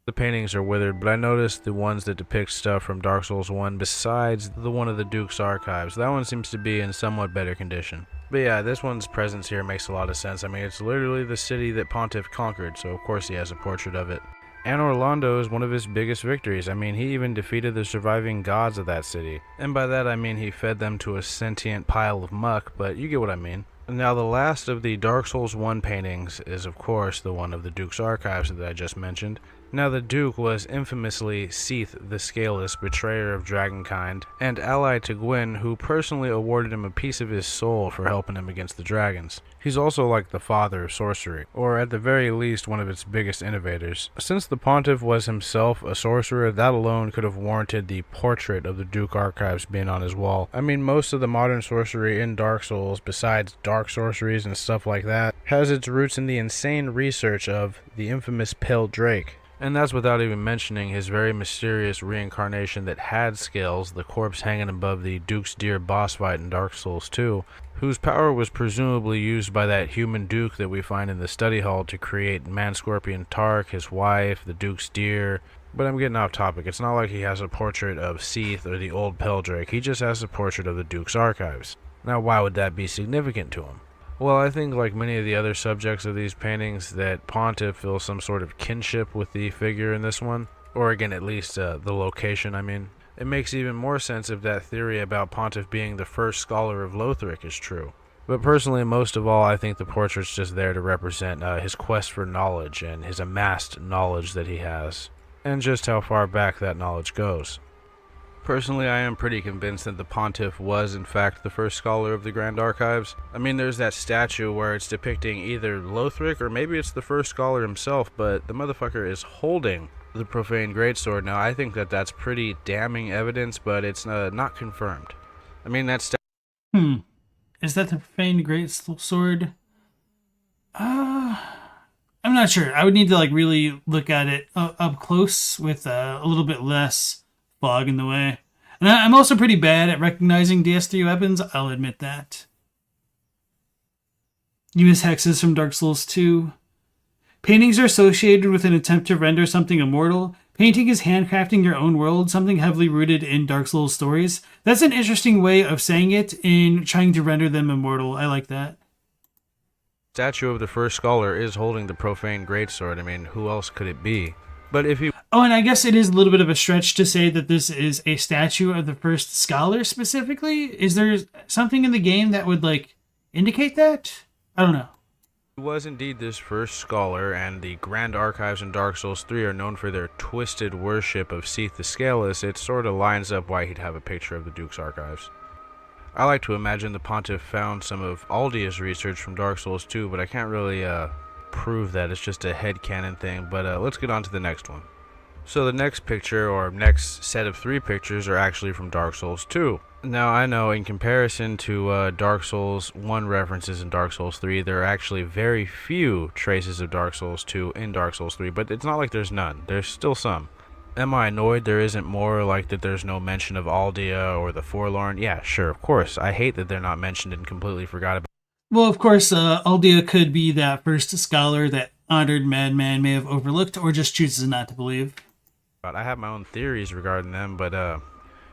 The paintings are withered, but I noticed the ones that depict stuff from Dark Souls 1 besides the one of the Duke's archives. That one seems to be in somewhat better condition. But yeah, this one's presence here makes a lot of sense. I mean, it's literally the city that Pontiff conquered, so of course he has a portrait of it. Anor Londo is one of his biggest victories. I mean, he even defeated the surviving gods of that city. And by that I mean he fed them to a sentient pile of muck, but you get what I mean. Now, the last of the Dark Souls 1 paintings is, of course, the one of the Duke's archives that I just mentioned. Now, the Duke was infamously Seath the Scaleless, betrayer of dragonkind, and ally to Gwyn, who personally awarded him a piece of his soul for helping him against the dragons. He's also like the father of sorcery, or at the very least one of its biggest innovators. Since the Pontiff was himself a sorcerer, that alone could have warranted the portrait of the Duke archives being on his wall. I mean, most of the modern sorcery in Dark Souls, besides dark sorceries and stuff like that, has its roots in the insane research of the infamous Pale Drake. And that's without even mentioning his very mysterious reincarnation that had scales, the corpse hanging above the Duke's Deer boss fight in Dark Souls 2, whose power was presumably used by that human Duke that we find in the study hall to create Man-Scorpion Tark, his wife, the Duke's Deer. But I'm getting off topic. It's not like he has a portrait of Seath or the old Peldrake. He just has a portrait of the Duke's archives. Now, why would that be significant to him? Well, I think like many of the other subjects of these paintings that Pontiff feels some sort of kinship with the figure in this one, or again at least the location, I mean. It makes even more sense if that theory about Pontiff being the first scholar of Lothric is true. But personally, most of all, I think the portrait's just there to represent his quest for knowledge and his amassed knowledge that he has, and just how far back that knowledge goes. Personally, I am pretty convinced that the Pontiff was, in fact, the first scholar of the Grand Archives. I mean, there's that statue where it's depicting either Lothric or maybe it's the first scholar himself, but the motherfucker is holding the profane greatsword. Now, I think that that's pretty damning evidence, but it's not confirmed. I mean, that's... Is that the profane greatsword? I'm not sure. I would need to like really look at it up close with a little bit less fog in the way. And I'm also pretty bad at recognizing DS3 weapons, I'll admit that. You miss hexes from Dark Souls 2. Paintings are associated with an attempt to render something immortal. Painting is handcrafting your own world, something heavily rooted in Dark Souls stories. That's an interesting way of saying it in trying to render them immortal. I like that. Statue of the first scholar is holding the profane greatsword. I mean, who else could it be? But if you... Oh, and I guess it is a little bit of a stretch to say that this is a statue of the first scholar specifically. Is there something in the game that would, like, indicate that? I don't know. He was indeed this first scholar, and the Grand Archives in Dark Souls 3 are known for their twisted worship of Seath the Scaleless. It sort of lines up why he'd have a picture of the Duke's archives. I like to imagine the Pontiff found some of Aldia's research from Dark Souls 2, but I can't really prove that. It's just a headcanon thing. But let's get on to the next one. So the next picture, or next set of 3 pictures, are actually from Dark Souls 2. Now, I know in comparison to Dark Souls 1 references in Dark Souls 3, there are actually very few traces of Dark Souls 2 in Dark Souls 3, but it's not like there's none. There's still some. Am I annoyed there isn't more, like that there's no mention of Aldia or the Forlorn? Yeah, sure, of course. I hate that they're not mentioned and completely forgot about. Well, of course, Aldia could be that first scholar that Honored Madman may have overlooked or just chooses not to believe. I have my own theories regarding them, but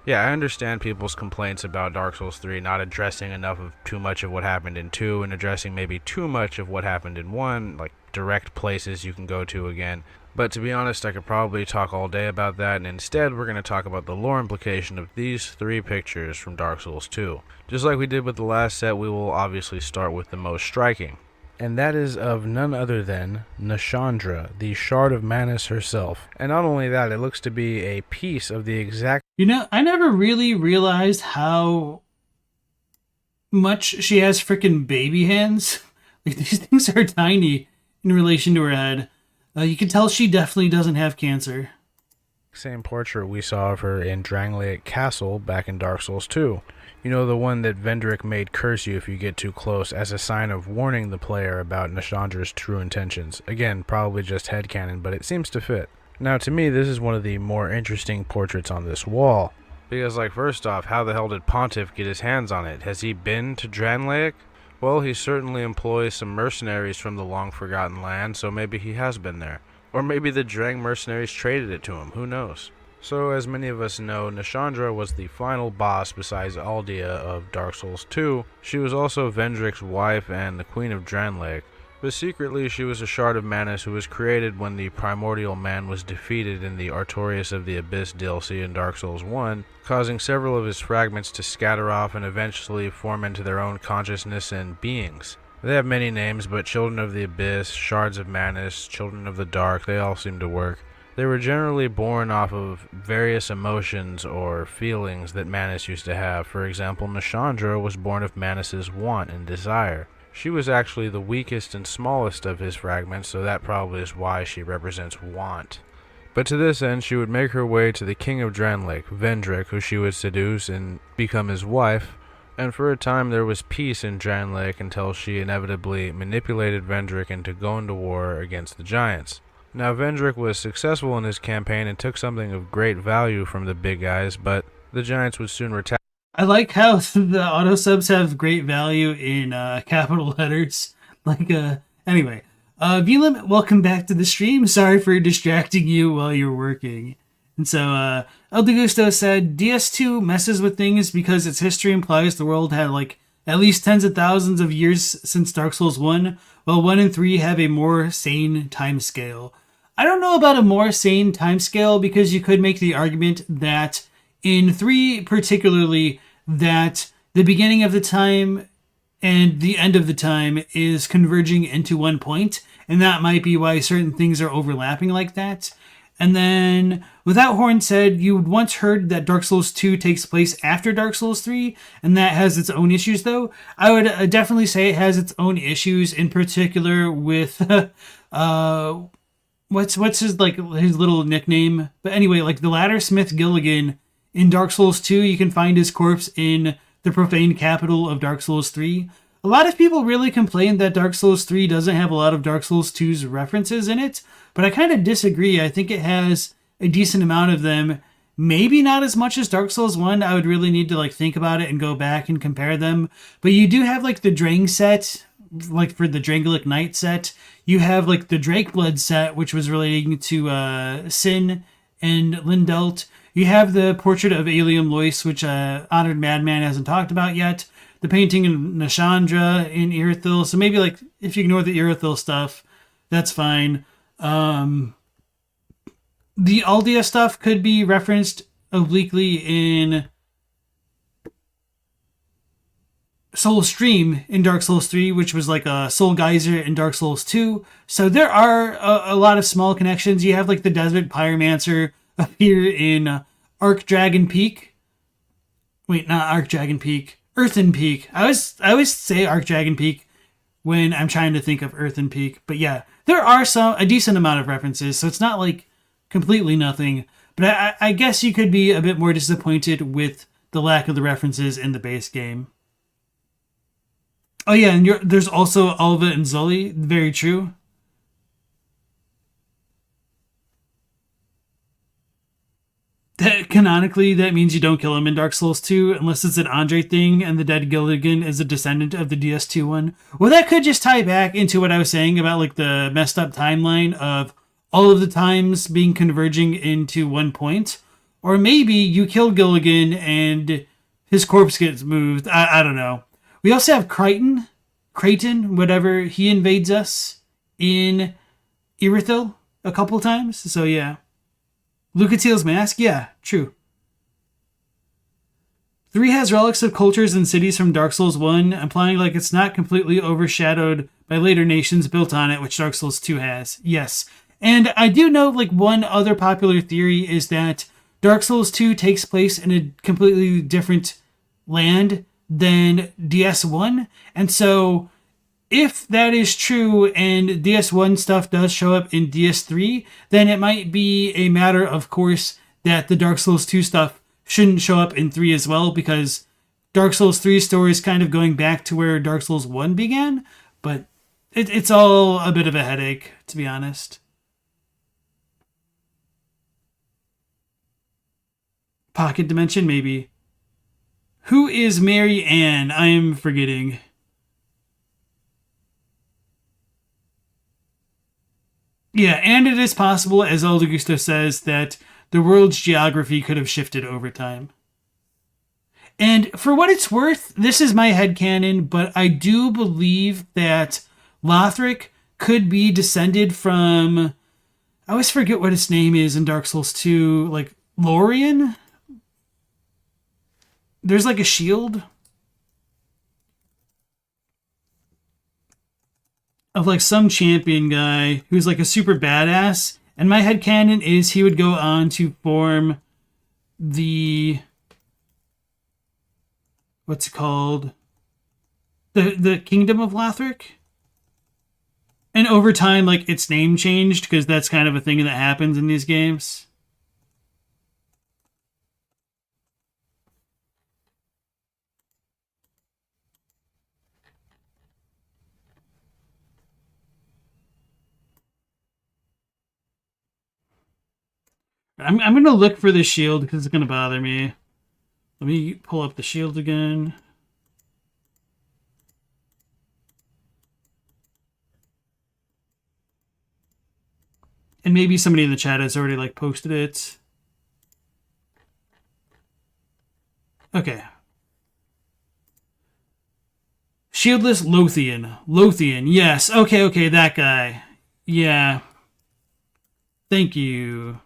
yeah, I understand people's complaints about Dark Souls 3 not addressing enough of too much of what happened in 2 and addressing maybe too much of what happened in 1, like direct places you can go to again. But to be honest, I could probably talk all day about that, and instead we're going to talk about the lore implication of these 3 pictures from Dark Souls 2. Just like we did with the last set, we will obviously start with the most striking. And that is of none other than Nashandra, the Shard of Manus herself. And not only that, it looks to be a piece of the exact... You know, I never really realized how much she has freaking baby hands. Like, these things are tiny in relation to her head. You can tell she definitely doesn't have cancer. same portrait we saw of her in Drangleic Castle back in Dark Souls 2. You know, the one that Vendrick made curse you if you get too close as a sign of warning the player about Nashandra's true intentions. Again, probably just headcanon, but it seems to fit. Now, to me, this is one of the more interesting portraits on this wall. Because, like, first off, how the hell did Pontiff get his hands on it? Has he been to Drangleic? Well, he certainly employs some mercenaries from the long-forgotten land, so maybe he has been there. Or maybe the Drang mercenaries traded it to him, who knows? So, as many of us know, Nashandra was the final boss besides Aldea of Dark Souls 2. She was also Vendrick's wife and the Queen of Drangleic. But secretly, she was a Shard of Manus who was created when the Primordial Man was defeated in the Artorias of the Abyss DLC in Dark Souls 1, causing several of his fragments to scatter off and eventually form into their own consciousness and beings. They have many names, but Children of the Abyss, Shards of Manus, Children of the Dark, they all seem to work. They were generally born off of various emotions or feelings that Manus used to have. For example, Nashandra was born of Manus's want and desire. She was actually the weakest and smallest of his fragments, so that probably is why she represents want. But to this end, she would make her way to the King of Drangleic, Vendrick, who she would seduce and become his wife, and for a time there was peace in Drangleic until she inevitably manipulated Vendrick into going to war against the giants. Now, Vendrick was successful in his campaign and took something of great value from the big guys, but the giants would soon retaliate. I like how the auto subs have great value in capital letters. Anyway, VLim, welcome back to the stream. Sorry for distracting you while you're working. And so, El Degusto said, DS2 messes with things because its history implies the world had at least tens of thousands of years since Dark Souls 1, while 1 and 3 have a more sane timescale. I don't know about a more sane timescale because you could make the argument that in 3 particularly, that the beginning of the time and the end of the time is converging into one point, and that might be why certain things are overlapping like that. And then, Without Horn said, you would once heard that Dark Souls 2 takes place after Dark Souls 3, and that has its own issues, though. I would definitely say it has its own issues, in particular with, what's his little nickname? But anyway, the Laddersmith Gilligan in Dark Souls 2, you can find his corpse in the profane capital of Dark Souls 3. A lot of people really complain that Dark Souls 3 doesn't have a lot of Dark Souls 2's references in it, but I kind of disagree. I think it has a decent amount of them. Maybe not as much as Dark Souls 1. I would really need to think about it and go back and compare them. But you do have the Drang set, for the Drangleic Knight set. You have the Drakeblood set, which was relating to Sin and Lindelt. You have the portrait of Alium Lois, which Honored Madman hasn't talked about yet. The painting of Nashandra in Irithyll. So maybe if you ignore the Irithyll stuff, that's fine. The Aldea stuff could be referenced obliquely in Soul Stream in Dark Souls 3, which was a Soul Geyser in Dark Souls 2. So there are a lot of small connections. You have the Desert Pyromancer appear in Archdragon Peak. Wait, not Archdragon Peak. Earthen Peak. I always say Archdragon Peak when I'm trying to think of Earthen Peak. But yeah, there are a decent amount of references, so it's not completely nothing. But I guess you could be a bit more disappointed with the lack of the references in the base game. Oh yeah, and there's also Alva and Zully. Very true. Canonically, that means you don't kill him in Dark Souls 2, unless it's an Andre thing and the dead Gilligan is a descendant of the DS2 one. Well, that could just tie back into what I was saying about the messed up timeline of all of the times being converging into one point. Or maybe you kill Gilligan and his corpse gets moved. I don't know. We also have Creighton, whatever, he invades us in Irithyll. a couple times. So yeah. Lucatiel's mask? Yeah, true. 3 has relics of cultures and cities from Dark Souls 1, implying like it's not completely overshadowed by later nations built on it, which Dark Souls 2 has. Yes. And I do know like one other popular theory is that Dark Souls 2 takes place in a completely different land than DS1. And so if that is true and DS1 stuff does show up in DS3, then it might be a matter of course that the Dark Souls 2 stuff shouldn't show up in 3 as well, because Dark Souls 3's story is kind of going back to where Dark Souls 1 began, but it's all a bit of a headache, to be honest. Pocket Dimension, maybe. Who is Mary Ann? I am forgetting. Yeah, and it is possible, as Aldegusto says, that the world's geography could have shifted over time. And for what it's worth, this is my headcanon, but I do believe that Lothric could be descended from... I always forget what his name is in Dark Souls 2. Like, Lorien? There's like a shield of like some champion guy who's like a super badass. And my headcanon is he would go on to form the... what's it called? The Kingdom of Lothric? And over time, like, its name changed, because that's kind of a thing that happens in these games. I'm going to look for the shield because it's going to bother me. Let me pull up the shield again. And maybe somebody in the chat has already like posted it. Okay. Shieldless Lothian. Lothian, yes. Okay, that guy. Yeah. Thank you.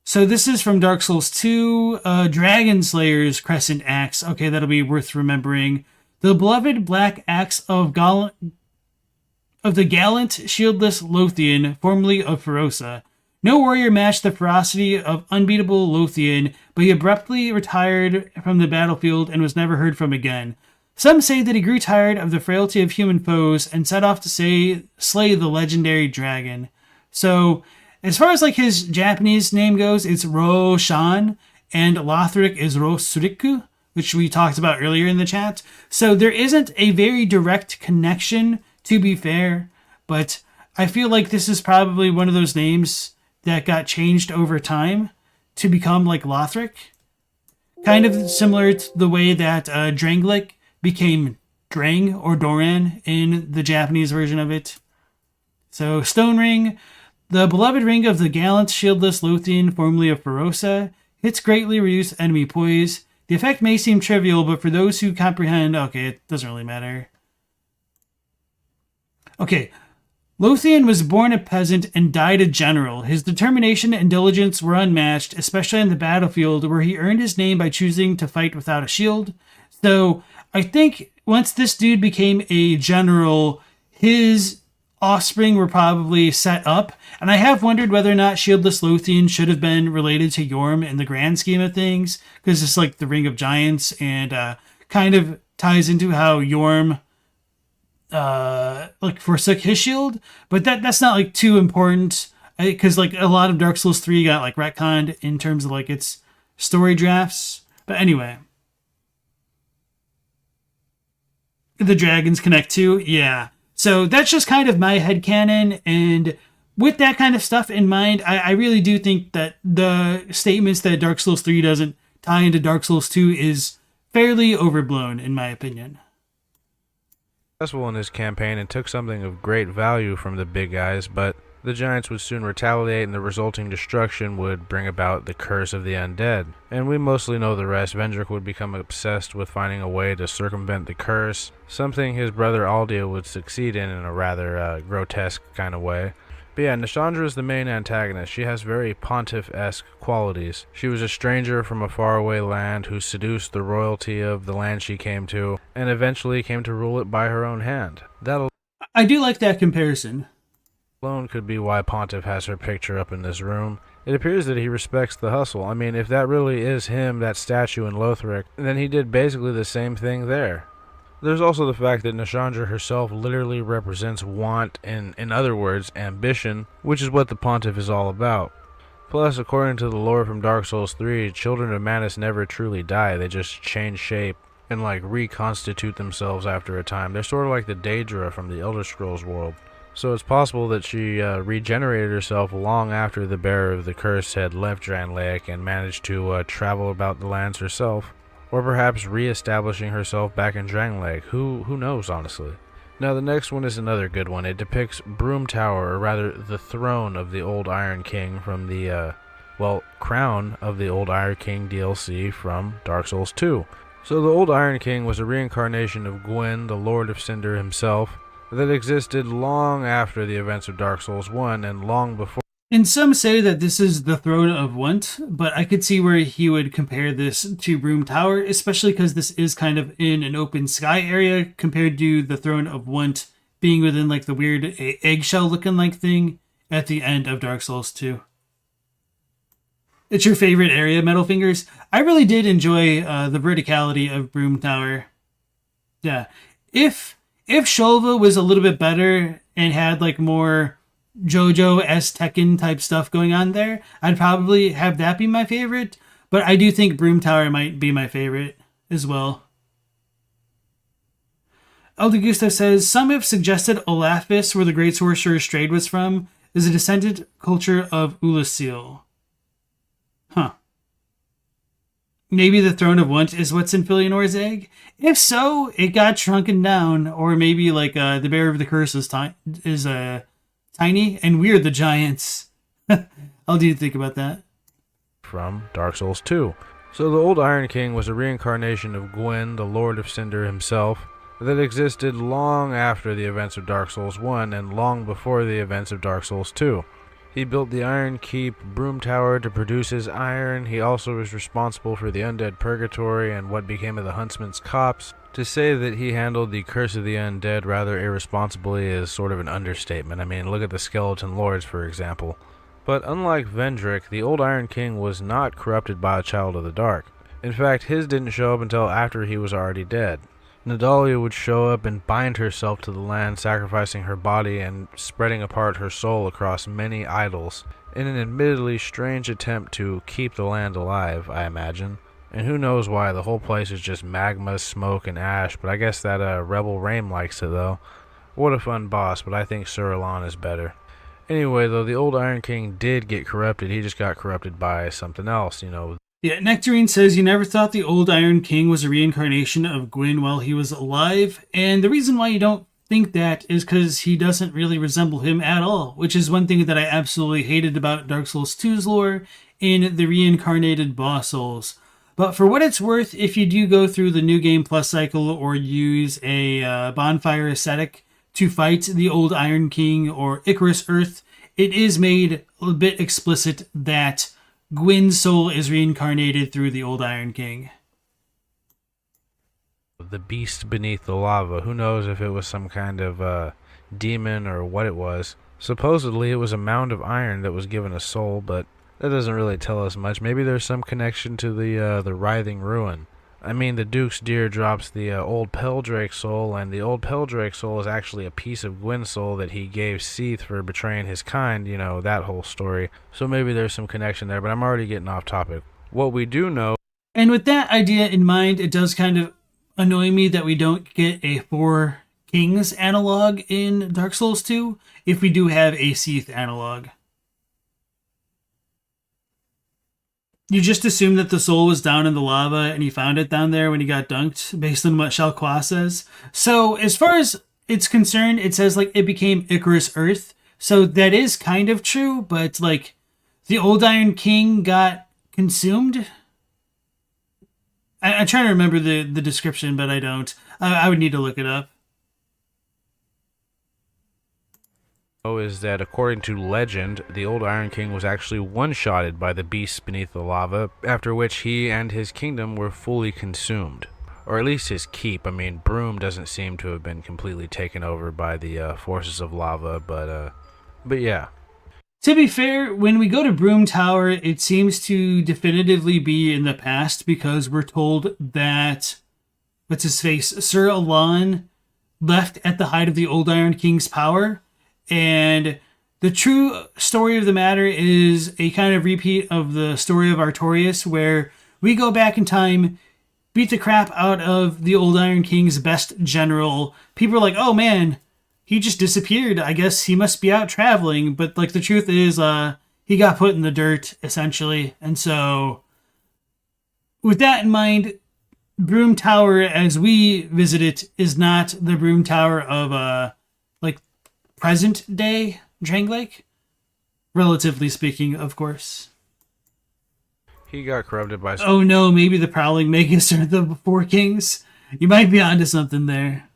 So this is from Dark Souls 2, Dragon Slayer's Crescent Axe. Okay, that'll be worth remembering. The beloved black axe of the gallant, shieldless Lothian, formerly of Ferosa. No warrior matched the ferocity of unbeatable Lothian, but he abruptly retired from the battlefield and was never heard from again. Some say that he grew tired of the frailty of human foes and set off to slay the legendary dragon. So... as far as like his Japanese name goes, it's Roshan, and Lothric is Rosriku, which we talked about earlier in the chat. So there isn't a very direct connection, to be fair, but I feel like this is probably one of those names that got changed over time to become like Lothric. Kind of similar to the way that Drangleic became Drang or Doran in the Japanese version of it. So Stone Ring... the beloved ring of the gallant, shieldless Lothian, formerly of Ferosa, hits greatly reduce enemy poise. The effect may seem trivial, but for those who comprehend, okay, it doesn't really matter. Okay, Lothian was born a peasant and died a general. His determination and diligence were unmatched, especially on the battlefield, where he earned his name by choosing to fight without a shield. So, I think once this dude became a general, his offspring were probably set up, and I have wondered whether or not Shieldless Lothian should have been related to Yorm in the grand scheme of things, because it's like the Ring of Giants, and kind of ties into how Yorm like forsook his shield, but that's not like too important, because like a lot of Dark Souls 3 got like retconned in terms of like its story drafts. But anyway, the dragons connect too, yeah. So that's just kind of my headcanon, and with that kind of stuff in mind, I really do think that the statements that Dark Souls 3 doesn't tie into Dark Souls 2 is fairly overblown, in my opinion. Successful in his campaign and took something of great value from the big guys, but The giants would soon retaliate, and the resulting destruction would bring about the curse of the undead. And we mostly know the rest. Vendrick would become obsessed with finding a way to circumvent the curse, something his brother Aldia would succeed in a rather grotesque kind of way. But yeah, Nishandra is the main antagonist. She has very pontiff-esque qualities. She was a stranger from a faraway land who seduced the royalty of the land she came to, and eventually came to rule it by her own hand. That I do like that comparison. alone could be why Pontiff has her picture up in this room. It appears that he respects the hustle. I mean, if that really is him, that statue in Lothric, then he did basically the same thing there. There's also the fact that Nishandra herself literally represents want and, in other words, ambition, which is what the Pontiff is all about. Plus, according to the lore from Dark Souls 3, children of Manus never truly die, they just change shape and reconstitute themselves after a time. They're sort of like the Daedra from the Elder Scrolls world. So it's possible that she regenerated herself long after the bearer of the curse had left Drangleic and managed to travel about the lands herself. Or perhaps re-establishing herself back in Drangleic. Who knows, honestly. Now the next one is another good one. It depicts Broom Tower, or rather the throne of the Old Iron King from the, crown of the Old Iron King DLC from Dark Souls 2. So the Old Iron King was a reincarnation of Gwyn, the Lord of Cinder himself, that existed long after the events of Dark Souls 1 and long before. And some say that this is the throne of Want, but I could see where he would compare this to Broom Tower, especially because this is kind of in an open sky area compared to the throne of Want being within the weird eggshell looking thing at the end of Dark Souls 2. It's your favorite area, Metal Fingers? I really did enjoy the verticality of Broom Tower. Yeah. If Shulva was a little bit better and had more JoJo-esque Tekken type stuff going on there, I'd probably have that be my favorite, but I do think Broom Tower might be my favorite as well. Elder Gustav says, some have suggested Olaphis, where the Great Sorcerer Strayed was from, is a descendant culture of Irithyll. Huh. Maybe the Throne of Want is what's in Filianore's egg? If so, it got shrunken down, or maybe the Bearer of the Curse is tiny, and we're the giants. I'll need to think about that. From Dark Souls 2. So the Old Iron King was a reincarnation of Gwyn, the Lord of Cinder himself, that existed long after the events of Dark Souls 1 and long before the events of Dark Souls 2. He built the Iron Keep Broom Tower to produce his iron. He also was responsible for the Undead Purgatory and what became of the Huntsman's Copse. To say that he handled the Curse of the Undead rather irresponsibly is sort of an understatement. I mean, look at the Skeleton Lords, for example. But unlike Vendrick, the Old Iron King was not corrupted by a Child of the Dark. In fact, his didn't show up until after he was already dead. Nadalia would show up and bind herself to the land, sacrificing her body and spreading apart her soul across many idols, in an admittedly strange attempt to keep the land alive, I imagine. And who knows why, the whole place is just magma, smoke, and ash, but I guess that Rebel Raim likes it though. What a fun boss, but I think Sir Elan is better. Anyway though, the Old Iron King did get corrupted, he just got corrupted by something else, Yeah, Nectarine says, you never thought the Old Iron King was a reincarnation of Gwyn while he was alive, and the reason why you don't think that is because he doesn't really resemble him at all, which is one thing that I absolutely hated about Dark Souls 2's lore in the reincarnated boss souls. But for what it's worth, if you do go through the New Game Plus cycle or use a bonfire ascetic to fight the Old Iron King or Icarus Earth, it is made a bit explicit that Gwyn's soul is reincarnated through the Old Iron King. The beast beneath the lava. Who knows if it was some kind of demon or what it was. Supposedly it was a mound of iron that was given a soul, but that doesn't really tell us much. Maybe there's some connection to the writhing ruin. I mean, the Duke's Deer drops the old Peldrake soul, and the old Peldrake soul is actually a piece of Gwyn's soul that he gave Seath for betraying his kind, that whole story. So maybe there's some connection there, but I'm already getting off topic. What we do know... And with that idea in mind, it does kind of annoy me that we don't get a Four Kings analog in Dark Souls 2, if we do have a Seath analog. You just assume that the soul was down in the lava and he found it down there when he got dunked, based on what Shalqua says. So as far as it's concerned, it says it became Icarus Earth. So that is kind of true, but like the Old Iron King got consumed. I'm trying to remember the description, but I don't. I would need to look it up. Is that according to legend, the old Iron King was actually one-shotted by the beasts beneath the lava, after which he and his kingdom were fully consumed. Or at least his keep. I mean, Broom doesn't seem to have been completely taken over by the forces of lava, but yeah. To be fair, when we go to Broom Tower, it seems to definitively be in the past because we're told that, what's his face, Sir Alan left at the height of the Old Iron King's power. And the true story of the matter is a kind of repeat of the story of Artorias, where we go back in time, beat the crap out of the Old Iron King's best general. People are like, oh man, he just disappeared. I guess he must be out traveling. But like the truth is, he got put in the dirt, essentially. And so with that in mind, Broom Tower, as we visit it, is not the Broom Tower of present day Drangleic, relatively speaking, of course. He got corrupted by... Oh no, maybe the Prowling Magus or the Four Kings. You might be onto something there.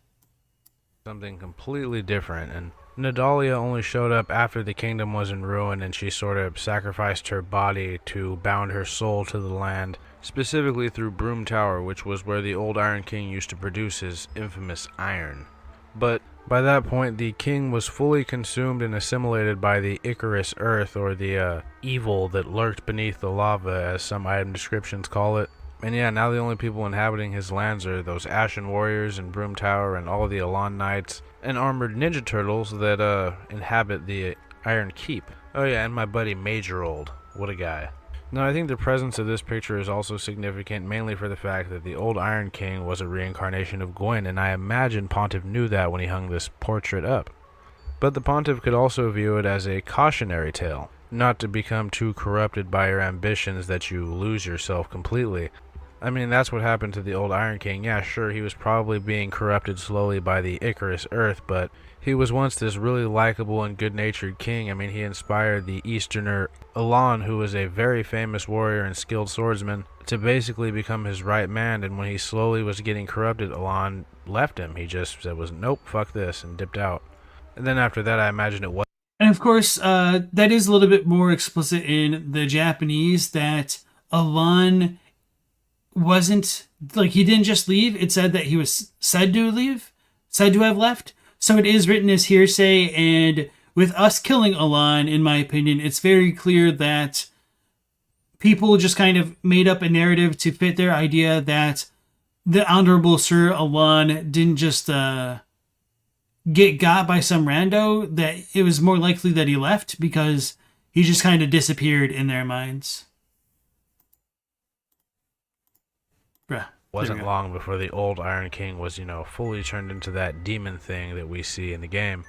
Something completely different, and Nadalia only showed up after the kingdom was in ruin, and she sort of sacrificed her body to bound her soul to the land, specifically through Broom Tower, which was where the old Iron King used to produce his infamous iron. But by that point, the king was fully consumed and assimilated by the Icarus Earth, or the evil that lurked beneath the lava, as some item descriptions call it. And yeah, now the only people inhabiting his lands are those Ashen Warriors in Broom Tower and all the Elan Knights and armored ninja turtles that inhabit the Iron Keep. Oh yeah, and my buddy Majorauld. What a guy. Now, I think the presence of this picture is also significant, mainly for the fact that the old Iron King was a reincarnation of Gwyn, and I imagine Pontiff knew that when he hung this portrait up. But the Pontiff could also view it as a cautionary tale, not to become too corrupted by your ambitions that you lose yourself completely. I mean, that's what happened to the old Iron King. Yeah, sure, he was probably being corrupted slowly by the Icarus Earth, but he was once this really likable and good-natured king. I mean, he inspired the Easterner Elan, who was a very famous warrior and skilled swordsman, to basically become his right man, and when he slowly was getting corrupted, Elan left him. He just said, nope, fuck this, and dipped out. And then after that, I imagine it was... And of course, that is a little bit more explicit in the Japanese, that Elan wasn't, like, he didn't just leave. It said that he was said to leave, said to have left. So it is written as hearsay, and with us killing Elan, in my opinion, it's very clear that people just kind of made up a narrative to fit their idea that the Honorable Sir Elan didn't just get got by some rando, that it was more likely that he left because he just kind of disappeared in their minds. Bruh. Wasn't long before the old Iron King was, fully turned into that demon thing that we see in the game.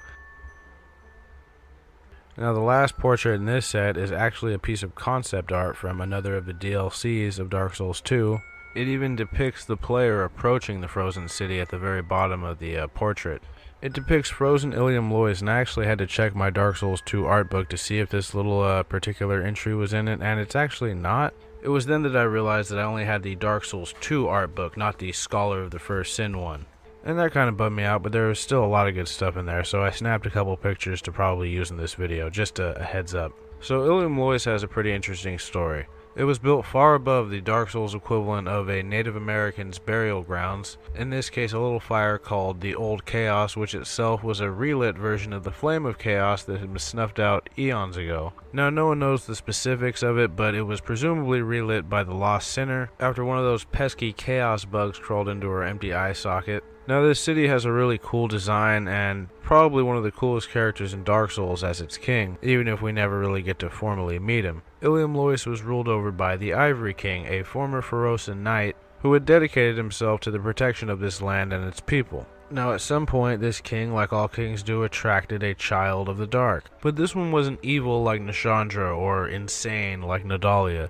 Now, the last portrait in this set is actually a piece of concept art from another of the DLCs of Dark Souls 2. It even depicts the player approaching the frozen city at the very bottom of the portrait. It depicts frozen Ilium Lois, and I actually had to check my Dark Souls 2 art book to see if this little particular entry was in it, and it's actually not. It was then that I realized that I only had the Dark Souls 2 art book, not the Scholar of the First Sin one. And that kind of bummed me out, but there was still a lot of good stuff in there, so I snapped a couple pictures to probably use in this video, just a heads up. So Ilium Lois has a pretty interesting story. It was built far above the Dark Souls equivalent of a Native American's burial grounds, in this case a little fire called the Old Chaos, which itself was a relit version of the Flame of Chaos that had been snuffed out eons ago. Now, no one knows the specifics of it, but it was presumably relit by the Lost Sinner after one of those pesky chaos bugs crawled into her empty eye socket. Now, this city has a really cool design and probably one of the coolest characters in Dark Souls as its king, even if we never really get to formally meet him. Ilium Lois was ruled over by the Ivory King, a former Pharosan knight who had dedicated himself to the protection of this land and its people. Now, at some point, this king, like all kings do, attracted a child of the dark. But this one wasn't evil like Nashandra or insane like Nadalia.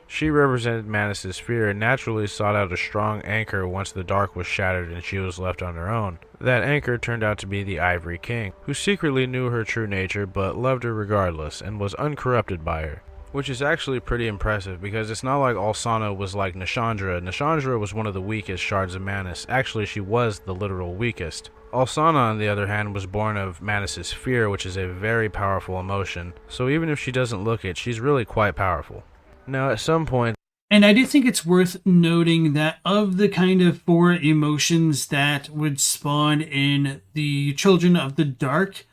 She represented Manus' fear and naturally sought out a strong anchor once the dark was shattered and she was left on her own. That anchor turned out to be the Ivory King, who secretly knew her true nature but loved her regardless and was uncorrupted by her. Which is actually pretty impressive, because it's not like Alsana was like Nishandra. Nishandra was one of the weakest shards of Manus. Actually, she was the literal weakest. Alsana, on the other hand, was born of Manus' fear, which is a very powerful emotion. So even if she doesn't look it, she's really quite powerful. Now, at some point... And I do think it's worth noting that of the kind of 4 emotions that would spawn in the Children of the Dark,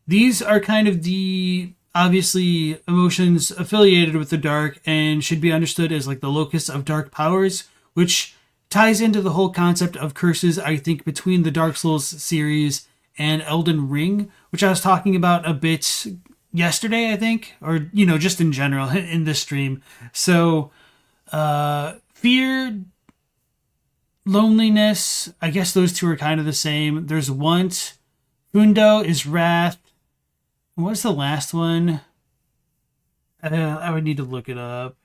these are kind of the... obviously emotions affiliated with the dark and should be understood as like the locus of dark powers, which ties into the whole concept of curses, I think, between the Dark Souls series and Elden Ring, which I was talking about a bit yesterday, I think, or, just in general in this stream. So, fear, loneliness, I guess those two are kind of the same. There's want. Fundo is wrath. What's the last one? I would need to look it up.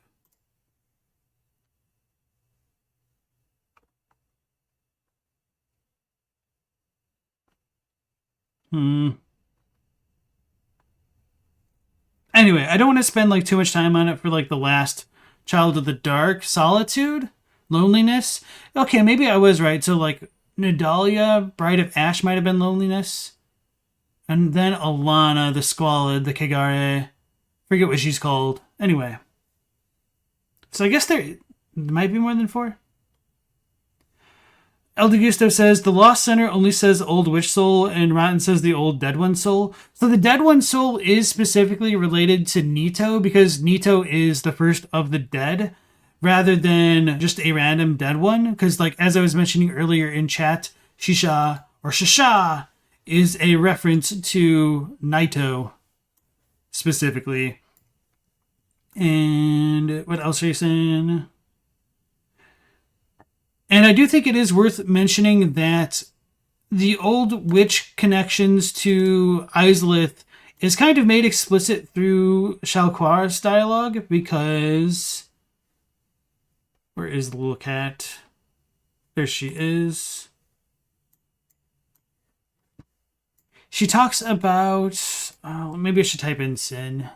Anyway, I don't want to spend too much time on it for the last Child of the Dark. Solitude? Loneliness? Okay, maybe I was right. So Nadalia, Bride of Ash might have been loneliness. And then Alana, the Squalid, the Kagare. Forget what she's called. Anyway. So I guess there might be more than 4. El Gusto says, the Lost Center only says Old Witch Soul, and Rotten says the Old Dead One Soul. So the Dead One Soul is specifically related to Nito, because Nito is the first of the dead, rather than just a random dead one. Because, as I was mentioning earlier in chat, Shisha, or Shasha, is a reference to Naito, specifically. And what else are you saying? And I do think it is worth mentioning that the old witch connections to Islith is kind of made explicit through Shalquar's dialogue, because... where is the little cat? There she is. She talks about... maybe I should type in sin.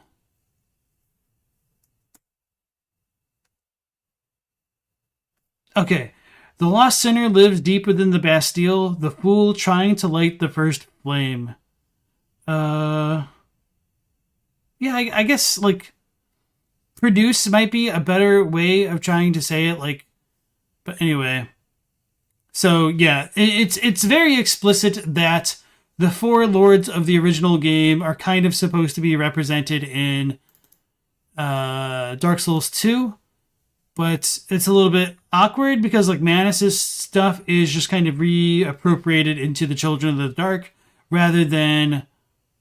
Okay. The lost sinner lives deep within the Bastille, the fool trying to light the first flame. Yeah, I guess, produce might be a better way of trying to say it, but anyway. So, yeah, it's very explicit that the 4 lords of the original game are kind of supposed to be represented in Dark Souls 2. But it's a little bit awkward because Manus' stuff is just kind of reappropriated into the Children of the Dark rather than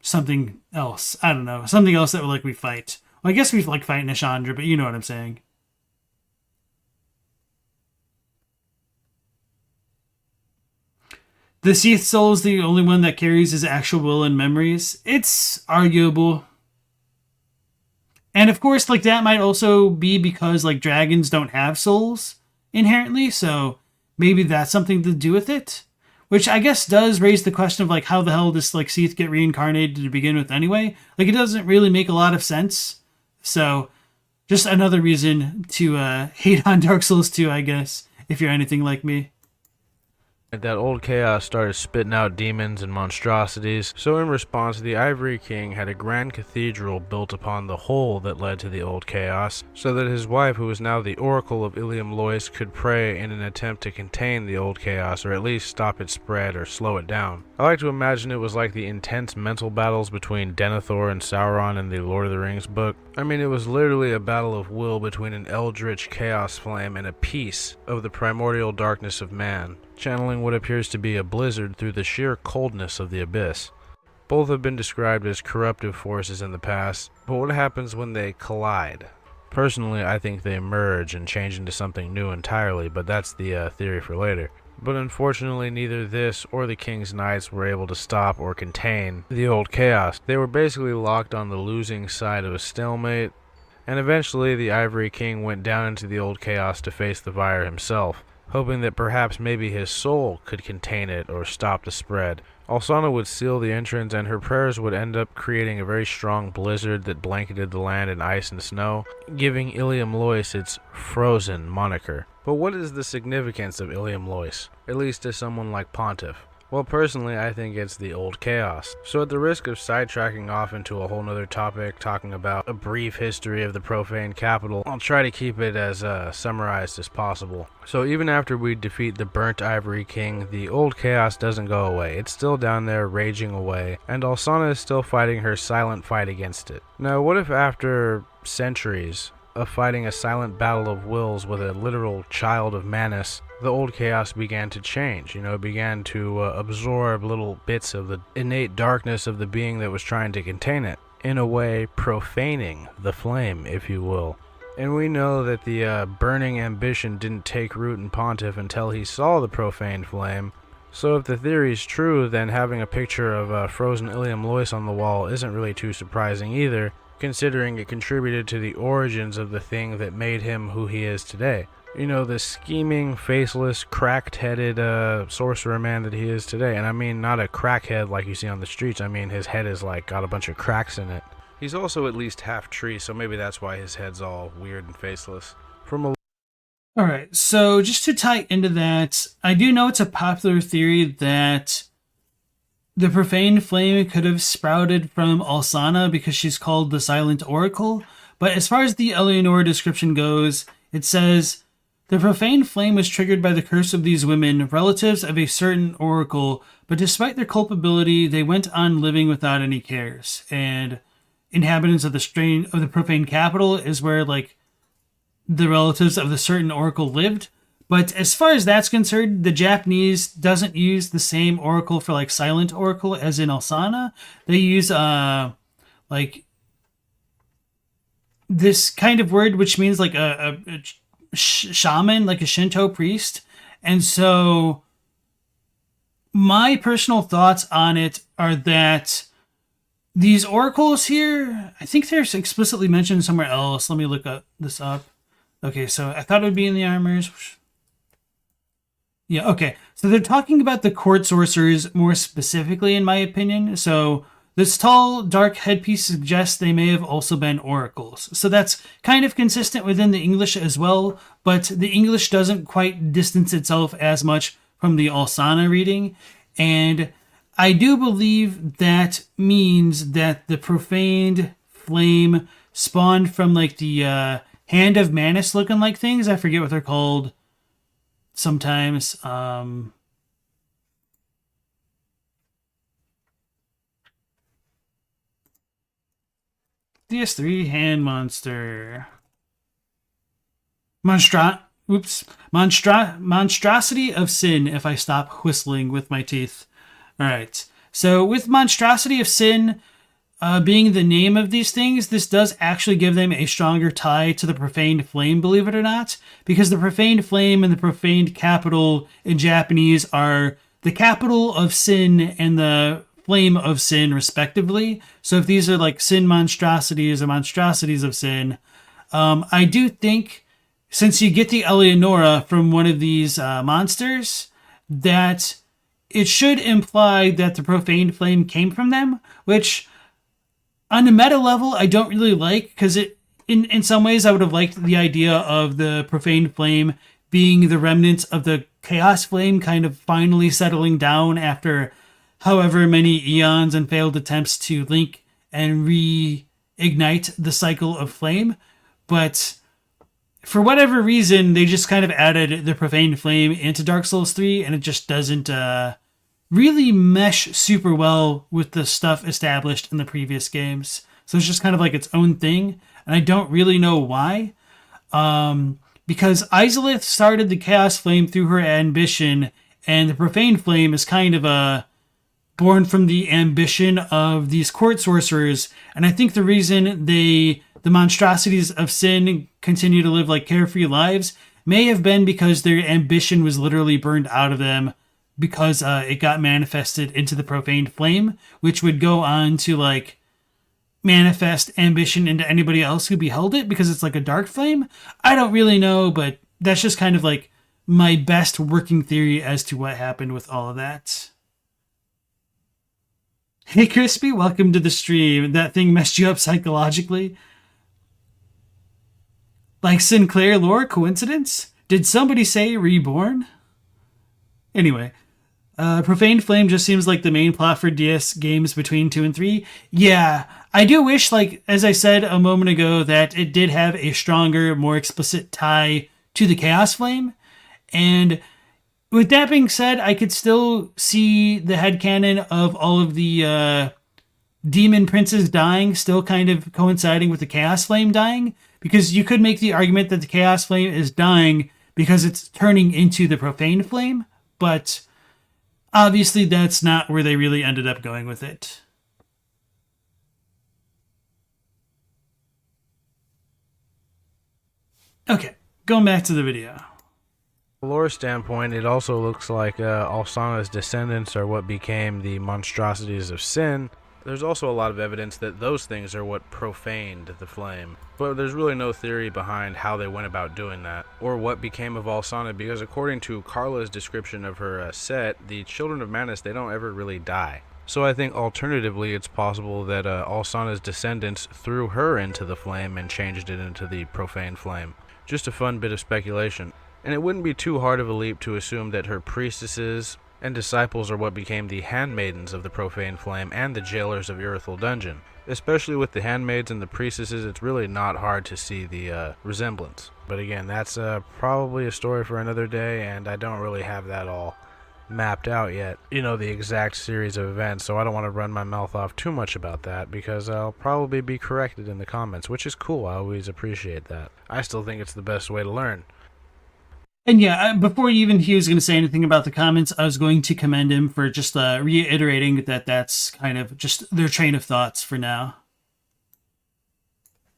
something else. I don't know. Something else that we fight. Well, I guess we fight Nishandra, but you know what I'm saying. The Seath Soul is the only one that carries his actual will and memories. It's arguable. And of course, that might also be because, dragons don't have souls inherently, so maybe that's something to do with it. Which I guess does raise the question of, how the hell does, Seath get reincarnated to begin with anyway? It doesn't really make a lot of sense. So, just another reason to hate on Dark Souls 2, I guess, if you're anything like me. That old chaos started spitting out demons and monstrosities, so in response, the Ivory King had a grand cathedral built upon the hole that led to the old chaos, so that his wife, who was now the Oracle of Ilium Lois, could pray in an attempt to contain the old chaos, or at least stop its spread or slow it down. I like to imagine it was like the intense mental battles between Denethor and Sauron in the Lord of the Rings book. I mean, it was literally a battle of will between an eldritch chaos flame and a piece of the primordial darkness of man, channeling what appears to be a blizzard through the sheer coldness of the abyss. Both have been described as corruptive forces in the past, but what happens when they collide? Personally, I think they merge and change into something new entirely, but that's the theory for later. But unfortunately, neither this or the King's Knights were able to stop or contain the old chaos. They were basically locked on the losing side of a stalemate, and eventually the Ivory King went down into the old chaos to face the fire himself, hoping that perhaps maybe his soul could contain it or stop the spread. Alsana would seal the entrance, and her prayers would end up creating a very strong blizzard that blanketed the land in ice and snow, giving Ilium Lois its frozen moniker. But what is the significance of Ilium Lois, at least to someone like Pontiff? Well, personally, I think it's the old chaos. So at the risk of sidetracking off into a whole nother topic, talking about a brief history of the profane capital, I'll try to keep it as summarized as possible. So even after we defeat the burnt Ivory King, the old chaos doesn't go away. It's still down there raging away, and Alsana is still fighting her silent fight against it. Now, what if after centuries of fighting a silent battle of wills with a literal child of Manus, the old chaos began to change, began to absorb little bits of the innate darkness of the being that was trying to contain it, in a way profaning the flame, if you will. And we know that the burning ambition didn't take root in Pontiff until he saw the profaned flame. So if the theory is true, then having a picture of frozen Ilium Lois on the wall isn't really too surprising either, considering it contributed to the origins of the thing that made him who he is today. The scheming, faceless, cracked-headed sorcerer man that he is today. And I mean not a crackhead like you see on the streets, I mean his head is got a bunch of cracks in it. He's also at least half tree, so maybe that's why his head's all weird and faceless. Alright, so just to tie into that, I do know it's a popular theory that the profane flame could have sprouted from Alsana because she's called the Silent Oracle, but as far as the Eleanor description goes, it says, the profane flame was triggered by the curse of these women, relatives of a certain oracle, but despite their culpability, they went on living without any cares. And inhabitants of the profane capital is where the relatives of the certain oracle lived. But as far as that's concerned, the Japanese doesn't use the same oracle for Silent Oracle as in Alsana. They use this kind of word which means a shaman, like a Shinto priest. And so my personal thoughts on it are that these oracles here, I think they're explicitly mentioned somewhere else. Let me look this up. Okay, so I thought it would be in the armors. Yeah, okay. So they're talking about the court sorcerers more specifically, in my opinion. So this tall, dark headpiece suggests they may have also been oracles. So that's kind of consistent within the English as well, but the English doesn't quite distance itself as much from the Alsana reading. And I do believe that means that the profaned flame spawned from the Hand of Manus looking like things. I forget what they're called sometimes. DS3 hand monster. Monstrosity of Sin, if I stop whistling with my teeth. Alright. So with Monstrosity of Sin being the name of these things, this does actually give them a stronger tie to the profaned flame, believe it or not, because the profaned flame and the profaned capital in Japanese are the capital of sin and the flame of sin, respectively. So if these are sin monstrosities or monstrosities of sin, I do think, since you get the Eleonora from one of these monsters, that it should imply that the profaned flame came from them, which on the meta level, I don't really like, because in some ways I would have liked the idea of the profaned flame being the remnants of the chaos flame kind of finally settling down after however many eons and failed attempts to link and reignite the cycle of flame. But for whatever reason, they just kind of added the profaned flame into Dark Souls 3, and it just doesn't really mesh super well with the stuff established in the previous games. So it's just kind of its own thing, and I don't really know why. Because Izalith started the Chaos Flame through her ambition, and the Profane Flame is kind of born from the ambition of these court sorcerers. And I think the reason the monstrosities of sin continue to live carefree lives may have been because their ambition was literally burned out of them, because it got manifested into the profaned flame, which would go on to manifest ambition into anybody else who beheld it because it's like a dark flame. I don't really know, but that's just kind of like my best working theory as to what happened with all of that. Hey Crispy, welcome to the stream. That thing messed you up psychologically? Like Sinclair lore, coincidence? Did somebody say reborn? Anyway, Profaned Flame just seems like the main plot for DS games between 2 and 3. Yeah, I do wish, like, as I said a moment ago, that it did have a stronger, more explicit tie to the Chaos Flame. And with that being said, I could still see the headcanon of all of the demon princes dying still kind of coinciding with the Chaos Flame dying, because you could make the argument that the Chaos Flame is dying because it's turning into the Profane Flame, but obviously that's not where they really ended up going with it. Okay, going back to the video. From a lore standpoint, it also looks like Alsana's descendants are what became the monstrosities of sin. There's also a lot of evidence that those things are what profaned the flame. But there's really no theory behind how they went about doing that, or what became of Alsana, because according to Carla's description of her set, the children of Manus, they don't ever really die. So I think alternatively it's possible that Alsana's descendants threw her into the flame and changed it into the profane flame. Just a fun bit of speculation. And it wouldn't be too hard of a leap to assume that her priestesses and disciples are what became the handmaidens of the profane flame and the jailers of Irithyll dungeon. Especially with the handmaids and the priestesses, it's really not hard to see the resemblance. But again, that's probably a story for another day, and I don't really have that all mapped out yet, the exact series of events, so I don't want to run my mouth off too much about that, because I'll probably be corrected in the comments, which is cool. I always appreciate that. I still think it's the best way to learn. And yeah, before even he was going to say anything about the comments, I was going to commend him for just reiterating that that's kind of just their train of thoughts for now.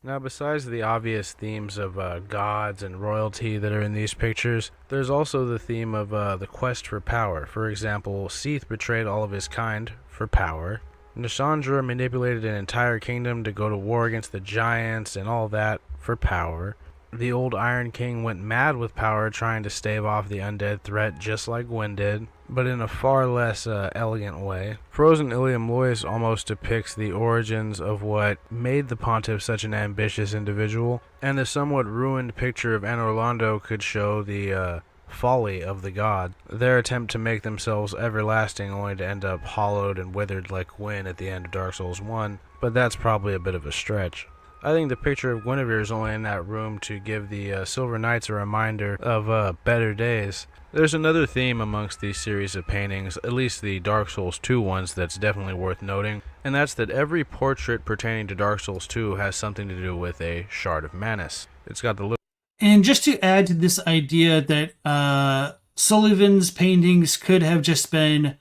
Now, besides the obvious themes of gods and royalty that are in these pictures, there's also the theme of the quest for power. For example, Seath betrayed all of his kind for power. Nishandra manipulated an entire kingdom to go to war against the giants and all that for power. The old Iron King went mad with power, trying to stave off the undead threat just like Gwyn did, but in a far less elegant way. Frozen Ilium Lois almost depicts the origins of what made the Pontiff such an ambitious individual, and the somewhat ruined picture of Anor Londo could show the folly of the god, their attempt to make themselves everlasting only to end up hollowed and withered like Gwyn at the end of Dark Souls 1, but that's probably a bit of a stretch. I think the picture of Guinevere is only in that room to give the Silver Knights a reminder of better days. There's another theme amongst these series of paintings, at least the Dark Souls 2 ones, that's definitely worth noting, and that's that every portrait pertaining to Dark Souls 2 has something to do with a Shard of Manus. It's got the little... And just to add to this idea that Sullivan's paintings could have just been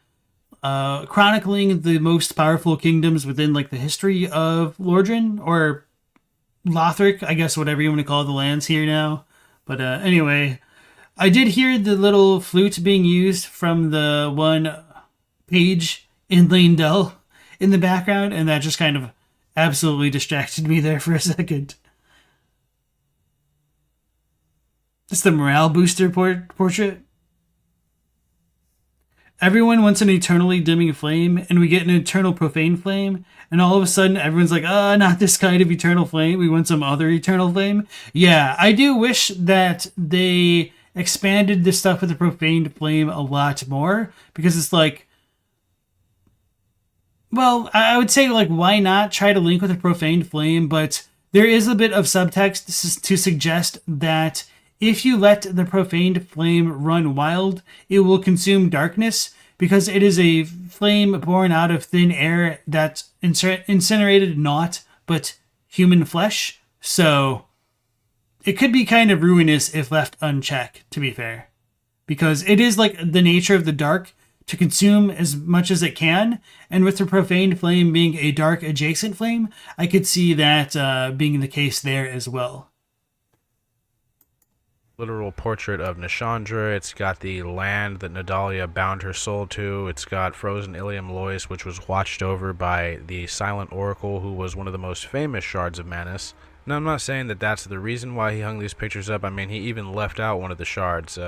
chronicling the most powerful kingdoms within like the history of Lordran, or Lothric, I guess, whatever you want to call the lands here now. But anyway, I did hear the little flute being used from the one page in Leyndell in the background, and that just kind of absolutely distracted me there for a second. It's the morale booster portrait. Everyone wants an eternally dimming flame, and we get an eternal profane flame, and all of a sudden everyone's like, not this kind of eternal flame, we want some other eternal flame. Yeah, I do wish that they expanded this stuff with the profane flame a lot more, because it's like, well, I would say, like, why not try to link with a profane flame, but there is a bit of subtext to suggest that if you let the profaned flame run wild, it will consume darkness, because it is a flame born out of thin air that's incinerated not but human flesh. So it could be kind of ruinous if left unchecked, to be fair, because it is like the nature of the dark to consume as much as it can. And with the profaned flame being a dark adjacent flame, I could see that being the case there as well. literal portrait of Nishandra. It's got the land that Nadalia bound her soul to. It's got frozen Ilium Lois, which was watched over by the Silent Oracle, who was one of the most famous shards of Manus. Now, I'm not saying that that's the reason why he hung these pictures up. I mean, he even left out one of the shards.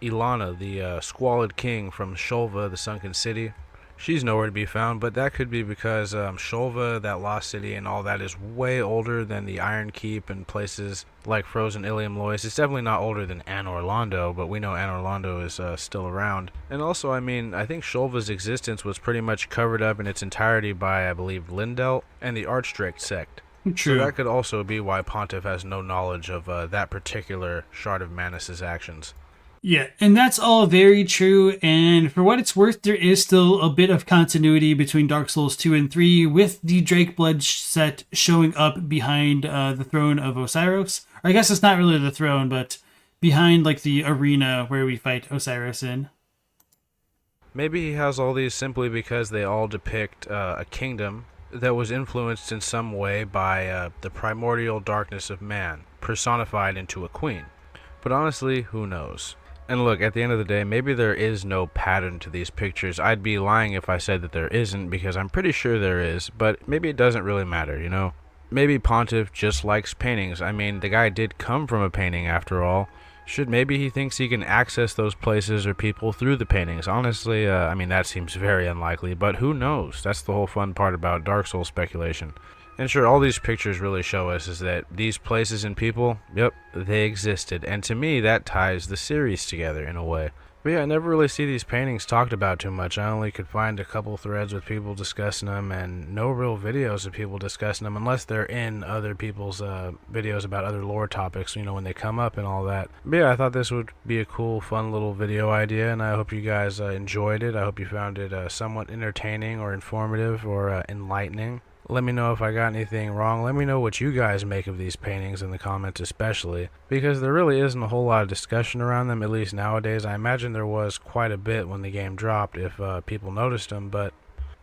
Ilana, the squalid king from Sholva, the sunken city. She's nowhere to be found, but that could be because Sholva, that lost city and all that, is way older than the Iron Keep and places like Frozen Ilium Lois. It's definitely not older than Anor Londo, but we know Anor Londo is still around. And also, I mean, I think Sholva's existence was pretty much covered up in its entirety by, I believe, Lindelt and the Archdrake sect. True. So that could also be why Pontiff has no knowledge of that particular Shard of Manus' actions. Yeah, and that's all very true, and for what it's worth, there is still a bit of continuity between Dark Souls 2 and 3, with the Drakeblood set showing up behind the throne of Oceiros. Or I guess it's not really the throne, but behind like the arena where we fight Oceiros in. Maybe he has all these simply because they all depict a kingdom that was influenced in some way by the primordial darkness of man, personified into a queen. But honestly, who knows? And look, at the end of the day, maybe there is no pattern to these pictures. I'd be lying if I said that there isn't, because I'm pretty sure there is, but maybe it doesn't really matter, you know? Maybe Pontiff just likes paintings. I mean, the guy did come from a painting after all. Maybe he thinks he can access those places or people through the paintings. Honestly, I mean, that seems very unlikely, but who knows? That's the whole fun part about Dark Souls speculation. And sure, all these pictures really show us is that these places and people, yep, they existed. And to me, that ties the series together in a way. But yeah, I never really see these paintings talked about too much. I only could find a couple threads with people discussing them and no real videos of people discussing them unless they're in other people's videos about other lore topics, you know, when they come up and all that. But yeah, I thought this would be a cool, fun little video idea, and I hope you guys enjoyed it. I hope you found it somewhat entertaining or informative or enlightening. Let me know if I got anything wrong. Let me know what you guys make of these paintings in the comments especially, because there really isn't a whole lot of discussion around them, at least nowadays. I imagine there was quite a bit when the game dropped if people noticed them, but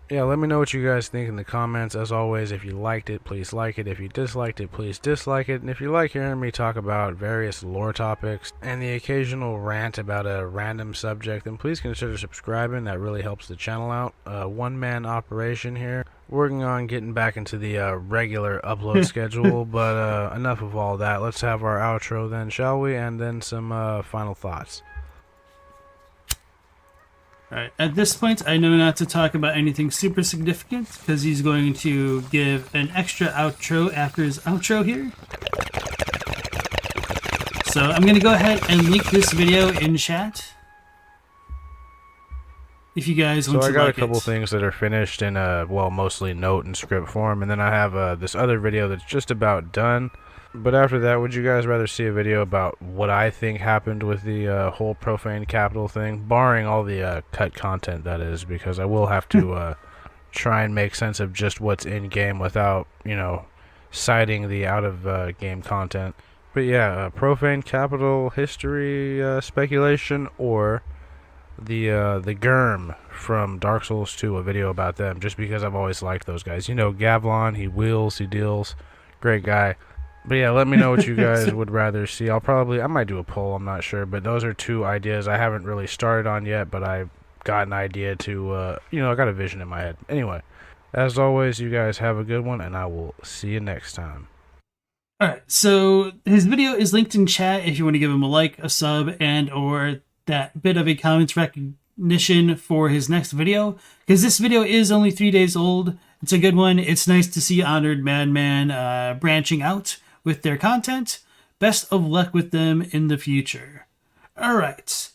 yeah, let me know what you guys think in the comments. As always, if you liked it, please like it. If you disliked it, please dislike it. And if you like hearing me talk about various lore topics and the occasional rant about a random subject, then please consider subscribing. That really helps the channel out. One-man operation here. Working on getting back into the regular upload schedule, but enough of all that. Let's have our outro then, shall we? And then some final thoughts. Alright, at this point, I know not to talk about anything super significant, because he's going to give an extra outro after his outro here. So I'm going to go ahead and link this video in chat. If you guys want to like it. So I got a couple things that are finished in, well, mostly note and script form, and then I have this other video that's just about done. But after that, would you guys rather see a video about what I think happened with the whole Profane Capital thing? Barring all the cut content, that is, because I will have to try and make sense of just what's in-game without, you know, citing the out-of-game content. But yeah, Profane Capital history speculation, or the Germ from Dark Souls 2, a video about them, just because I've always liked those guys. You know, Gavlon, he wheels, he deals, great guy. But yeah, let me know what you guys would rather see. I might do a poll, I'm not sure, but those are two ideas I haven't really started on yet, but I've got an idea to, you know, I got a vision in my head. Anyway, as always, you guys have a good one, and I will see you next time. Alright, so his video is linked in chat if you want to give him a like, a sub, and or that bit of a comments recognition for his next video, because this video is only 3 days old. It's a good one. It's nice to see Honored Madman branching out with their content. Best of luck with them in the future. Alright,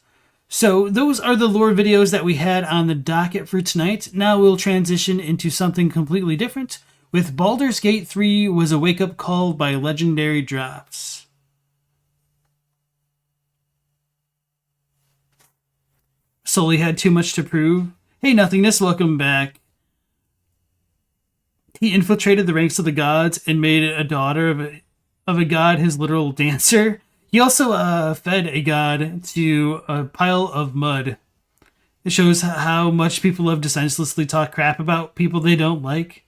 so those are the lore videos that we had on the docket for tonight. Now we'll transition into something completely different, with Baldur's Gate 3 was a wake-up call by Legendary Drops. Sully had too much to prove. Hey Nothingness, welcome back. He infiltrated the ranks of the gods and made a daughter of a god his literal dancer. He also fed a god to a pile of mud. It shows how much people love to senselessly talk crap about people they don't like.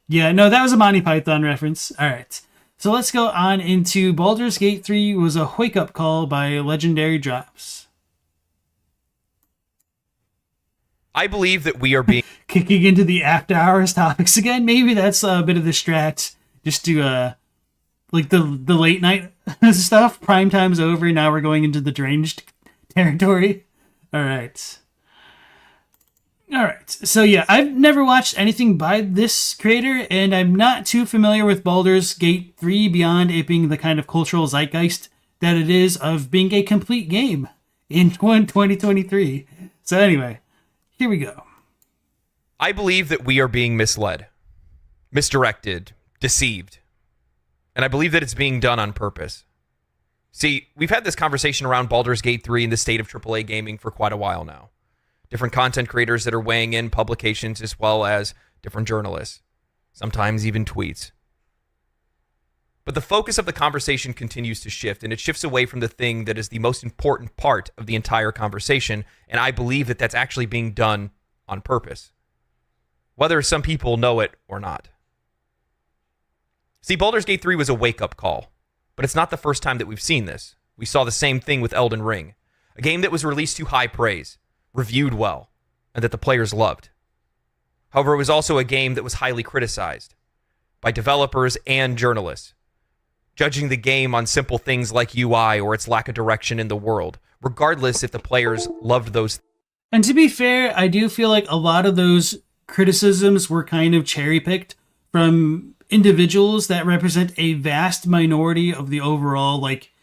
Yeah, no, that was a Monty Python reference. Alright. So let's go on into Baldur's Gate 3 was a wake-up call by Legendary Drops. I believe that we are being... Kicking into the after hours topics again. Maybe that's a bit of the strat. Just to, like the late night stuff. Prime time's over. Now we're going into the deranged territory. All right. So yeah, I've never watched anything by this creator, and I'm not too familiar with Baldur's Gate 3 beyond it being the kind of cultural zeitgeist that it is of being a complete game in 2023. So anyway, here we go. I believe that we are being misled, misdirected, deceived. And I believe that it's being done on purpose. See, we've had this conversation around Baldur's Gate 3 and the state of AAA gaming for quite a while now. Different content creators that are weighing in, publications, as well as different journalists. Sometimes even tweets. But the focus of the conversation continues to shift, and it shifts away from the thing that is the most important part of the entire conversation, and I believe that that's actually being done on purpose. Whether some people know it or not. See, Baldur's Gate 3 was a wake-up call, but it's not the first time that we've seen this. We saw the same thing with Elden Ring, a game that was released to high praise, reviewed well, and that the players loved. However, it was also a game that was highly criticized by developers and journalists, judging the game on simple things like UI or its lack of direction in the world, regardless if the players loved those. And to be fair, I do feel like a lot of those criticisms were kind of cherry-picked from individuals that represent a vast minority of the overall like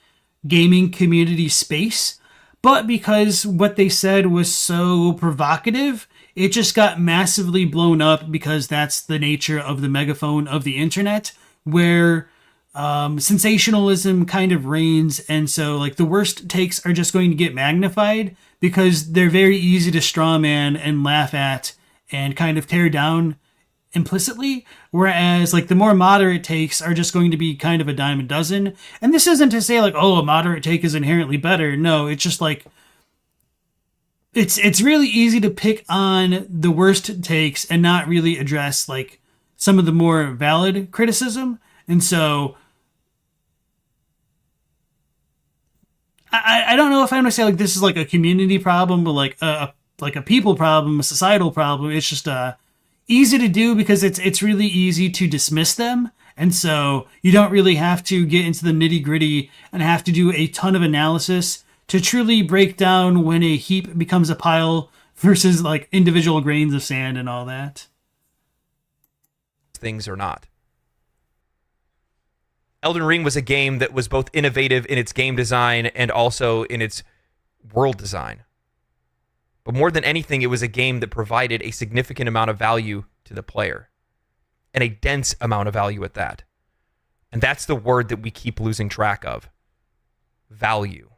gaming community space. But because what they said was so provocative, it just got massively blown up because that's the nature of the megaphone of the internet, where sensationalism kind of reigns. And so like the worst takes are just going to get magnified because they're very easy to straw man and laugh at and kind of tear down implicitly, whereas like the more moderate takes are just going to be kind of a dime a dozen. And this isn't to say like, oh, a moderate take is inherently better. No, it's just like it's really easy to pick on the worst takes and not really address like some of the more valid criticism. And so I don't know if I'm going to say like this is like a community problem, but like a people problem, a societal problem. It's just easy to do because it's really easy to dismiss them. And so you don't really have to get into the nitty gritty and have to do a ton of analysis to truly break down when a heap becomes a pile versus like individual grains of sand and all that. Things or not. Elden Ring was a game that was both innovative in its game design and also in its world design. But more than anything, it was a game that provided a significant amount of value to the player. And a dense amount of value at that. And that's the word that we keep losing track of. Value.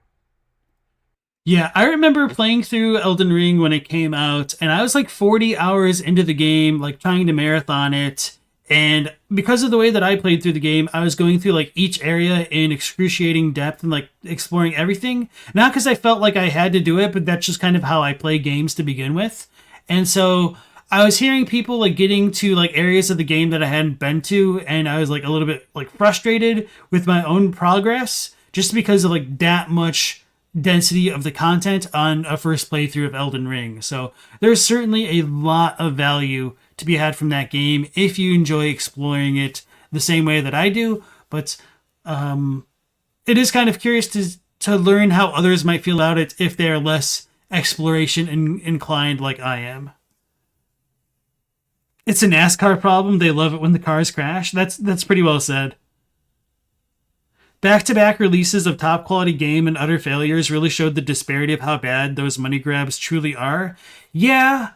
Yeah, I remember playing through Elden Ring when it came out, and I was like 40 hours into the game, like trying to marathon it. And because of the way that I played through the game, I was going through like each area in excruciating depth and like exploring everything. Not because I felt like I had to do it, but that's just kind of how I play games to begin with. And so I was hearing people like getting to like areas of the game that I hadn't been to, and I was like a little bit like frustrated with my own progress just because of like that much density of the content on a first playthrough of Elden Ring. So there's certainly a lot of value to be had from that game if you enjoy exploring it the same way that I do. But it is kind of curious to learn how others might feel about it if they're less exploration inclined like I am. It's a NASCAR problem. They love it when the cars crash. That's pretty well said. Back-to-back releases of top-quality game and utter failures really showed the disparity of how bad those money grabs truly are. Yeah,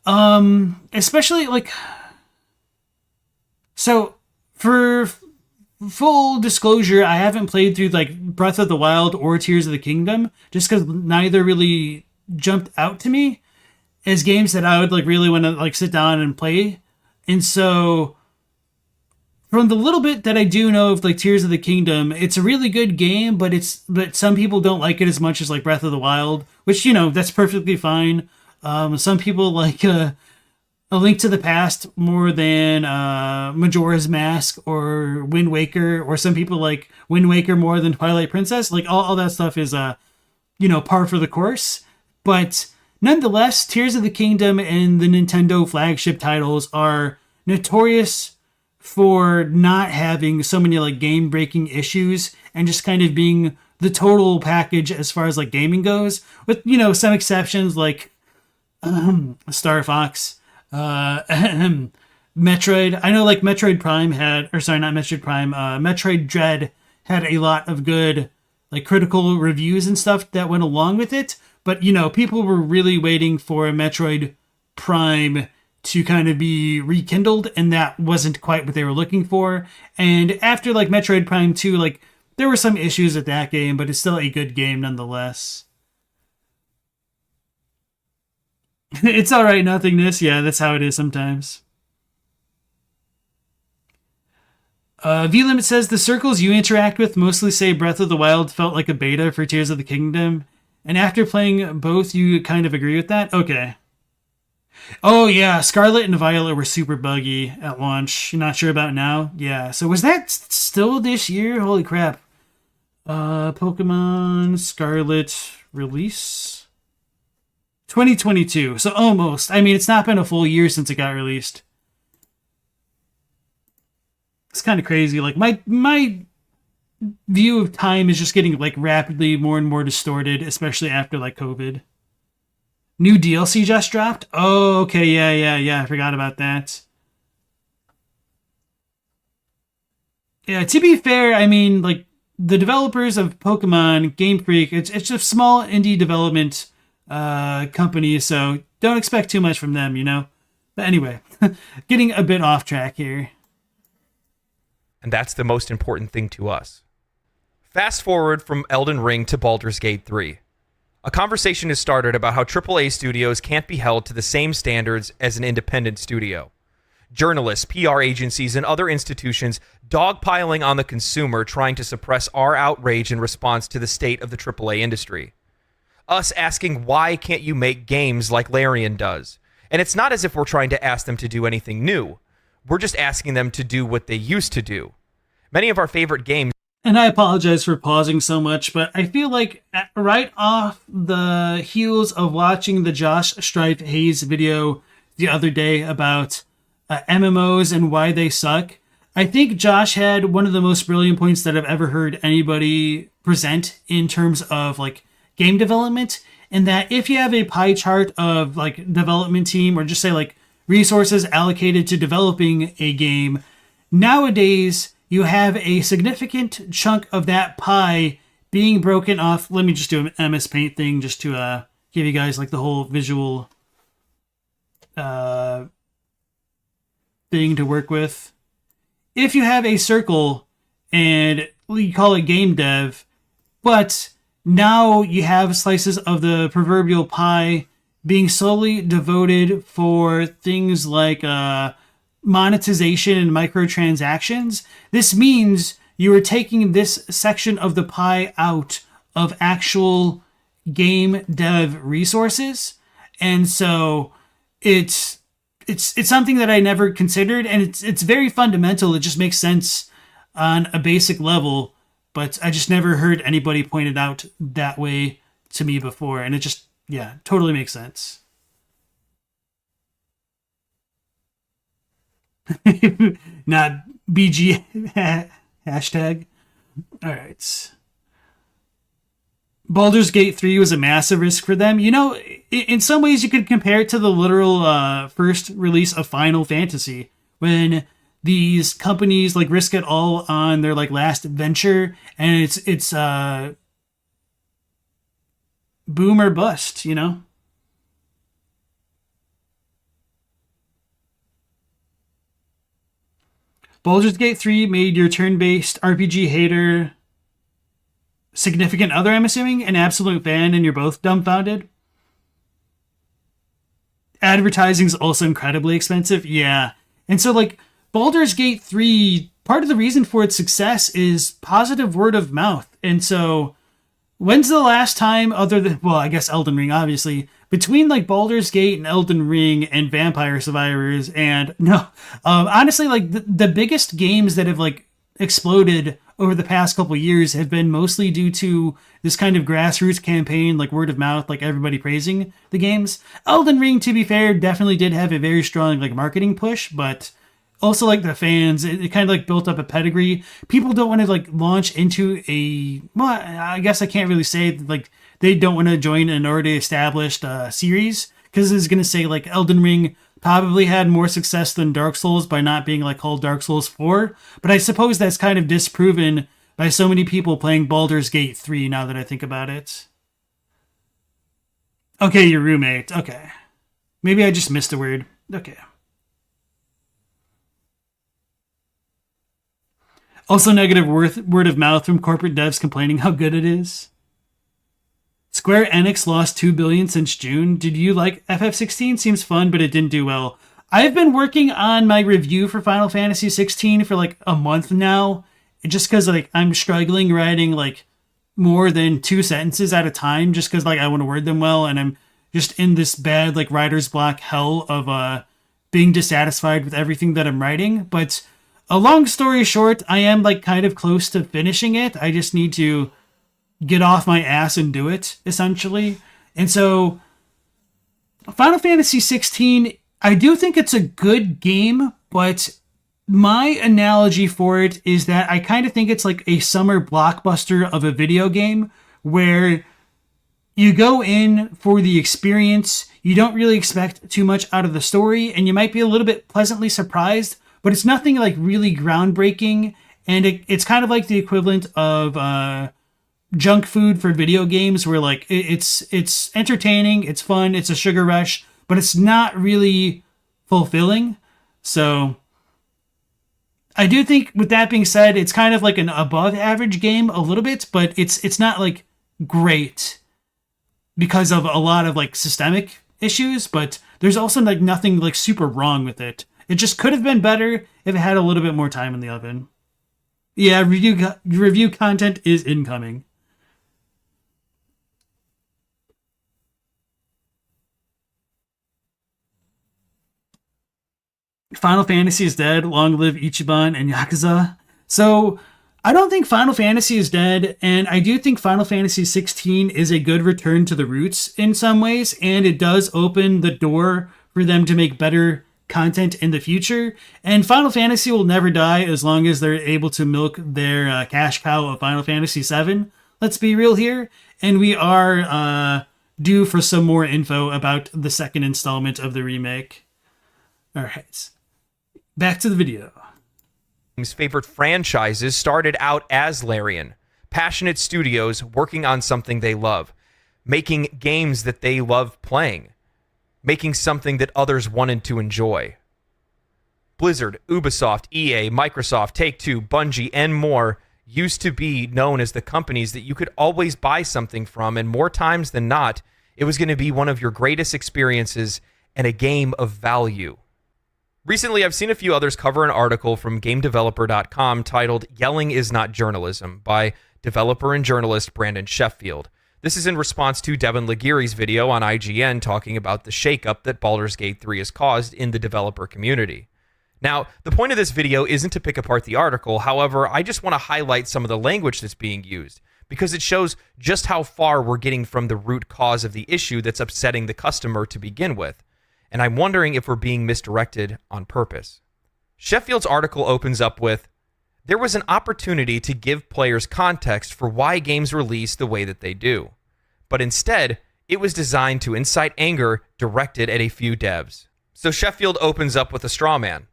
especially, like... So, for full disclosure, I haven't played through, like, Breath of the Wild or Tears of the Kingdom, just because neither really jumped out to me as games that I would, like, really want to, like, sit down and play. And so... From the little bit that I do know of like Tears of the Kingdom, it's a really good game, but some people don't like it as much as like Breath of the Wild, which, you know, that's perfectly fine. Some people like A Link to the Past more than Majora's Mask or Wind Waker, or some people like Wind Waker more than Twilight Princess. Like all that stuff is par for the course. But nonetheless, Tears of the Kingdom and the Nintendo flagship titles are notorious for not having so many like game-breaking issues and just kind of being the total package as far as like gaming goes, with some exceptions like Star Fox. Metroid. I know like Metroid Prime Metroid Dread had a lot of good like critical reviews and stuff that went along with it, but people were really waiting for Metroid Prime to kind of be rekindled, and that wasn't quite what they were looking for. And after like Metroid Prime 2, like there were some issues with that game, but it's still a good game nonetheless. It's all right, nothingness. Yeah, that's how it is sometimes. V-Limit says the circles you interact with mostly say Breath of the Wild felt like a beta for Tears of the Kingdom. And after playing both, you kind of agree with that? Okay. Oh, yeah, Scarlet and Violet were super buggy at launch. You're not sure about now? Yeah, so was that still this year? Holy crap. Pokemon Scarlet release? 2022, so almost. I mean, it's not been a full year since it got released. It's kind of crazy. Like my view of time is just getting like rapidly more and more distorted, especially after like COVID. New DLC just dropped? Oh, okay, yeah. I forgot about that. Yeah, to be fair, I mean, like the developers of Pokemon, Game Freak, it's a small indie development company, so don't expect too much from them, But anyway, getting a bit off track here. And that's the most important thing to us. Fast forward from Elden Ring to Baldur's Gate 3. A conversation is started about how AAA studios can't be held to the same standards as an independent studio. Journalists, PR agencies, and other institutions dogpiling on the consumer, trying to suppress our outrage in response to the state of the AAA industry. Us asking, why can't you make games like Larian does? And it's not as if we're trying to ask them to do anything new. We're just asking them to do what they used to do. Many of our favorite games... And I apologize for pausing so much, but I feel like right off the heels of watching the Josh Strife Hayes video the other day about MMOs and why they suck, I think Josh had one of the most brilliant points that I've ever heard anybody present in terms of like game development, and that if you have a pie chart of like development team, or just say like resources allocated to developing a game, nowadays you have a significant chunk of that pie being broken off. Let me just do an MS Paint thing just to give you guys like the whole visual thing to work with. If you have a circle and you call it game dev, but now you have slices of the proverbial pie being solely devoted for things like monetization and microtransactions. This means you are taking this section of the pie out of actual game dev resources. And so it's something that I never considered, and it's very fundamental. It just makes sense on a basic level, but I just never heard anybody point it out that way to me before, and it just, yeah, totally makes sense. Not BG hashtag. All right. Baldur's Gate 3 was a massive risk for them. In some ways you could compare it to the literal first release of Final Fantasy, when these companies like risk it all on their like last venture, and it's boom or bust, Baldur's Gate 3 made your turn-based RPG hater significant other, I'm assuming, an absolute fan, and you're both dumbfounded. Advertising's also incredibly expensive. Yeah. And so like Baldur's Gate 3, part of the reason for its success is positive word of mouth. And so when's the last time, other than, well, I guess Elden Ring, obviously, between like Baldur's Gate and Elden Ring and Vampire Survivors and no, honestly, like the biggest games that have like exploded over the past couple years have been mostly due to this kind of grassroots campaign, like word of mouth, like everybody praising the games. Elden Ring, to be fair, definitely did have a very strong like marketing push, but also like the fans, it kind of like built up a pedigree. People don't want to like launch into well, I guess I can't really say like they don't want to join an already established series, because it's going to say like Elden Ring probably had more success than Dark Souls by not being like called Dark Souls 4. But I suppose that's kind of disproven by so many people playing Baldur's Gate 3 now that I think about it. Okay, your roommate. Okay. Maybe I just missed a word. Okay. Also negative word of mouth from corporate devs complaining how good it is. Square Enix lost $2 billion since June. Did you like FF16? Seems fun, but it didn't do well. I've been working on my review for Final Fantasy 16 for like a month now, just because like I'm struggling writing like more than 2 sentences at a time, just because like I want to word them well, and I'm just in this bad like writer's block hell of being dissatisfied with everything that I'm writing. But a long story short, I am like kind of close to finishing it. I just need to get off my ass and do it, essentially. And so Final Fantasy 16, I do think it's a good game, but my analogy for it is that I kind of think it's like a summer blockbuster of a video game where you go in for the experience, you don't really expect too much out of the story, and you might be a little bit pleasantly surprised, but it's nothing like really groundbreaking, and it's kind of like the equivalent of junk food for video games, where like it's entertaining, it's fun, it's a sugar rush, but it's not really fulfilling. So I do think, with that being said, it's kind of like an above average game a little bit, but it's not like great because of a lot of like systemic issues, but there's also like nothing like super wrong with it. It just could have been better if it had a little bit more time in the oven. Yeah, review content is incoming. Final Fantasy is dead. Long live Ichiban and Yakuza. So I don't think Final Fantasy is dead, and I do think Final Fantasy 16 is a good return to the roots in some ways, and it does open the door for them to make better content in the future. And Final Fantasy will never die as long as they're able to milk their cash cow of Final Fantasy 7. Let's be real here. And we are due for some more info about the second installment of the remake. All right. Back to the video. His favorite franchises started out as Larian, passionate studios working on something they love, making games that they love playing, making something that others wanted to enjoy. Blizzard, Ubisoft, EA, Microsoft, Take-Two, Bungie, and more used to be known as the companies that you could always buy something from, and more times than not, it was going to be one of your greatest experiences and a game of value. Recently, I've seen a few others cover an article from GameDeveloper.com titled "Yelling is Not Journalism" by developer and journalist Brandon Sheffield. This is in response to Devin Laguirre's video on IGN talking about the shakeup that Baldur's Gate 3 has caused in the developer community. Now, the point of this video isn't to pick apart the article. However, I just want to highlight some of the language that's being used, because it shows just how far we're getting from the root cause of the issue that's upsetting the customer to begin with. And I'm wondering if we're being misdirected on purpose. Sheffield's article opens up with, "There was an opportunity to give players context for why games release the way that they do. But instead, it was designed to incite anger directed at a few devs." So Sheffield opens up with a straw man,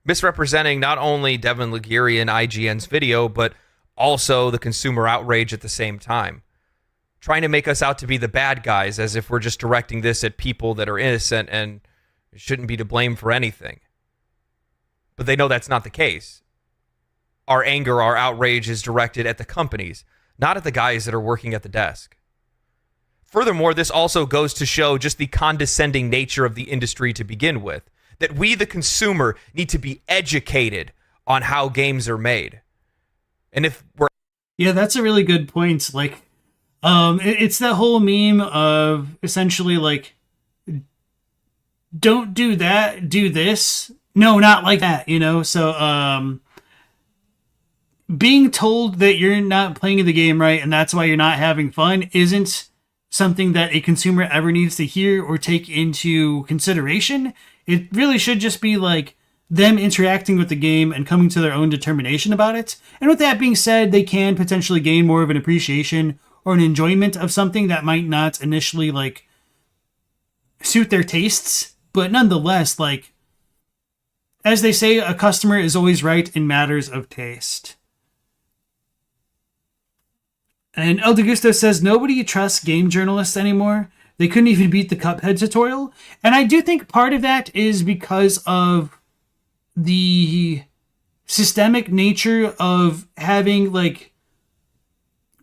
misrepresenting not only Devin Laguirre in IGN's video, but also the consumer outrage at the same time. Trying to make us out to be the bad guys, as if we're just directing this at people that are innocent and shouldn't be to blame for anything. But they know that's not the case. Our anger, our outrage is directed at the companies, not at the guys that are working at the desk. Furthermore, this also goes to show just the condescending nature of the industry to begin with, that we, the consumer, need to be educated on how games are made. And if we're... Yeah, that's a really good point. Like, it's that whole meme of essentially like don't do that, do this. No, not like that, you know? So, being told that you're not playing the game right and that's why you're not having fun isn't something that a consumer ever needs to hear or take into consideration. It really should just be like them interacting with the game and coming to their own determination about it. And with that being said, they can potentially gain more of an appreciation or an enjoyment of something that might not initially like suit their tastes. But nonetheless, like, as they say, a customer is always right in matters of taste. And El Degusto says, nobody trusts game journalists anymore. They couldn't even beat the Cuphead tutorial. And I do think part of that is because of the systemic nature of having, like,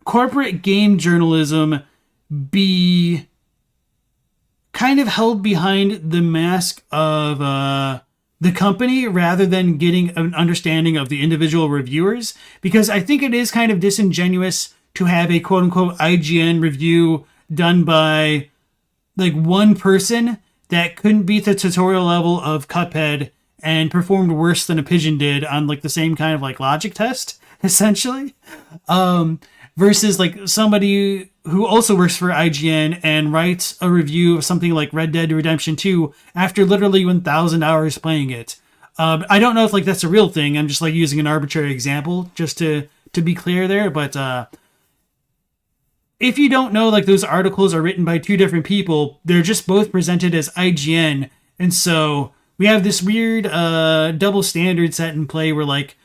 corporate game journalism be kind of held behind the mask of the company rather than getting an understanding of the individual reviewers. Because I think it is kind of disingenuous to have a quote-unquote IGN review done by like one person that couldn't beat the tutorial level of Cuphead and performed worse than a pigeon did on like the same kind of like logic test, essentially. Versus like somebody who also works for IGN and writes a review of something like Red Dead Redemption 2 after literally 1,000 hours playing it. I don't know if like that's a real thing. I'm just like using an arbitrary example just to be clear there, but if you don't know, like those articles are written by two different people. They're just both presented as IGN. And so we have this weird double standard set in play where like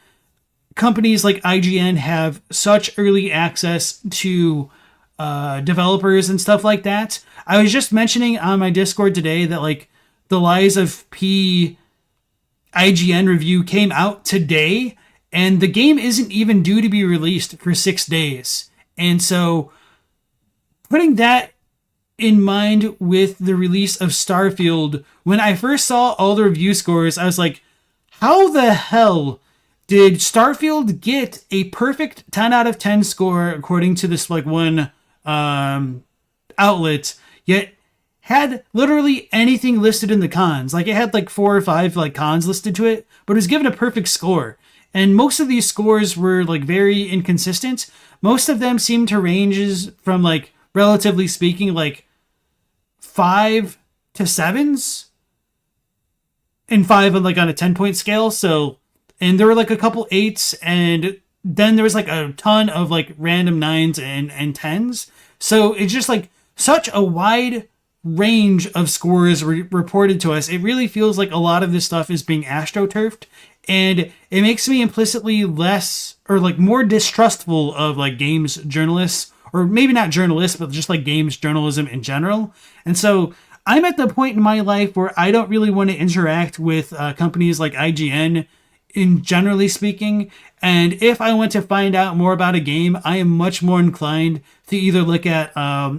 companies like IGN have such early access to developers and stuff like that. I was just mentioning on my Discord today that like the Lies of P IGN review came out today and the game isn't even due to be released for 6 days. And so putting that in mind with the release of Starfield, when I first saw all the review scores, I was like, how the hell did Starfield get a perfect 10 out of 10 score according to this like one outlet, yet had literally anything listed in the cons? Like it had like 4 or 5 like cons listed to it, but it was given a perfect score. And most of these scores were like very inconsistent. Most of them seemed to ranges from like, relatively speaking, like 5 to 7s and 5 on like on a 10-point scale. So, and there were like a couple 8s and then there was like a ton of like random 9s and 10s. So it's just like such a wide range of scores reported to us. It really feels like a lot of this stuff is being astroturfed, and it makes me implicitly less or like more distrustful of like games journalists, or maybe not journalists, but just like games journalism in general. And so I'm at the point in my life where I don't really want to interact with companies like IGN in generally speaking. And if I want to find out more about a game, I am much more inclined to either look at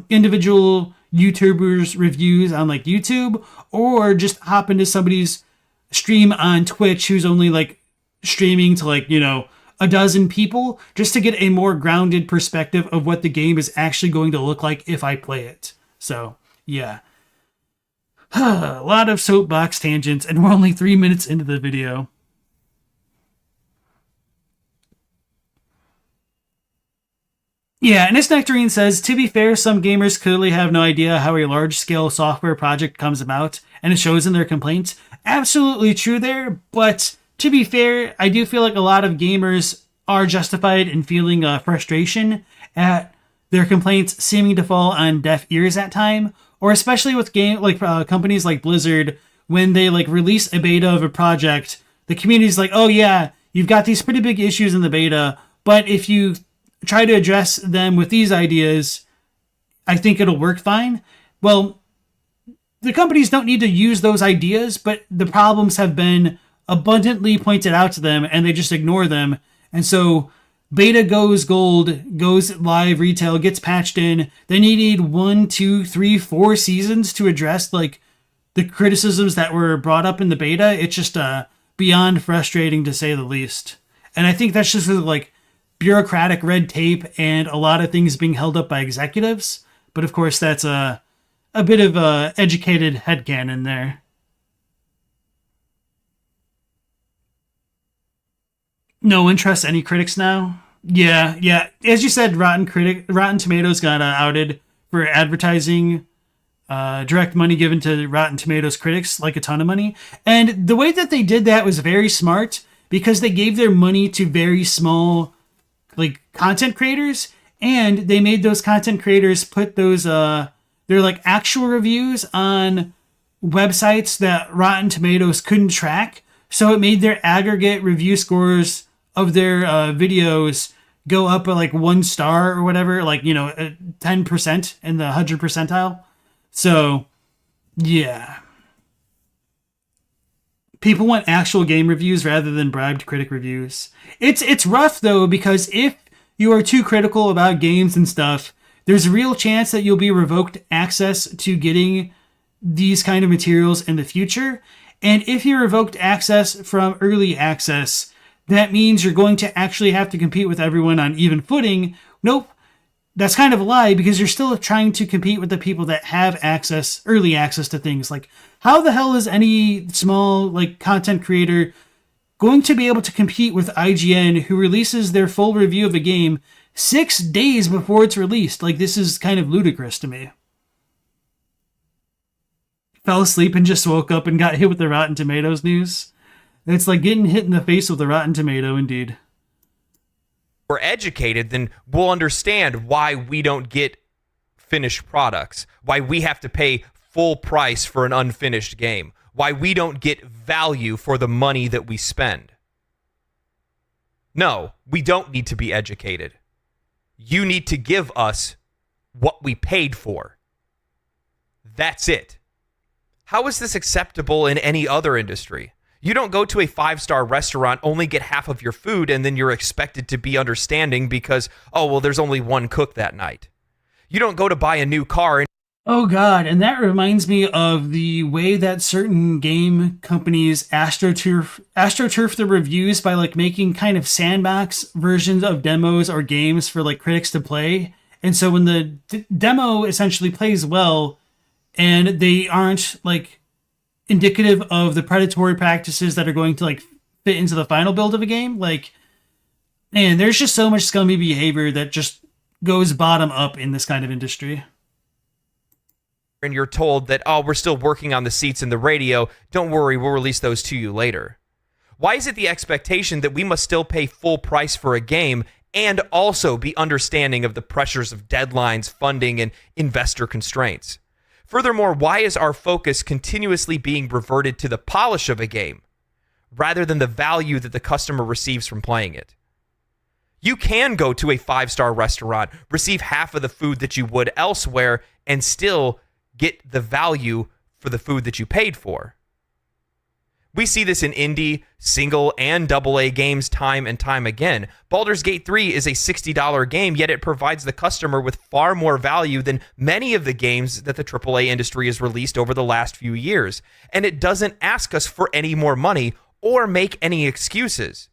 individual YouTubers' reviews on like YouTube, or just hop into somebody's stream on Twitch who's only like streaming to like, you know, a dozen people, just to get a more grounded perspective of what the game is actually going to look like if I play it. So, yeah. A lot of soapbox tangents, and we're only 3 minutes into the video. Yeah, and this Nectarine says, to be fair, some gamers clearly have no idea how a large-scale software project comes about, and it shows in their complaints. Absolutely true there, but to be fair, I do feel like a lot of gamers are justified in feeling frustration at their complaints seeming to fall on deaf ears at time, or especially with companies like Blizzard, when they like release a beta of a project, the community's like, oh yeah, you've got these pretty big issues in the beta, but if you try to address them with these ideas, I think it'll work fine. Well, the companies don't need to use those ideas, but the problems have been abundantly pointed out to them and they just ignore them. And so beta goes gold, goes live retail, gets patched in. Then you need 1, 2, 3, 4 seasons to address like the criticisms that were brought up in the beta. It's just beyond frustrating to say the least. And I think that's just like bureaucratic red tape and a lot of things being held up by executives. But of course, that's a bit of a educated headcanon there. No one trusts any critics now. Yeah. As you said, Rotten Tomatoes got outed for advertising direct money given to Rotten Tomatoes critics, like a ton of money. And the way that they did that was very smart because they gave their money to very small, like, content creators, and they made those content creators put those their like actual reviews on websites that Rotten Tomatoes couldn't track. So it made their aggregate review scores of their videos go up at like 1 star or whatever, like, 10% in the 100 percentile. So, yeah. People want actual game reviews rather than bribed critic reviews. It's rough, though, because if you are too critical about games and stuff, there's a real chance that you'll be revoked access to getting these kind of materials in the future. And if you're revoked access from early access, that means you're going to actually have to compete with everyone on even footing. Nope. That's kind of a lie because you're still trying to compete with the people that have early access to things. Like, how the hell is any small, like, content creator going to be able to compete with IGN, who releases their full review of a game 6 days before it's released? Like, this is kind of ludicrous to me. Fell asleep and just woke up and got hit with the Rotten Tomatoes news. It's like getting hit in the face with a Rotten Tomato, indeed. We're educated, then we'll understand why we don't get finished products, why we have to pay full price for an unfinished game, why we don't get value for the money that we spend. No, we don't need to be educated. You need to give us what we paid for. That's it. How is this acceptable in any other industry? You don't go to a 5-star restaurant, only get half of your food, and then you're expected to be understanding because, there's only one cook that night. You don't go to buy a new car. Oh God, and that reminds me of the way that certain game companies astroturf the reviews by like making kind of sandbox versions of demos or games for like critics to play. And so when the demo essentially plays well and they aren't like indicative of the predatory practices that are going to like fit into the final build of a game, like, man, there's just so much scummy behavior that just goes bottom up in this kind of industry. And you're told that, we're still working on the seats in the radio. Don't worry, we'll release those to you later. Why is it the expectation that we must still pay full price for a game and also be understanding of the pressures of deadlines, funding, and investor constraints? Furthermore, why is our focus continuously being reverted to the polish of a game rather than the value that the customer receives from playing it? You can go to a 5-star restaurant, receive half of the food that you would elsewhere, and still get the value for the food that you paid for. We see this in indie, single, and AA games time and time again. Baldur's Gate 3 is a $60 game, yet it provides the customer with far more value than many of the games that the AAA industry has released over the last few years. And it doesn't ask us for any more money or make any excuses.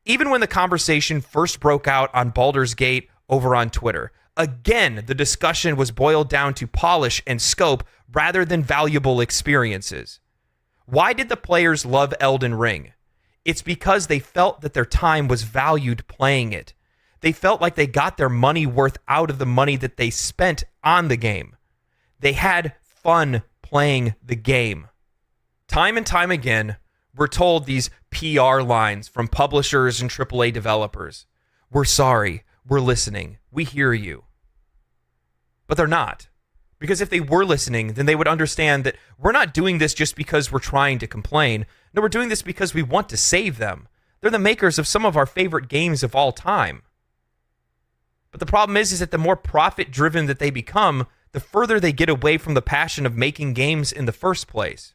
Even when the conversation first broke out on Baldur's Gate over on Twitter, again, the discussion was boiled down to polish and scope rather than valuable experiences. Why did the players love Elden Ring? It's because they felt that their time was valued playing it. They felt like they got their money worth out of the money that they spent on the game. They had fun playing the game. Time and time again, we're told these PR lines from publishers and AAA developers. We're sorry, we're listening, we hear you. But they're not. Because if they were listening, then they would understand that we're not doing this just because we're trying to complain. No, we're doing this because we want to save them. They're the makers of some of our favorite games of all time. But the problem is that the more profit-driven that they become, the further they get away from the passion of making games in the first place.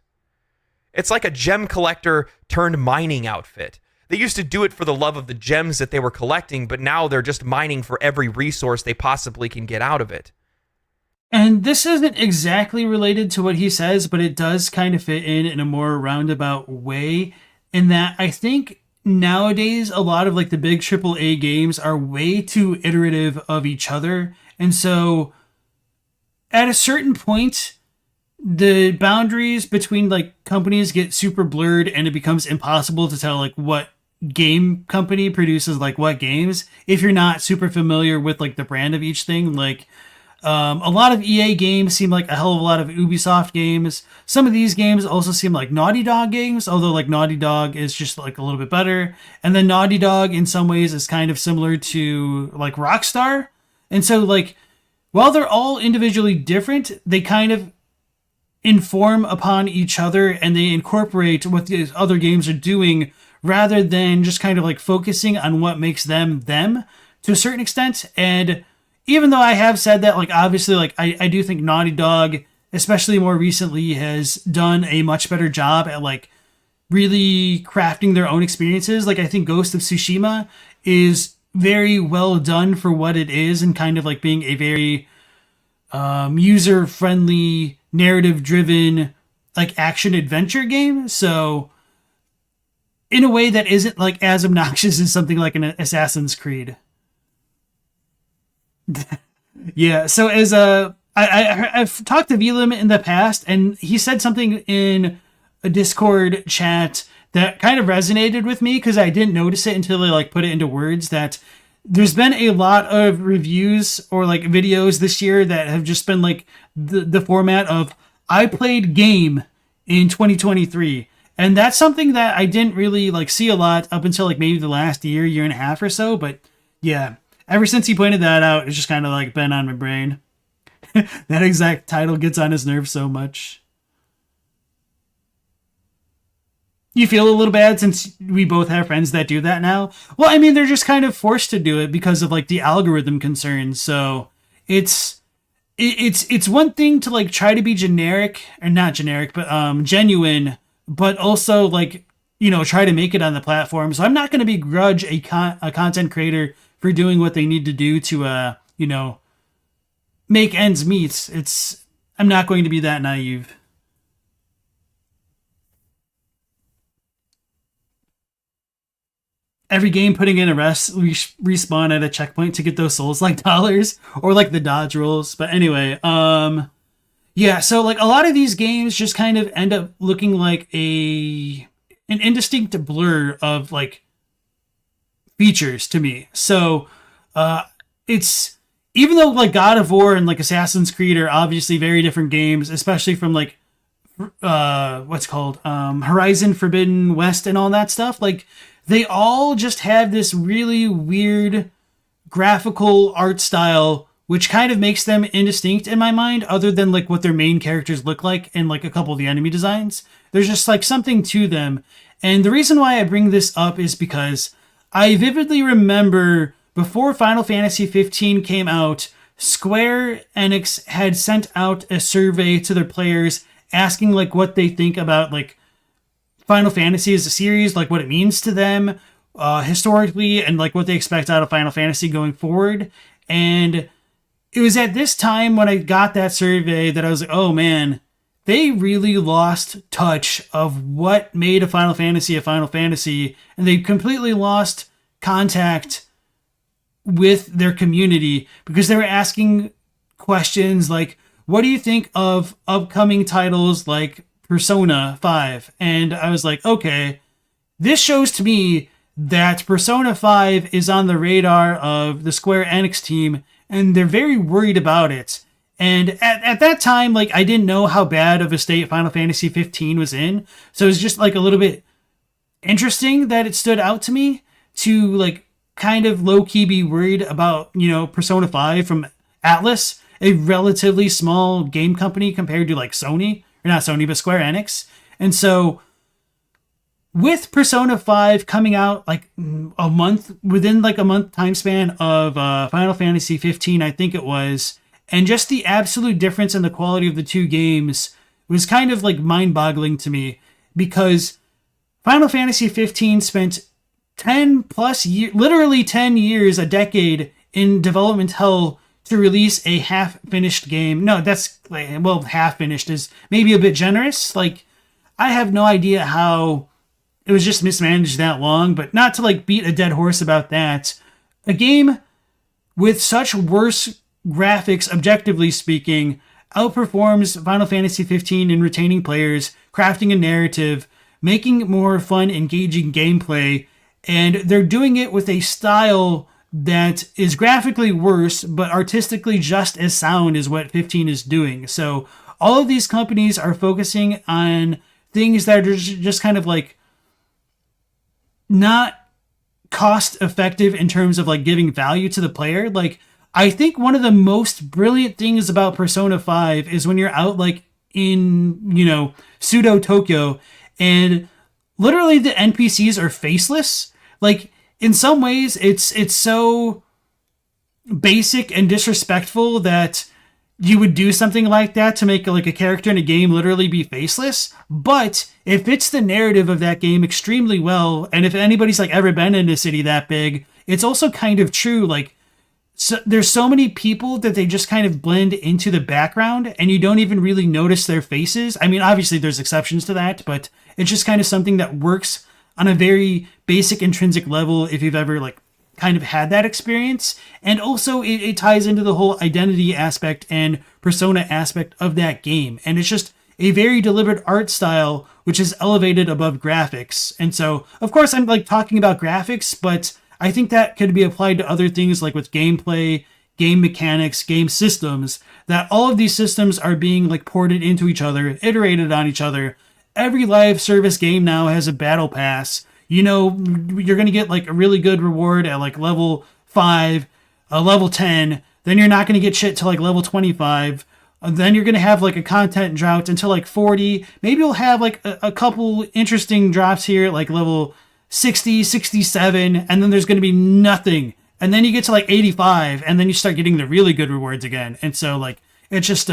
It's like a gem collector turned mining outfit. They used to do it for the love of the gems that they were collecting, but now they're just mining for every resource they possibly can get out of it. And this isn't exactly related to what he says, but it does kind of fit in a more roundabout way, in that I think nowadays a lot of like the big AAA games are way too iterative of each other. And so at a certain point, the boundaries between like companies get super blurred and it becomes impossible to tell like what game company produces like what games, if you're not super familiar with like the brand of each thing. Like a lot of EA games seem like a hell of a lot of Ubisoft games. Some of these games also seem like Naughty Dog games, although like Naughty Dog is just like a little bit better. And then Naughty Dog in some ways is kind of similar to like Rockstar. And so like, while they're all individually different, they kind of inform upon each other and they incorporate what the other games are doing rather than just kind of like focusing on what makes them to a certain extent. And even though I have said that, like, obviously, like, I do think Naughty Dog, especially more recently, has done a much better job at, like, really crafting their own experiences. Like, I think Ghost of Tsushima is very well done for what it is and kind of, like, being a very user-friendly, narrative-driven, like, action-adventure game. So, in a way that isn't, like, as obnoxious as something like an Assassin's Creed. Yeah, so as I've talked to Velam in the past, and he said something in a Discord chat that kind of resonated with me because I didn't notice it until I like put it into words. That there's been a lot of reviews or like videos this year that have just been like the format of I played game in 2023, and that's something that I didn't really like see a lot up until like maybe the last year and a half or so. But yeah. Ever since he pointed that out, it's just kind of like been on my brain. That exact title gets on his nerves so much. You feel a little bad since we both have friends that do that now? Well, I mean, they're just kind of forced to do it because of like the algorithm concerns. So it's one thing to like try to be generic, or not generic, but genuine, but also like, you know, try to make it on the platform. So I'm not going to begrudge a content creator for doing what they need to do to, you know, make ends meet. I'm not going to be that naive. Every game putting in a respawn at a checkpoint to get those souls like dollars or like the dodge rolls. But anyway, yeah, so like a lot of these games just kind of end up looking like an indistinct blur of like features to me. So it's, even though like God of War and like Assassin's Creed are obviously very different games, especially from like Horizon Forbidden West and all that stuff, like they all just have this really weird graphical art style which kind of makes them indistinct in my mind, other than like what their main characters look like and like a couple of the enemy designs. There's just like something to them. And the reason why I bring this up is because I vividly remember before Final Fantasy 15 came out, Square Enix had sent out a survey to their players asking like what they think about like Final Fantasy as a series, like what it means to them historically, and like what they expect out of Final Fantasy going forward. And it was at this time when I got that survey that I was like, oh man, they really lost touch of what made a Final Fantasy, and they completely lost contact with their community because they were asking questions like, what do you think of upcoming titles like Persona 5? And I was like, okay, this shows to me that Persona 5 is on the radar of the Square Enix team, and they're very worried about it. And at that time, like, I didn't know how bad of a state Final Fantasy 15 was in. So it was just, like, a little bit interesting that it stood out to me to, like, kind of low-key be worried about, you know, Persona 5 from Atlas, a relatively small game company compared to, like, Sony. Or not Sony, but Square Enix. And so with Persona 5 coming out, like, within, like, a month time span of Final Fantasy 15, I think it was, and just the absolute difference in the quality of the two games was kind of like mind-boggling to me, because Final Fantasy 15 spent 10 plus years, literally 10 years, a decade in development hell to release a half-finished game. No, that's, well, half-finished is maybe a bit generous. Like, I have no idea how it was just mismanaged that long, but not to like beat a dead horse about that. A game with such worse graphics, objectively speaking, outperforms Final Fantasy 15 in retaining players, crafting a narrative, making more fun, engaging gameplay, And they're doing it with a style that is graphically worse, but artistically just as sound as what 15 is doing. So all of these companies are focusing on things that are just kind of like not cost effective in terms of like giving value to the player. Like, I think one of the most brilliant things about Persona 5 is when you're out like in, pseudo Tokyo, and literally the NPCs are faceless. Like, in some ways it's so basic and disrespectful that you would do something like that to make like a character in a game literally be faceless, but it fits the narrative of that game extremely well. And if anybody's like ever been in a city that big, it's also kind of true. Like, so there's so many people that they just kind of blend into the background and you don't even really notice their faces. I mean, obviously there's exceptions to that, but it's just kind of something that works on a very basic intrinsic level if you've ever like kind of had that experience. And also it ties into the whole identity aspect and persona aspect of that game. And it's just a very deliberate art style, which is elevated above graphics. And so, of course, I'm like talking about graphics, but I think that could be applied to other things like with gameplay, game mechanics, game systems, that all of these systems are being like ported into each other, iterated on each other. Every live service game now has a battle pass. You're going to get like a really good reward at like level 5, level 10. Then you're not going to get shit till like level 25. Then you're going to have like a content drought until like 40. Maybe you'll have like a couple interesting drops here at like level 60, 67. And then there's going to be nothing. And then you get to like 85. And then you start getting the really good rewards again. And so like, it's just,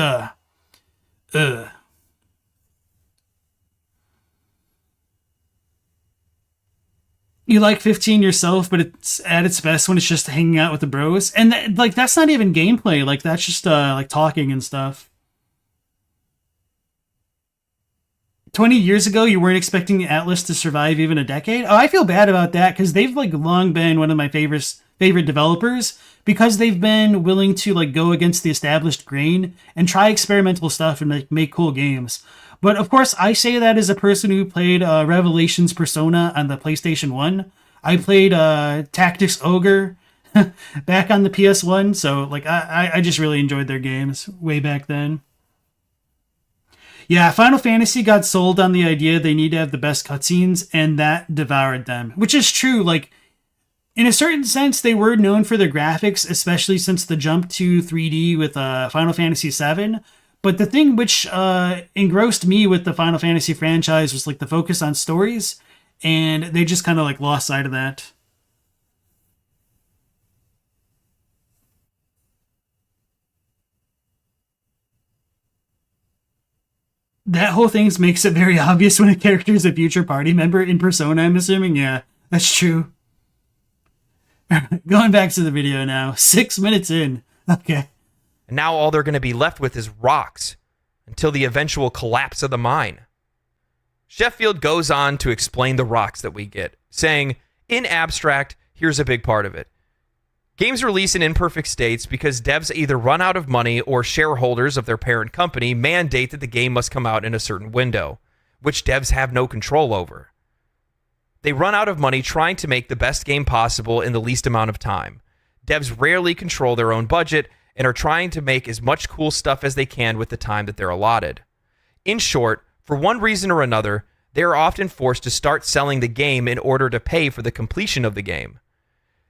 You like 15 yourself, but it's at its best when it's just hanging out with the bros. And that's not even gameplay. Like, that's just like talking and stuff. 20 years ago, you weren't expecting Atlas to survive even a decade? Oh, I feel bad about that because they've like long been one of my favorite developers because they've been willing to like go against the established grain and try experimental stuff and make cool games. But of course, I say that as a person who played Revelations Persona on the PlayStation 1. I played Tactics Ogre back on the PS1, so like I just really enjoyed their games way back then. Yeah, Final Fantasy got sold on the idea they need to have the best cutscenes, and that devoured them. Which is true, like, in a certain sense, they were known for their graphics, especially since the jump to 3D with Final Fantasy VII. But the thing which engrossed me with the Final Fantasy franchise was like the focus on stories, and they just kind of like lost sight of that. That whole thing makes it very obvious when a character is a future party member in Persona, I'm assuming. Yeah, that's true. Going back to the video now. 6 minutes in. Okay. And now all they're going to be left with is rocks until the eventual collapse of the mine. Sheffield goes on to explain the rocks that we get, saying, in abstract, here's a big part of it. Games release in imperfect states because devs either run out of money or shareholders of their parent company mandate that the game must come out in a certain window, which devs have no control over. They run out of money trying to make the best game possible in the least amount of time. Devs rarely control their own budget and are trying to make as much cool stuff as they can with the time that they're allotted. In short, for one reason or another, they are often forced to start selling the game in order to pay for the completion of the game.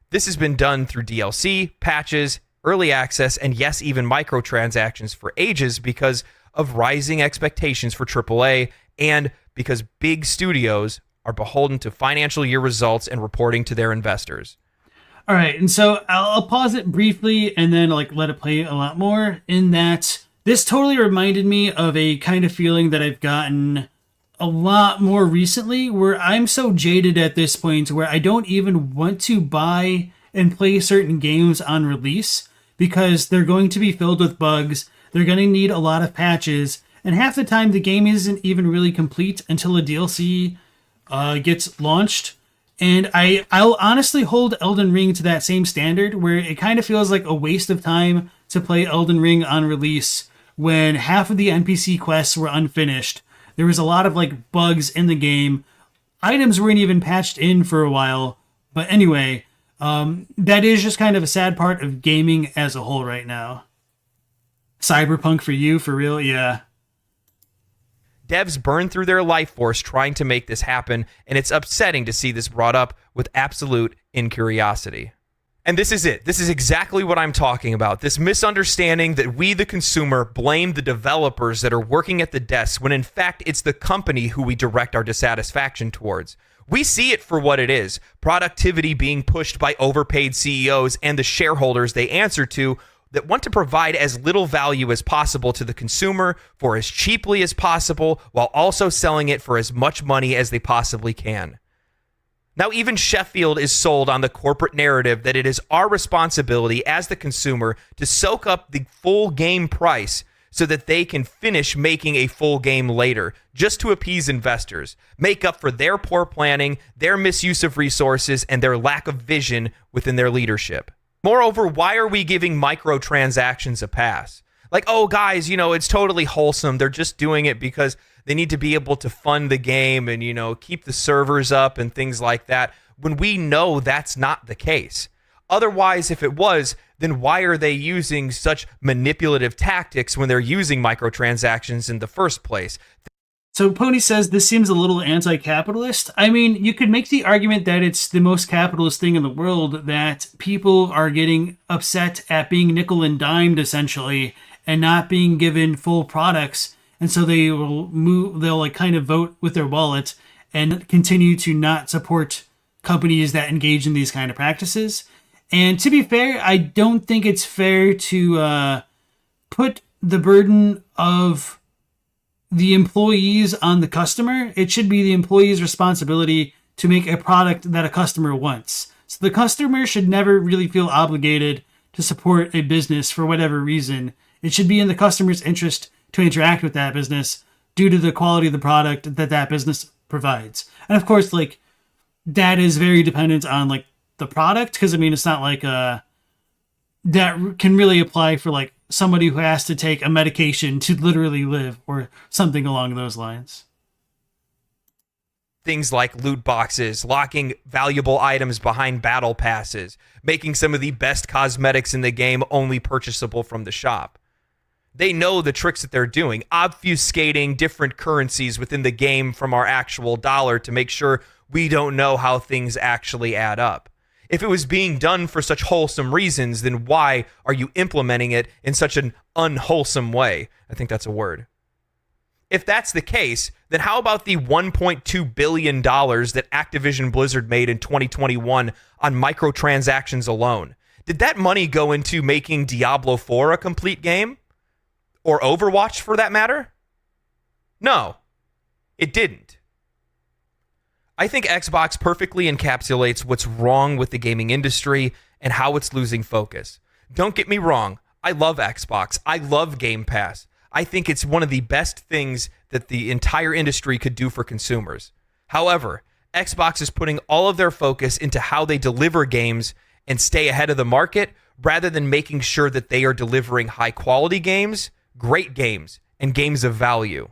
This has been done through DLC, patches, early access, and yes, even microtransactions for ages because of rising expectations for AAA and because big studios are beholden to financial year results and reporting to their investors. All right, and so I'll pause it briefly and then like let it play a lot more, in that this totally reminded me of a kind of feeling that I've gotten a lot more recently, where I'm so jaded at this point where I don't even want to buy and play certain games on release because they're going to be filled with bugs, they're going to need a lot of patches, and half the time the game isn't even really complete until a DLC gets launched. And I'll honestly hold Elden Ring to that same standard, where it kind of feels like a waste of time to play Elden Ring on release when half of the NPC quests were unfinished. There was a lot of like bugs in the game. Items weren't even patched in for a while. But anyway, that is just kind of a sad part of gaming as a whole right now. Cyberpunk for you, for real? Yeah. Devs burn through their life force trying to make this happen, and it's upsetting to see this brought up with absolute incuriosity. And this is it. This is exactly what I'm talking about. This misunderstanding that we, the consumer, blame the developers that are working at the desks when in fact it's the company who we direct our dissatisfaction towards. We see it for what it is. Productivity being pushed by overpaid CEOs and the shareholders they answer to that want to provide as little value as possible to the consumer for as cheaply as possible while also selling it for as much money as they possibly can. Now, even Sheffield is sold on the corporate narrative that it is our responsibility as the consumer to soak up the full game price so that they can finish making a full game later, just to appease investors, make up for their poor planning, their misuse of resources, and their lack of vision within their leadership. Moreover, why are we giving microtransactions a pass? Like, oh, guys, it's totally wholesome. They're just doing it because they need to be able to fund the game and, keep the servers up and things like that, when we know that's not the case. Otherwise, if it was, then why are they using such manipulative tactics when they're using microtransactions in the first place? So Pony says this seems a little anti-capitalist. I mean, you could make the argument that it's the most capitalist thing in the world, that people are getting upset at being nickel and dimed essentially and not being given full products. And so they'll kind of vote with their wallet and continue to not support companies that engage in these kind of practices. And to be fair, I don't think it's fair to put the burden of the employees on the customer. It should be the employee's responsibility to make a product that a customer wants. So the customer should never really feel obligated to support a business for whatever reason. It should be in the customer's interest to interact with that business due to the quality of the product that business provides. And of course, that is very dependent on the product, because it's not that can really apply for somebody who has to take a medication to literally live or something along those lines. Things like loot boxes, locking valuable items behind battle passes, making some of the best cosmetics in the game only purchasable from the shop. They know the tricks that they're doing, obfuscating different currencies within the game from our actual dollar to make sure we don't know how things actually add up. If it was being done for such wholesome reasons, then why are you implementing it in such an unwholesome way? I think that's a word. If that's the case, then how about the $1.2 billion that Activision Blizzard made in 2021 on microtransactions alone? Did that money go into making Diablo 4 a complete game? Or Overwatch, for that matter? No, it didn't. I think Xbox perfectly encapsulates what's wrong with the gaming industry and how it's losing focus. Don't get me wrong, I love Xbox. I love Game Pass. I think it's one of the best things that the entire industry could do for consumers. However, Xbox is putting all of their focus into how they deliver games and stay ahead of the market rather than making sure that they are delivering high-quality games, great games, and games of value.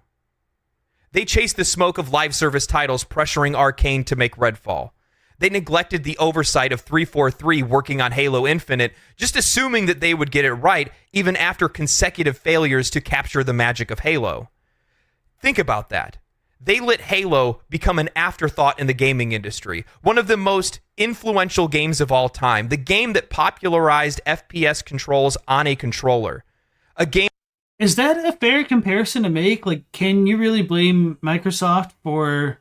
They chased the smoke of live service titles pressuring Arcane to make Redfall. They neglected the oversight of 343 working on Halo Infinite, just assuming that they would get it right even after consecutive failures to capture the magic of Halo. Think about that. They let Halo become an afterthought in the gaming industry, one of the most influential games of all time, the game that popularized FPS controls on a controller. A game. Is that a fair comparison to make? Can you really blame Microsoft for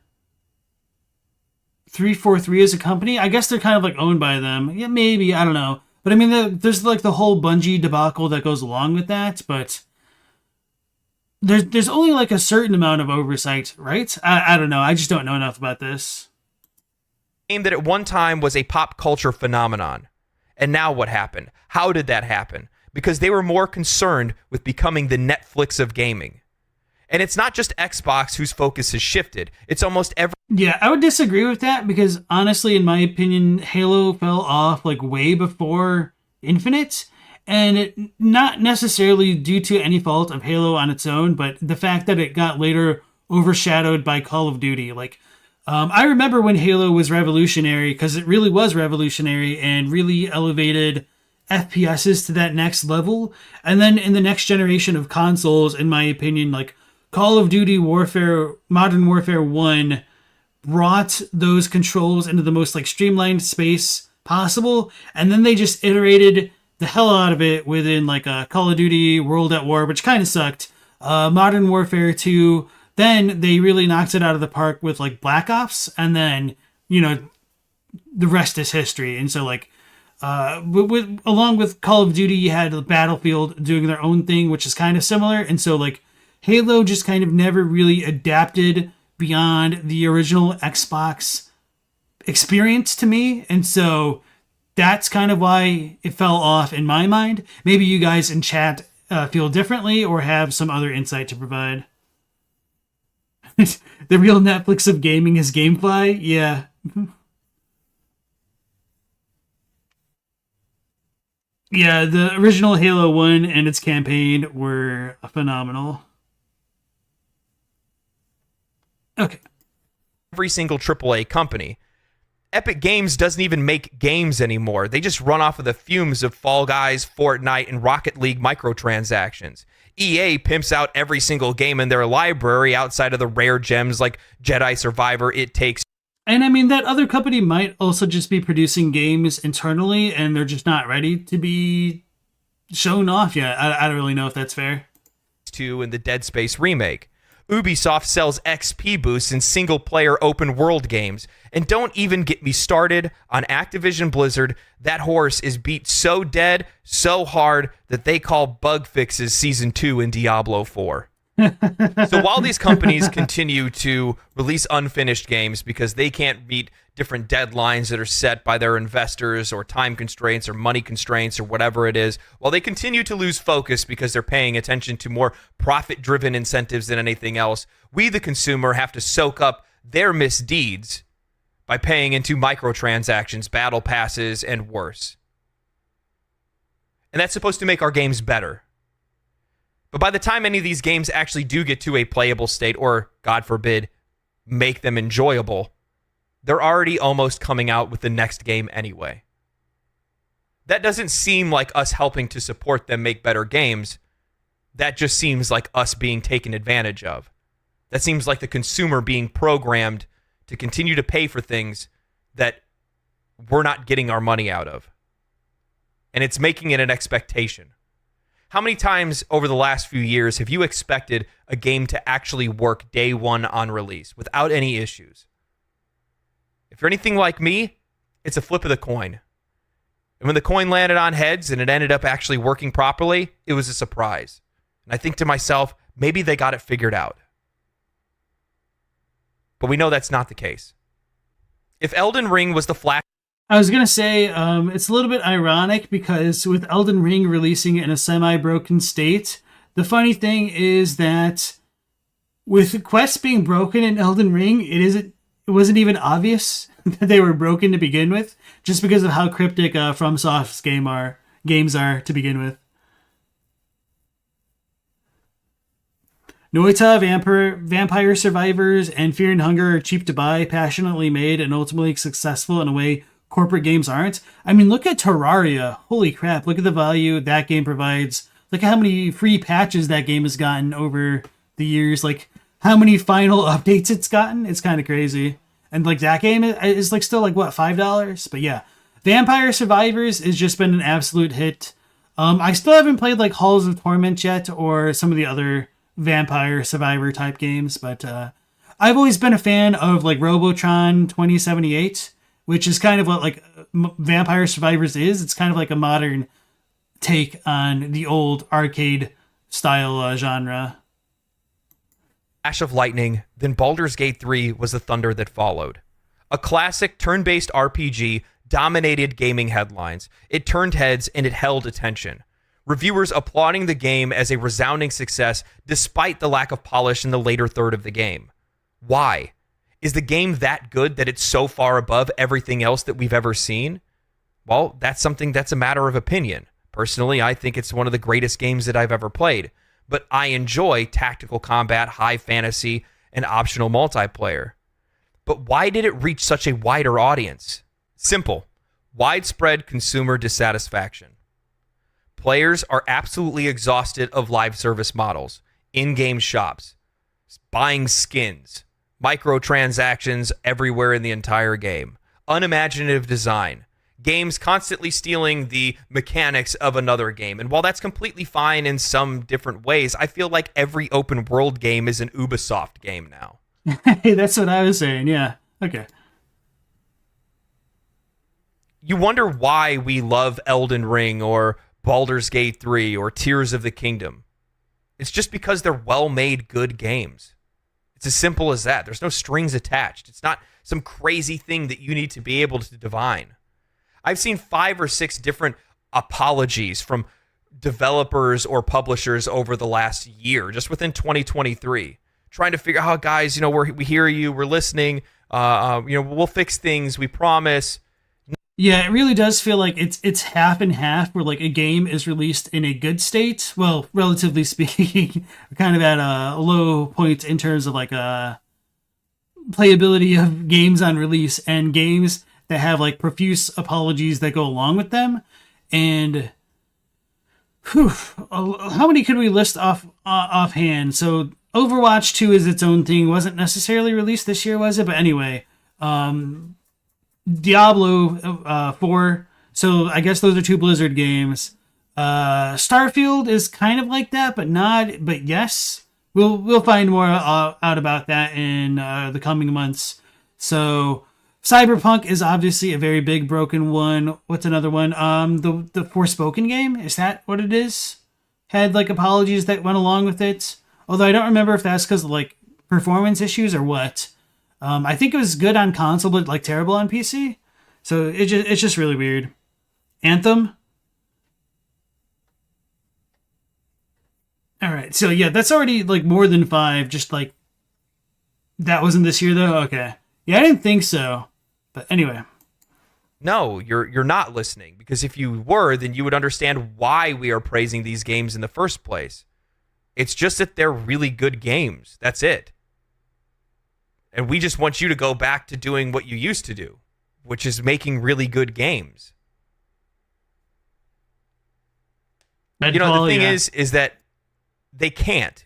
343 as a company? I guess they're kind of owned by them. Yeah, maybe. I don't know. But there's the whole Bungie debacle that goes along with that. But there's only a certain amount of oversight, right? I don't know. I just don't know enough about this. Game that at one time was a pop culture phenomenon. And now what happened? How did that happen? Because they were more concerned with becoming the Netflix of gaming. And it's not just Xbox whose focus has shifted. It's almost every... Yeah, I would disagree with that because honestly, in my opinion, Halo fell off way before Infinite. And it, not necessarily due to any fault of Halo on its own, but the fact that it got later overshadowed by Call of Duty. I remember when Halo was revolutionary, because it really was revolutionary and really elevated FPSs to that next level. And then in the next generation of consoles, in my opinion, like Call of Duty Modern Warfare 1 brought those controls into the most like streamlined space possible. And then they just iterated the hell out of it within like Call of Duty World at War, which kind of sucked. Modern Warfare 2, then they really knocked it out of the park with like Black Ops, and then, the rest is history. And so like, along with Call of Duty, you had Battlefield doing their own thing, which is kind of similar. And so like Halo just kind of never really adapted beyond the original Xbox experience to me. And so that's kind of why it fell off in my mind. Maybe you guys in chat feel differently or have some other insight to provide. The real Netflix of gaming is GameFly? Yeah. Yeah, the original Halo 1 and its campaign were phenomenal. Okay. Every single AAA company. Epic Games doesn't even make games anymore. They just run off of the fumes of Fall Guys, Fortnite, and Rocket League microtransactions. EA pimps out every single game in their library outside of the rare gems like Jedi Survivor, It Takes. And I mean, that other company might also just be producing games internally and they're just not ready to be shown off yet. I don't really know if that's fair. 2 and the Dead Space remake. Ubisoft sells XP boosts in single-player open-world games. And don't even get me started on Activision Blizzard. That horse is beat so dead, so hard, that they call bug fixes Season 2 in Diablo 4. So while these companies continue to release unfinished games because they can't meet different deadlines that are set by their investors or time constraints or money constraints or whatever it is, while they continue to lose focus because they're paying attention to more profit-driven incentives than anything else, we, the consumer, have to soak up their misdeeds by paying into microtransactions, battle passes, and worse. And that's supposed to make our games better. But by the time any of these games actually do get to a playable state, or, God forbid, make them enjoyable, they're already almost coming out with the next game anyway. That doesn't seem like us helping to support them make better games. That just seems like us being taken advantage of. That seems like the consumer being programmed to continue to pay for things that we're not getting our money out of. And it's making it an expectation. How many times over the last few years have you expected a game to actually work day one on release without any issues? If you're anything like me, it's a flip of the coin. And when the coin landed on heads and it ended up actually working properly, it was a surprise. And I think to myself, maybe they got it figured out. But we know that's not the case. If Elden Ring was the flash... I was going to say, it's a little bit ironic because with Elden Ring releasing in a semi-broken state, the funny thing is that with quests being broken in Elden Ring, it wasn't even obvious that they were broken to begin with, just because of how cryptic FromSoft's games are to begin with. Noita, Vampire Survivors, and Fear and Hunger are cheap to buy, passionately made, and ultimately successful in a way corporate games aren't. I mean, look at Terraria. Holy crap, look at the value that game provides. Look at how many free patches that game has gotten over the years. Like, how many final updates it's gotten. It's kind of crazy. And, like, that game is like still, like, what, $5? But, yeah. Vampire Survivors has just been an absolute hit. I still haven't played, like, Halls of Torment yet or some of the other Vampire Survivor type games. But I've always been a fan of, like, Robotron 2078, which is kind of what like Vampire Survivors is. It's kind of like a modern take on the old arcade style genre. Flash of lightning, then Baldur's Gate 3 was the thunder that followed. A classic turn-based RPG dominated gaming headlines. It turned heads and it held attention. Reviewers applauding the game as a resounding success despite the lack of polish in the later third of the game. Why? Is the game that good that it's so far above everything else that we've ever seen? Well, that's a matter of opinion. Personally, I think it's one of the greatest games that I've ever played, but I enjoy tactical combat, high fantasy, and optional multiplayer. But why did it reach such a wider audience? Simple. Widespread consumer dissatisfaction. Players are absolutely exhausted of live service models, in-game shops, buying skins, microtransactions everywhere in the entire game, unimaginative design, games constantly stealing the mechanics of another game. And while that's completely fine in some different ways, I feel like every open world game is an Ubisoft game now. Hey, that's what I was saying. Yeah. Okay. You wonder why we love Elden Ring or Baldur's Gate 3 or Tears of the Kingdom. It's just because they're well-made, good games. It's as simple as that. There's no strings attached. It's not some crazy thing that you need to be able to divine. I've seen 5 or 6 different apologies from developers or publishers over the last year, just within 2023, trying to figure out how, guys, we hear you, we're listening, we'll fix things, we promise. Yeah, it really does feel like it's half and half, where like a game is released in a good state, well, relatively speaking, kind of at a low point in terms of like playability of games on release, and games that have like profuse apologies that go along with them. And how many could we list offhand? So Overwatch 2 is its own thing, wasn't necessarily released this year, was it? But anyway, Diablo 4. So I guess those are 2 Blizzard games. Starfield is kind of like that, but not. But yes, we'll find more out about that in the coming months. So Cyberpunk is obviously a very big broken one. What's another one? The Forspoken game, is that what it is? Had like apologies that went along with it. Although I don't remember if that's because of like performance issues or what. I think it was good on console, but like terrible on PC. So it's just really weird. Anthem. All right, so yeah, that's already like more than 5. Just like that wasn't this year though. Okay, yeah, I didn't think so. But anyway. No, you're not listening, because if you were, then you would understand why we are praising these games in the first place. It's just that they're really good games. That's it. And we just want you to go back to doing what you used to do, which is making really good games. The thing is that they can't.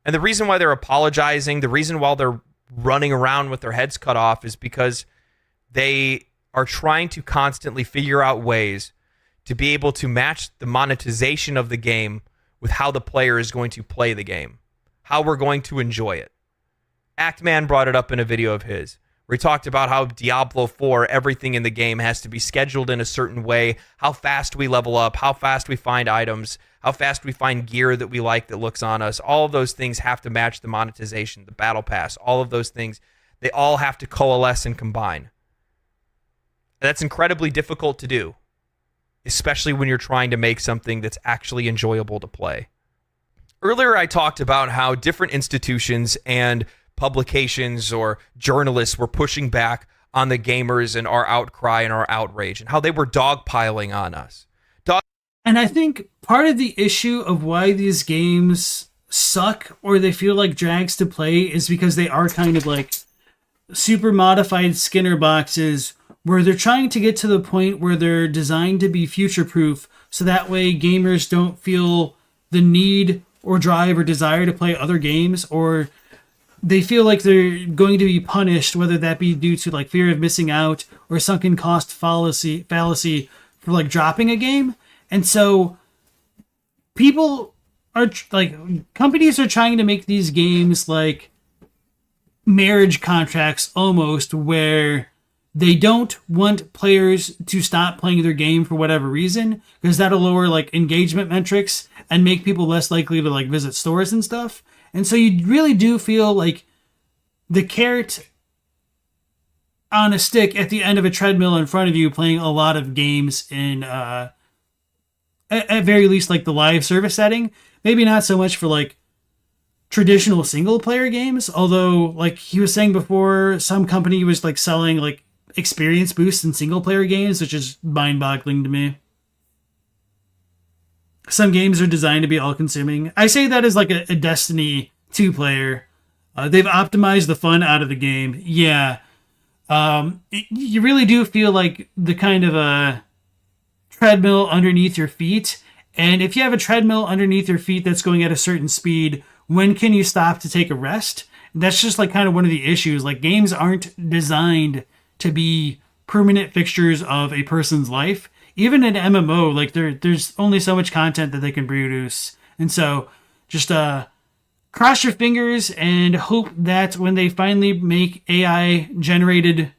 And the reason why they're apologizing, the reason why they're running around with their heads cut off, is because they are trying to constantly figure out ways to be able to match the monetization of the game with how the player is going to play the game, how we're going to enjoy it. Actman brought it up in a video of his, where he talked about how Diablo 4, everything in the game has to be scheduled in a certain way, how fast we level up, how fast we find items, how fast we find gear that we like that looks on us. All of those things have to match the monetization, the battle pass, all of those things. They all have to coalesce and combine. That's incredibly difficult to do, especially when you're trying to make something that's actually enjoyable to play. Earlier, I talked about how different institutions and publications or journalists were pushing back on the gamers and our outcry and our outrage, and how they were dogpiling on us. And I think part of the issue of why these games suck or they feel like drags to play is because they are kind of like super modified Skinner boxes, where they're trying to get to the point where they're designed to be future-proof, so that way gamers don't feel the need or drive or desire to play other games, or they feel like they're going to be punished, whether that be due to like fear of missing out or sunken cost fallacy for like dropping a game. And so people are companies are trying to make these games like marriage contracts almost, where they don't want players to stop playing their game for whatever reason, because that'll lower like engagement metrics and make people less likely to like visit stores and stuff. And so you really do feel like the carrot on a stick at the end of a treadmill in front of you, playing a lot of games in, at very least, like the live service setting. Maybe not so much for like traditional single player games, although like he was saying before, some company was like selling like experience boosts in single player games, which is mind boggling to me. Some games are designed to be all-consuming. I say that as like a Destiny 2 player. They've optimized the fun out of the game. Yeah, You really do feel like the kind of a treadmill underneath your feet. And if you have a treadmill underneath your feet that's going at a certain speed, when can you stop to take a rest? That's just like kind of one of the issues. Like, games aren't designed to be permanent fixtures of a person's life. Even an MMO, like there's only so much content that they can produce. And so just cross your fingers and hope that when they finally make AI generated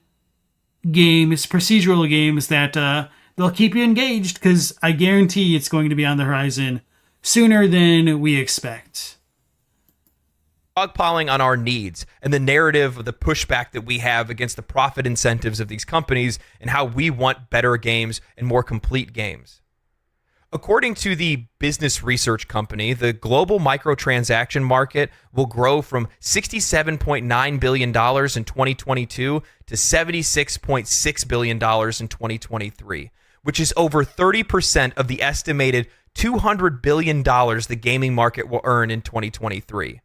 games, procedural games, that they'll keep you engaged, because I guarantee it's going to be on the horizon sooner than we expect. Dogpiling on our needs and the narrative of the pushback that we have against the profit incentives of these companies and how we want better games and more complete games. According to the business research company, the global microtransaction market will grow from $67.9 billion in 2022 to $76.6 billion in 2023, which is over 30% of the estimated $200 billion the gaming market will earn in 2023.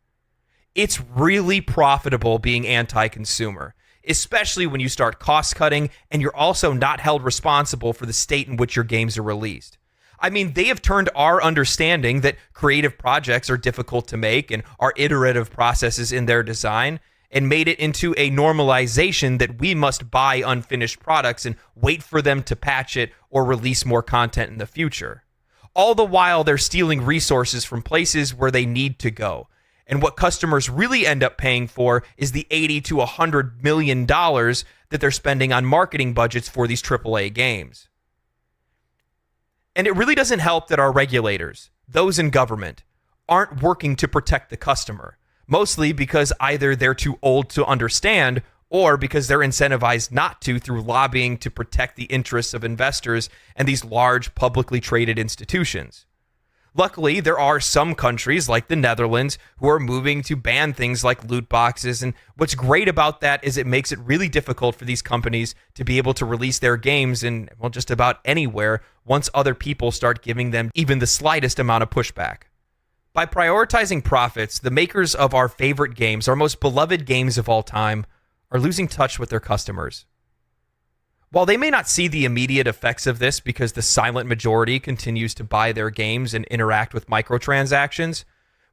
It's really profitable being anti-consumer, especially when you start cost-cutting and you're also not held responsible for the state in which your games are released. I mean, they have turned our understanding that creative projects are difficult to make and are iterative processes in their design and made it into a normalization that we must buy unfinished products and wait for them to patch it or release more content in the future. All the while, they're stealing resources from places where they need to go. And what customers really end up paying for is the $80 to $100 million that they're spending on marketing budgets for these AAA games. And it really doesn't help that our regulators, those in government, aren't working to protect the customer, mostly because either they're too old to understand or because they're incentivized not to through lobbying to protect the interests of investors and these large publicly traded institutions. Luckily, there are some countries like the Netherlands who are moving to ban things like loot boxes, and what's great about that is it makes it really difficult for these companies to be able to release their games in, well, just about anywhere once other people start giving them even the slightest amount of pushback. By prioritizing profits, the makers of our favorite games, our most beloved games of all time, are losing touch with their customers. While they may not see the immediate effects of this because the silent majority continues to buy their games and interact with microtransactions,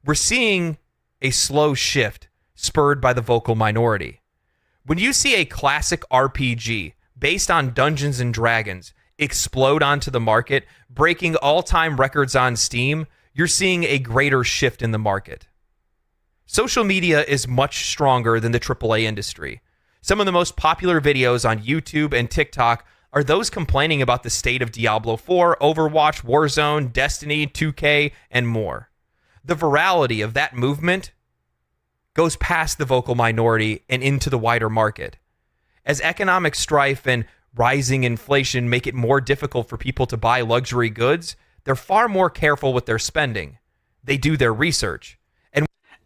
we're seeing a slow shift spurred by the vocal minority. When you see a classic RPG based on Dungeons and Dragons explode onto the market, breaking all-time records on Steam, you're seeing a greater shift in the market. Social media is much stronger than the AAA industry. Some of the most popular videos on YouTube and TikTok are those complaining about the state of Diablo 4, Overwatch, Warzone, Destiny, 2K, and more. The virality of that movement goes past the vocal minority and into the wider market. As economic strife and rising inflation make it more difficult for people to buy luxury goods, they're far more careful with their spending. They do their research.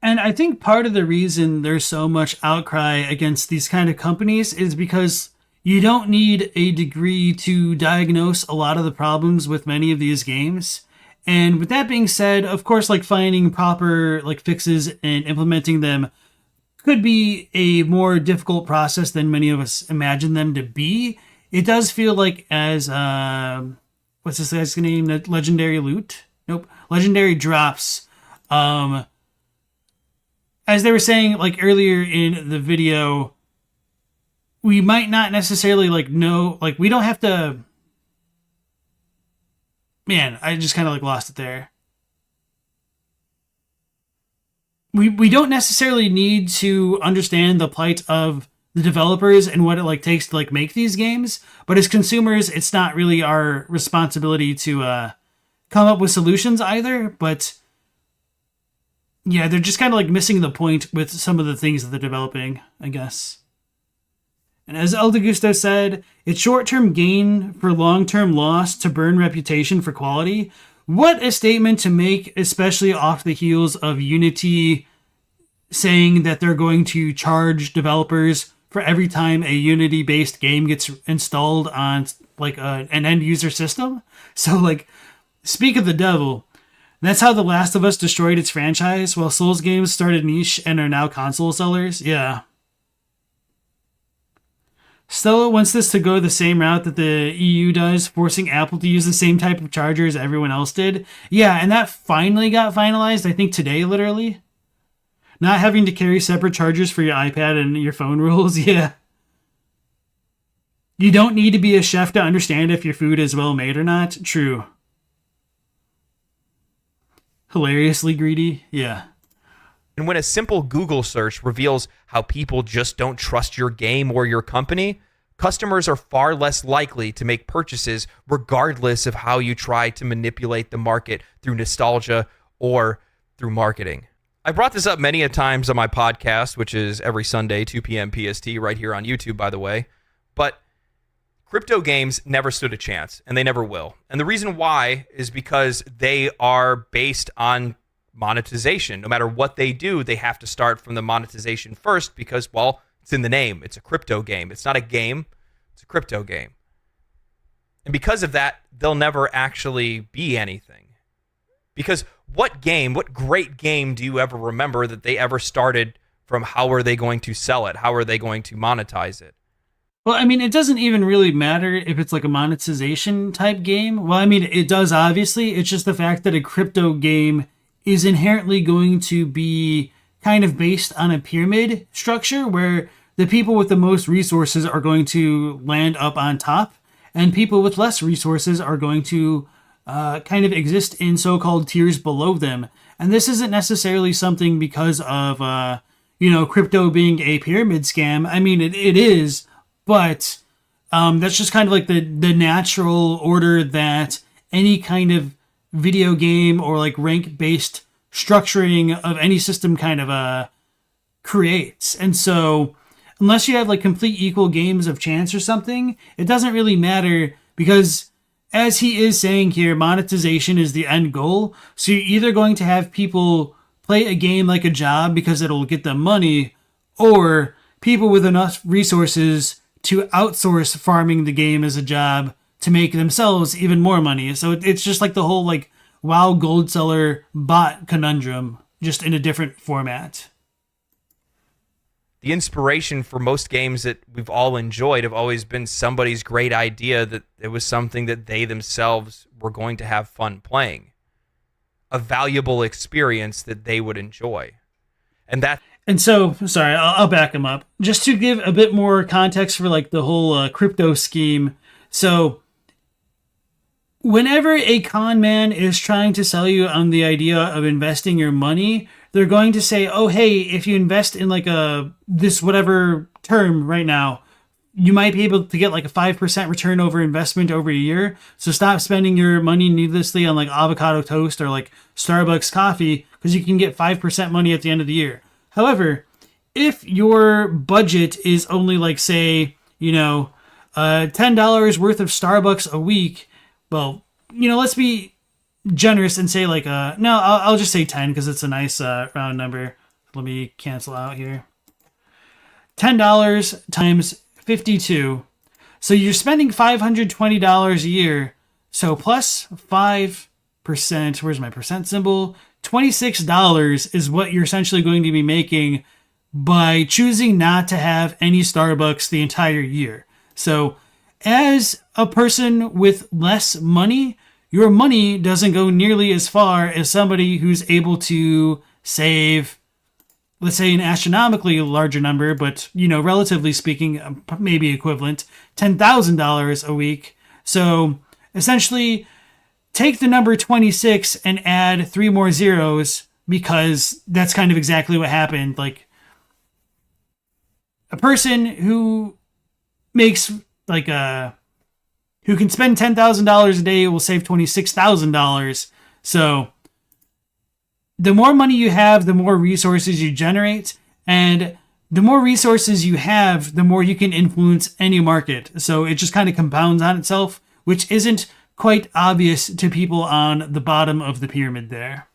And I think part of the reason there's so much outcry against these kind of companies is because you don't need a degree to diagnose a lot of the problems with many of these games. And with that being said, of course, like finding proper like fixes and implementing them could be a more difficult process than many of us imagine them to be. It does feel like as what's this guy's name? Legendary Loot? Nope. Legendary Drops. As they were saying like earlier in the video, we might not necessarily like know, like we don't have to. Man, I just kind of like lost it there. We don't necessarily need to understand the plight of the developers and what it like takes to like make these games, but as consumers, it's not really our responsibility to come up with solutions either. But yeah, they're just kind of like missing the point with some of the things that they're developing, I guess. And as El Degusto said, it's short-term gain for long-term loss to burn reputation for quality. What a statement to make, especially off the heels of Unity saying that they're going to charge developers for every time a Unity-based game gets installed on like an end-user system. So like, speak of the devil. That's how The Last of Us destroyed its franchise, while Souls games started niche and are now console sellers. Yeah. Stella wants this to go the same route that the EU does, forcing Apple to use the same type of charger as everyone else did. Yeah, and that finally got finalized, I think today, literally. Not having to carry separate chargers for your iPad and your phone rules, yeah. You don't need to be a chef to understand if your food is well made or not. True. Hilariously greedy, yeah. And when a simple Google search reveals how people just don't trust your game or your company, customers are far less likely to make purchases regardless of how you try to manipulate the market through nostalgia or through marketing. I brought this up many a times on my podcast, which is every Sunday, 2 p.m. PST, right here on YouTube, by the way. But crypto games never stood a chance, and they never will. And the reason why is because they are based on monetization. No matter what they do, they have to start from the monetization first because, well, it's in the name. It's a crypto game. It's not a game. It's a crypto game. And because of that, they'll never actually be anything. Because what great game do you ever remember that they ever started from how are they going to sell it? How are they going to monetize it? Well, I mean, it doesn't even really matter if it's like a monetization type game. Well, I mean, it does, obviously. It's just the fact that a crypto game is inherently going to be kind of based on a pyramid structure where the people with the most resources are going to land up on top and people with less resources are going to kind of exist in so-called tiers below them. And this isn't necessarily something because of, crypto being a pyramid scam. I mean, it is, but that's just kind of like the natural order that any kind of video game or like rank-based structuring of any system kind of creates. And so unless you have like complete equal games of chance or something, it doesn't really matter because as he is saying here, monetization is the end goal. So you're either going to have people play a game like a job because it'll get them money, or people with enough resources to outsource farming the game as a job to make themselves even more money. So it's just like the whole like WoW gold seller bot conundrum, just in a different format. The inspiration for most games that we've all enjoyed have always been somebody's great idea that it was something that they themselves were going to have fun playing. A valuable experience that they would enjoy. And so, sorry, I'll back him up. Just to give a bit more context for like the whole crypto scheme. So, whenever a con man is trying to sell you on the idea of investing your money, they're going to say, oh, hey, if you invest in like this whatever term right now, you might be able to get like a 5% return over investment over a year. So stop spending your money needlessly on like avocado toast or like Starbucks coffee because you can get 5% money at the end of the year. However, if your budget is only like, say, $10 worth of Starbucks a week, well, let's be generous and say like, no, I'll just say 10 because it's a nice round number. Let me cancel out here. $10 times 52. So you're spending $520 a year. So plus 5%, where's my percent symbol? $26 is what you're essentially going to be making by choosing not to have any Starbucks the entire year. So as a person with less money, your money doesn't go nearly as far as somebody who's able to save, let's say, an astronomically larger number, but, relatively speaking, maybe equivalent, $10,000 a week. So essentially, take the number 26 and add 3 more zeros because that's kind of exactly what happened. Like, a person who makes like who can spend $10,000 a day will save $26,000. So the more money you have, the more resources you generate, and the more resources you have, the more you can influence any market. So it just kind of compounds on itself, which isn't quite obvious to people on the bottom of the pyramid there.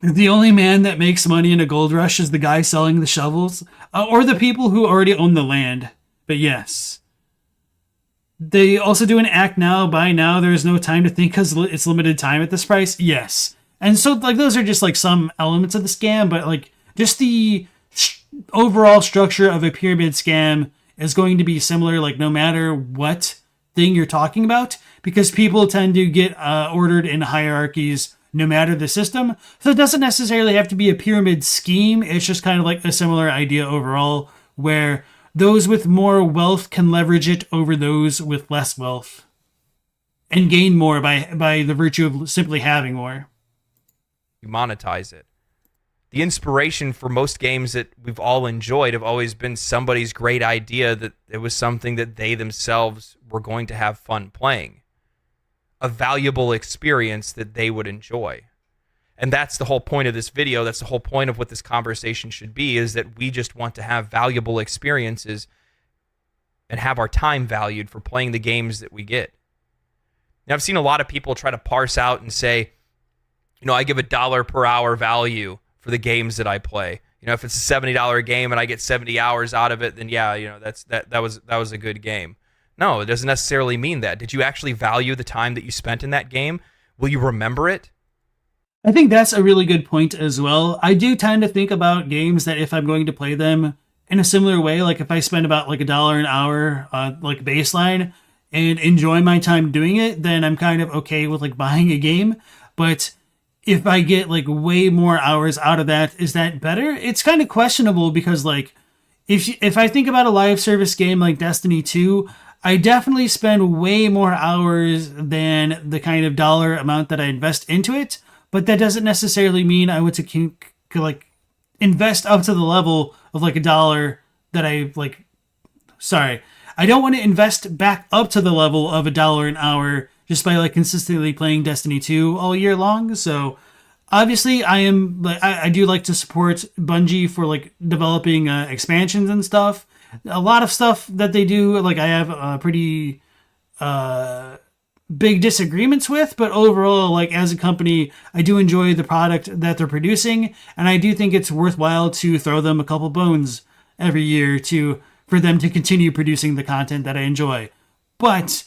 The only man that makes money in a gold rush is the guy selling the shovels, or the people who already own the land. But yes. They also do an act now, buy now, there is no time to think because it's limited time at this price. Yes. And so like those are just like some elements of the scam, but like just the overall structure of a pyramid scam is going to be similar, like no matter what thing you're talking about, because people tend to get ordered in hierarchies no matter the system. So it doesn't necessarily have to be a pyramid scheme. It's just kind of like a similar idea overall, where those with more wealth can leverage it over those with less wealth and gain more by the virtue of simply having more. You monetize it. The inspiration for most games that we've all enjoyed have always been somebody's great idea that it was something that they themselves were going to have fun playing. A valuable experience that they would enjoy. And that's the whole point of this video. That's the whole point of what this conversation should be, is that we just want to have valuable experiences and have our time valued for playing the games that we get. Now, I've seen a lot of people try to parse out and say, you know, I give $1 per hour value for the games that I play. You know, if it's a $70 game and I get 70 hours out of it, then yeah, you know, that was a good game. No, it doesn't necessarily mean that. Did you actually value the time that you spent in that game? Will you remember it? I think that's a really good point as well. I do tend to think about games that if I'm going to play them in a similar way, like if I spend about like $1 an hour, like baseline, and enjoy my time doing it, then I'm kind of okay with like buying a game. But if I get like way more hours out of that, is that better? It's kind of questionable, because like if I think about a live service game like Destiny 2, I definitely spend way more hours than the kind of dollar amount that I invest into it, but that doesn't necessarily mean I want to like invest up to the level of like $1 that I like. Sorry, I don't want to invest back up to the level of $1 an hour just by like consistently playing Destiny 2 all year long. So obviously I do like to support Bungie for like developing expansions and stuff. A lot of stuff that they do, like I have pretty big disagreements with, but overall, like as a company, I do enjoy the product that they're producing, and I do think it's worthwhile to throw them a couple bones every year for them to continue producing the content that I enjoy. But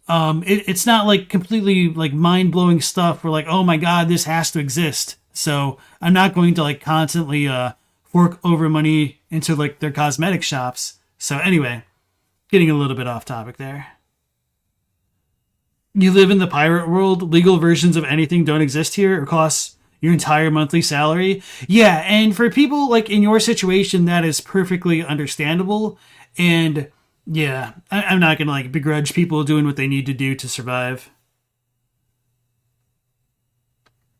it's not like completely like mind-blowing stuff where like, oh my god, this has to exist. So I'm not going to like constantly fork over money into like their cosmetic shops. So anyway, getting a little bit off topic there. You live in the pirate world. Legal versions of anything don't exist here or cost your entire monthly salary. Yeah, and for people like in your situation, that is perfectly understandable. And yeah, I'm not going to like begrudge people doing what they need to do to survive.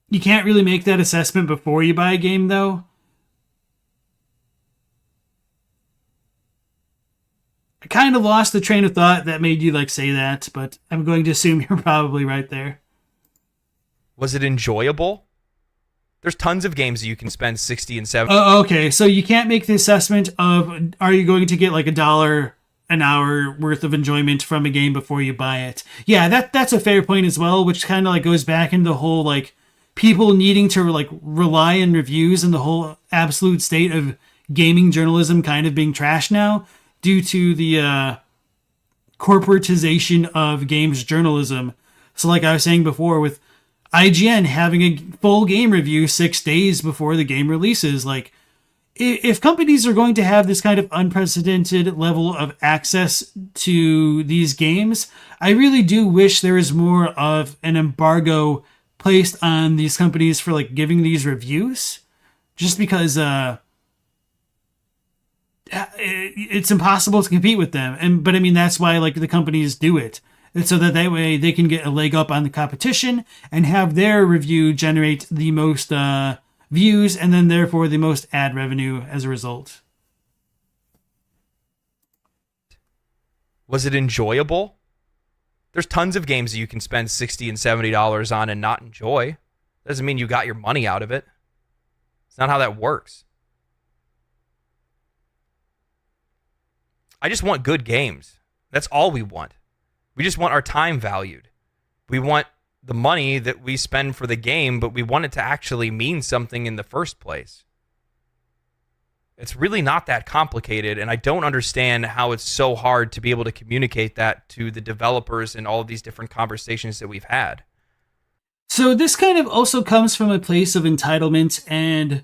You can't really make that assessment before you buy a game, though. I kind of lost the train of thought that made you like say that, but I'm going to assume you're probably right there. Was it enjoyable? There's tons of games that you can spend 60 and 70. Oh, okay. So you can't make the assessment of are you going to get like $1 an hour worth of enjoyment from a game before you buy it. Yeah, that's a fair point as well, which kind of like goes back into the whole like people needing to like rely on reviews and the whole absolute state of gaming journalism kind of being trashed now due to the corporatization of games journalism. So like I was saying before, with IGN having a full game review 6 days before the game releases, like if companies are going to have this kind of unprecedented level of access to these games, I really do wish there was more of an embargo placed on these companies for like giving these reviews, just because it's impossible to compete with them. But I mean, that's why like the companies do it. And so that way they can get a leg up on the competition and have their review generate the most views and then therefore the most ad revenue as a result. Was it enjoyable? There's tons of games that you can spend $60 and $70 on and not enjoy. Doesn't mean you got your money out of it. It's not how that works. I just want good games. That's all we want. We just want our time valued. We want the money that we spend for the game, but we want it to actually mean something in the first place. It's really not that complicated, and I don't understand how it's so hard to be able to communicate that to the developers in all of these different conversations that we've had. So this kind of also comes from a place of entitlement, and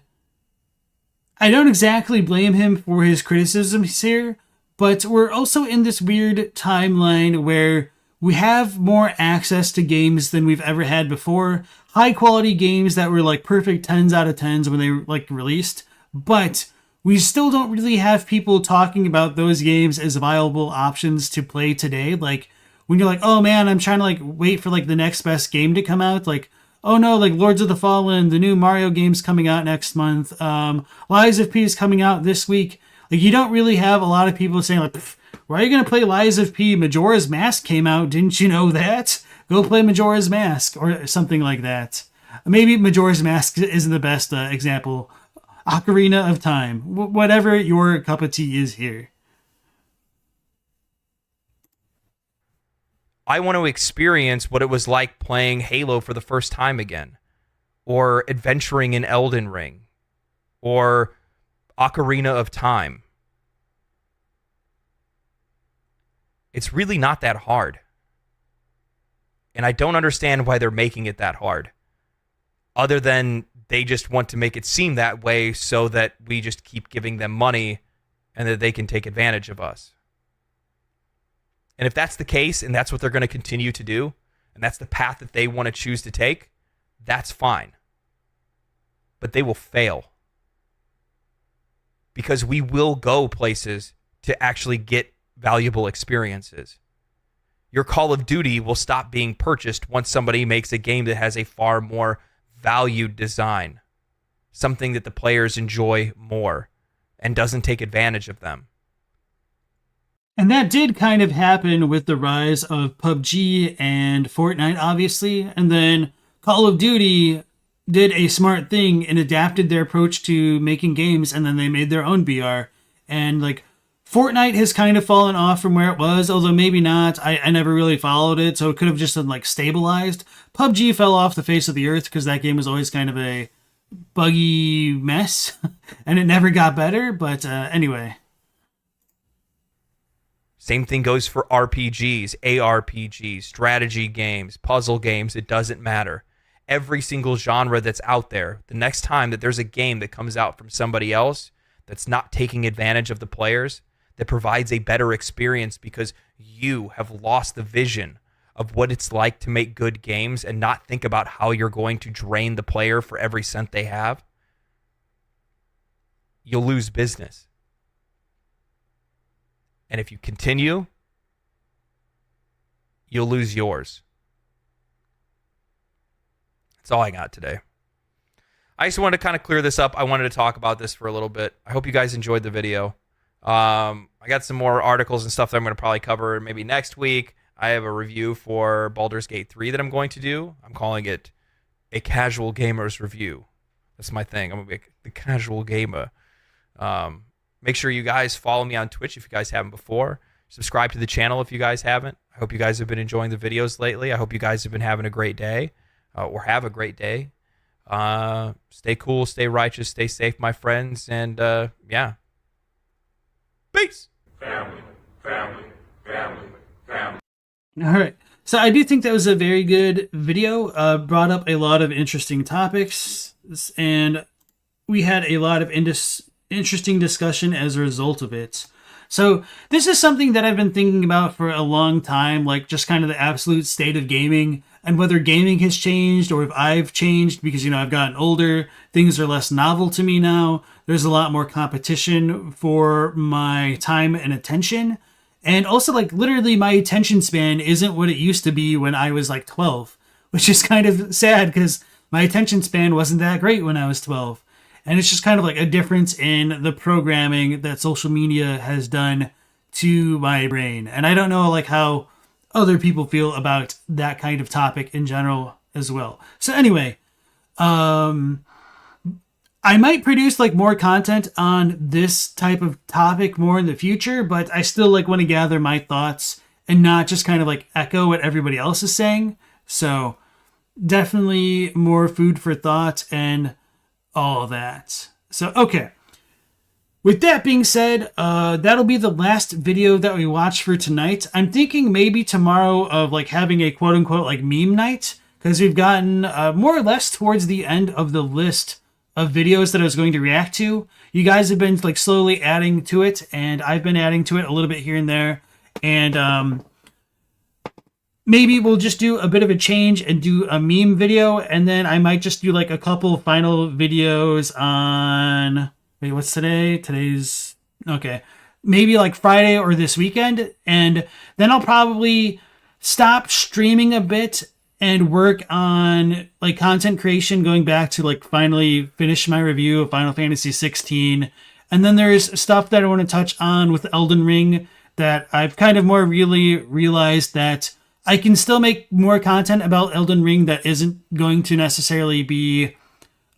I don't exactly blame him for his criticisms here, but we're also in this weird timeline where we have more access to games than we've ever had before. High quality games that were like perfect 10s out of 10s when they were like released, but we still don't really have people talking about those games as viable options to play today. Like when you're like, oh man, I'm trying to like wait for like the next best game to come out. Like, oh no, like Lords of the Fallen, the new Mario game's coming out next month. Lies of P is coming out this week. Like you don't really have a lot of people saying like, why are you going to play Lies of P? Majora's Mask came out. Didn't you know that? Go play Majora's Mask or something like that. Maybe Majora's Mask isn't the best example. Ocarina of Time. Whatever your cup of tea is here. I want to experience what it was like playing Halo for the first time again, or adventuring in Elden Ring, or Ocarina of Time. It's really not that hard. And I don't understand why they're making it that hard. Other than they just want to make it seem that way so that we just keep giving them money and that they can take advantage of us. And if that's the case, and that's what they're going to continue to do, and that's the path that they want to choose to take, that's fine. But they will fail. Because we will go places to actually get valuable experiences. Your Call of Duty will stop being purchased once somebody makes a game that has a far more valued design. Something that the players enjoy more and doesn't take advantage of them. And that did kind of happen with the rise of PUBG and Fortnite, obviously. And then Call of Duty did a smart thing and adapted their approach to making games, and then they made their own BR. And like Fortnite has kind of fallen off from where it was, although maybe not. I never really followed it, so it could have just been like stabilized. PUBG fell off the face of the earth because that game was always kind of a buggy mess, and it never got better. But anyway. Same thing goes for RPGs, ARPGs, strategy games, puzzle games. It doesn't matter. Every single genre that's out there, the next time that there's a game that comes out from somebody else that's not taking advantage of the players, that provides a better experience because you have lost the vision of what it's like to make good games and not think about how you're going to drain the player for every cent they have, you'll lose business. And if you continue, you'll lose yours. That's all I got today. I just wanted to kind of clear this up. I wanted to talk about this for a little bit. I hope you guys enjoyed the video. I got some more articles and stuff that I'm going to probably cover maybe next week. I have a review for Baldur's Gate 3 that I'm going to do. I'm calling it a casual gamer's review. That's my thing. I'm going to be the casual gamer. Make sure you guys follow me on Twitch if you guys haven't before. Subscribe to the channel if you guys haven't. I hope you guys have been enjoying the videos lately. I hope you guys have been having a great day, or have a great day. Stay cool, stay righteous, stay safe, my friends, and yeah. Peace. Family, family, family, family. All right. So I do think that was a very good video. Brought up a lot of interesting topics, and we had a lot of interesting discussion as a result of it. So this is something that I've been thinking about for a long time, like just kind of the absolute state of gaming and whether gaming has changed or if I've changed because, you know, I've gotten older, things are less novel to me now. There's a lot more competition for my time and attention. And also, like, literally my attention span isn't what it used to be when I was like 12, which is kind of sad because my attention span wasn't that great when I was 12. And it's just kind of like a difference in the programming that social media has done to my brain. And I don't know like how other people feel about that kind of topic in general as well. So anyway, I might produce like more content on this type of topic more in the future, but I still like want to gather my thoughts and not just kind of like echo what everybody else is saying. So definitely more food for thought and all that. So, okay. With that being said, that'll be the last video that we watch for tonight. I'm thinking maybe tomorrow of like having a quote unquote like meme night, because because we've gotten more or less towards the end of the list of videos that I was going to react to. You guys have been like slowly adding to it, and I've been adding to it a little bit here and there. And maybe we'll just do a bit of a change and do a meme video, and then I might just do like a couple final videos on... Wait, what's today? Today's... Okay. Maybe like Friday or this weekend, and then I'll probably stop streaming a bit and work on like content creation, going back to like finally finish my review of Final Fantasy 16. And then there's stuff that I want to touch on with Elden Ring that I've kind of more really realized that I can still make more content about Elden Ring that isn't going to necessarily be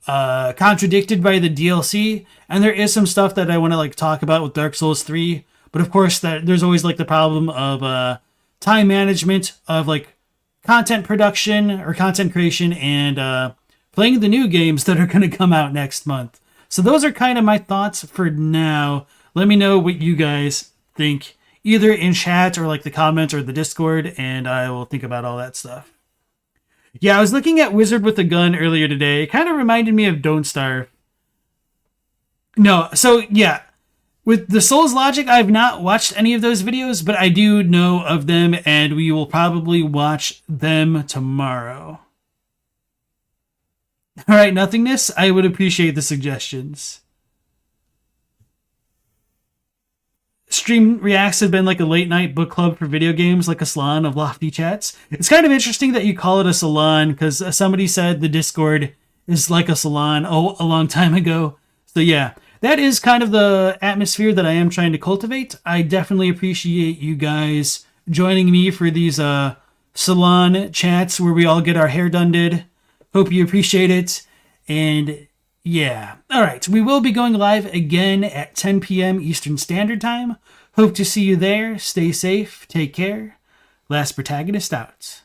contradicted by the DLC. And there is some stuff that I want to like talk about with Dark Souls 3. But of course, that there's always like the problem of time management of like content production or content creation and playing the new games that are going to come out next month. So those are kind of my thoughts for now. Let me know what you guys think, either in chat or like the comments or the Discord, and I will think about all that stuff. Yeah, I was looking at Wizard with a Gun earlier today. It kind of reminded me of Don't Starve. No, so yeah. With the Souls Logic, I've not watched any of those videos, but I do know of them, and we will probably watch them tomorrow. All right, Nothingness, I would appreciate the suggestions. Stream Reacts have been like a late-night book club for video games, like a salon of lofty chats. It's kind of interesting that you call it a salon, because somebody said the Discord is like a salon a long time ago. So yeah. That is kind of the atmosphere that I am trying to cultivate. I definitely appreciate you guys joining me for these salon chats where we all get our hair done did. Hope you appreciate it. And yeah. All right. We will be going live again at 10 p.m. Eastern Standard Time. Hope to see you there. Stay safe. Take care. Last Protagonist out.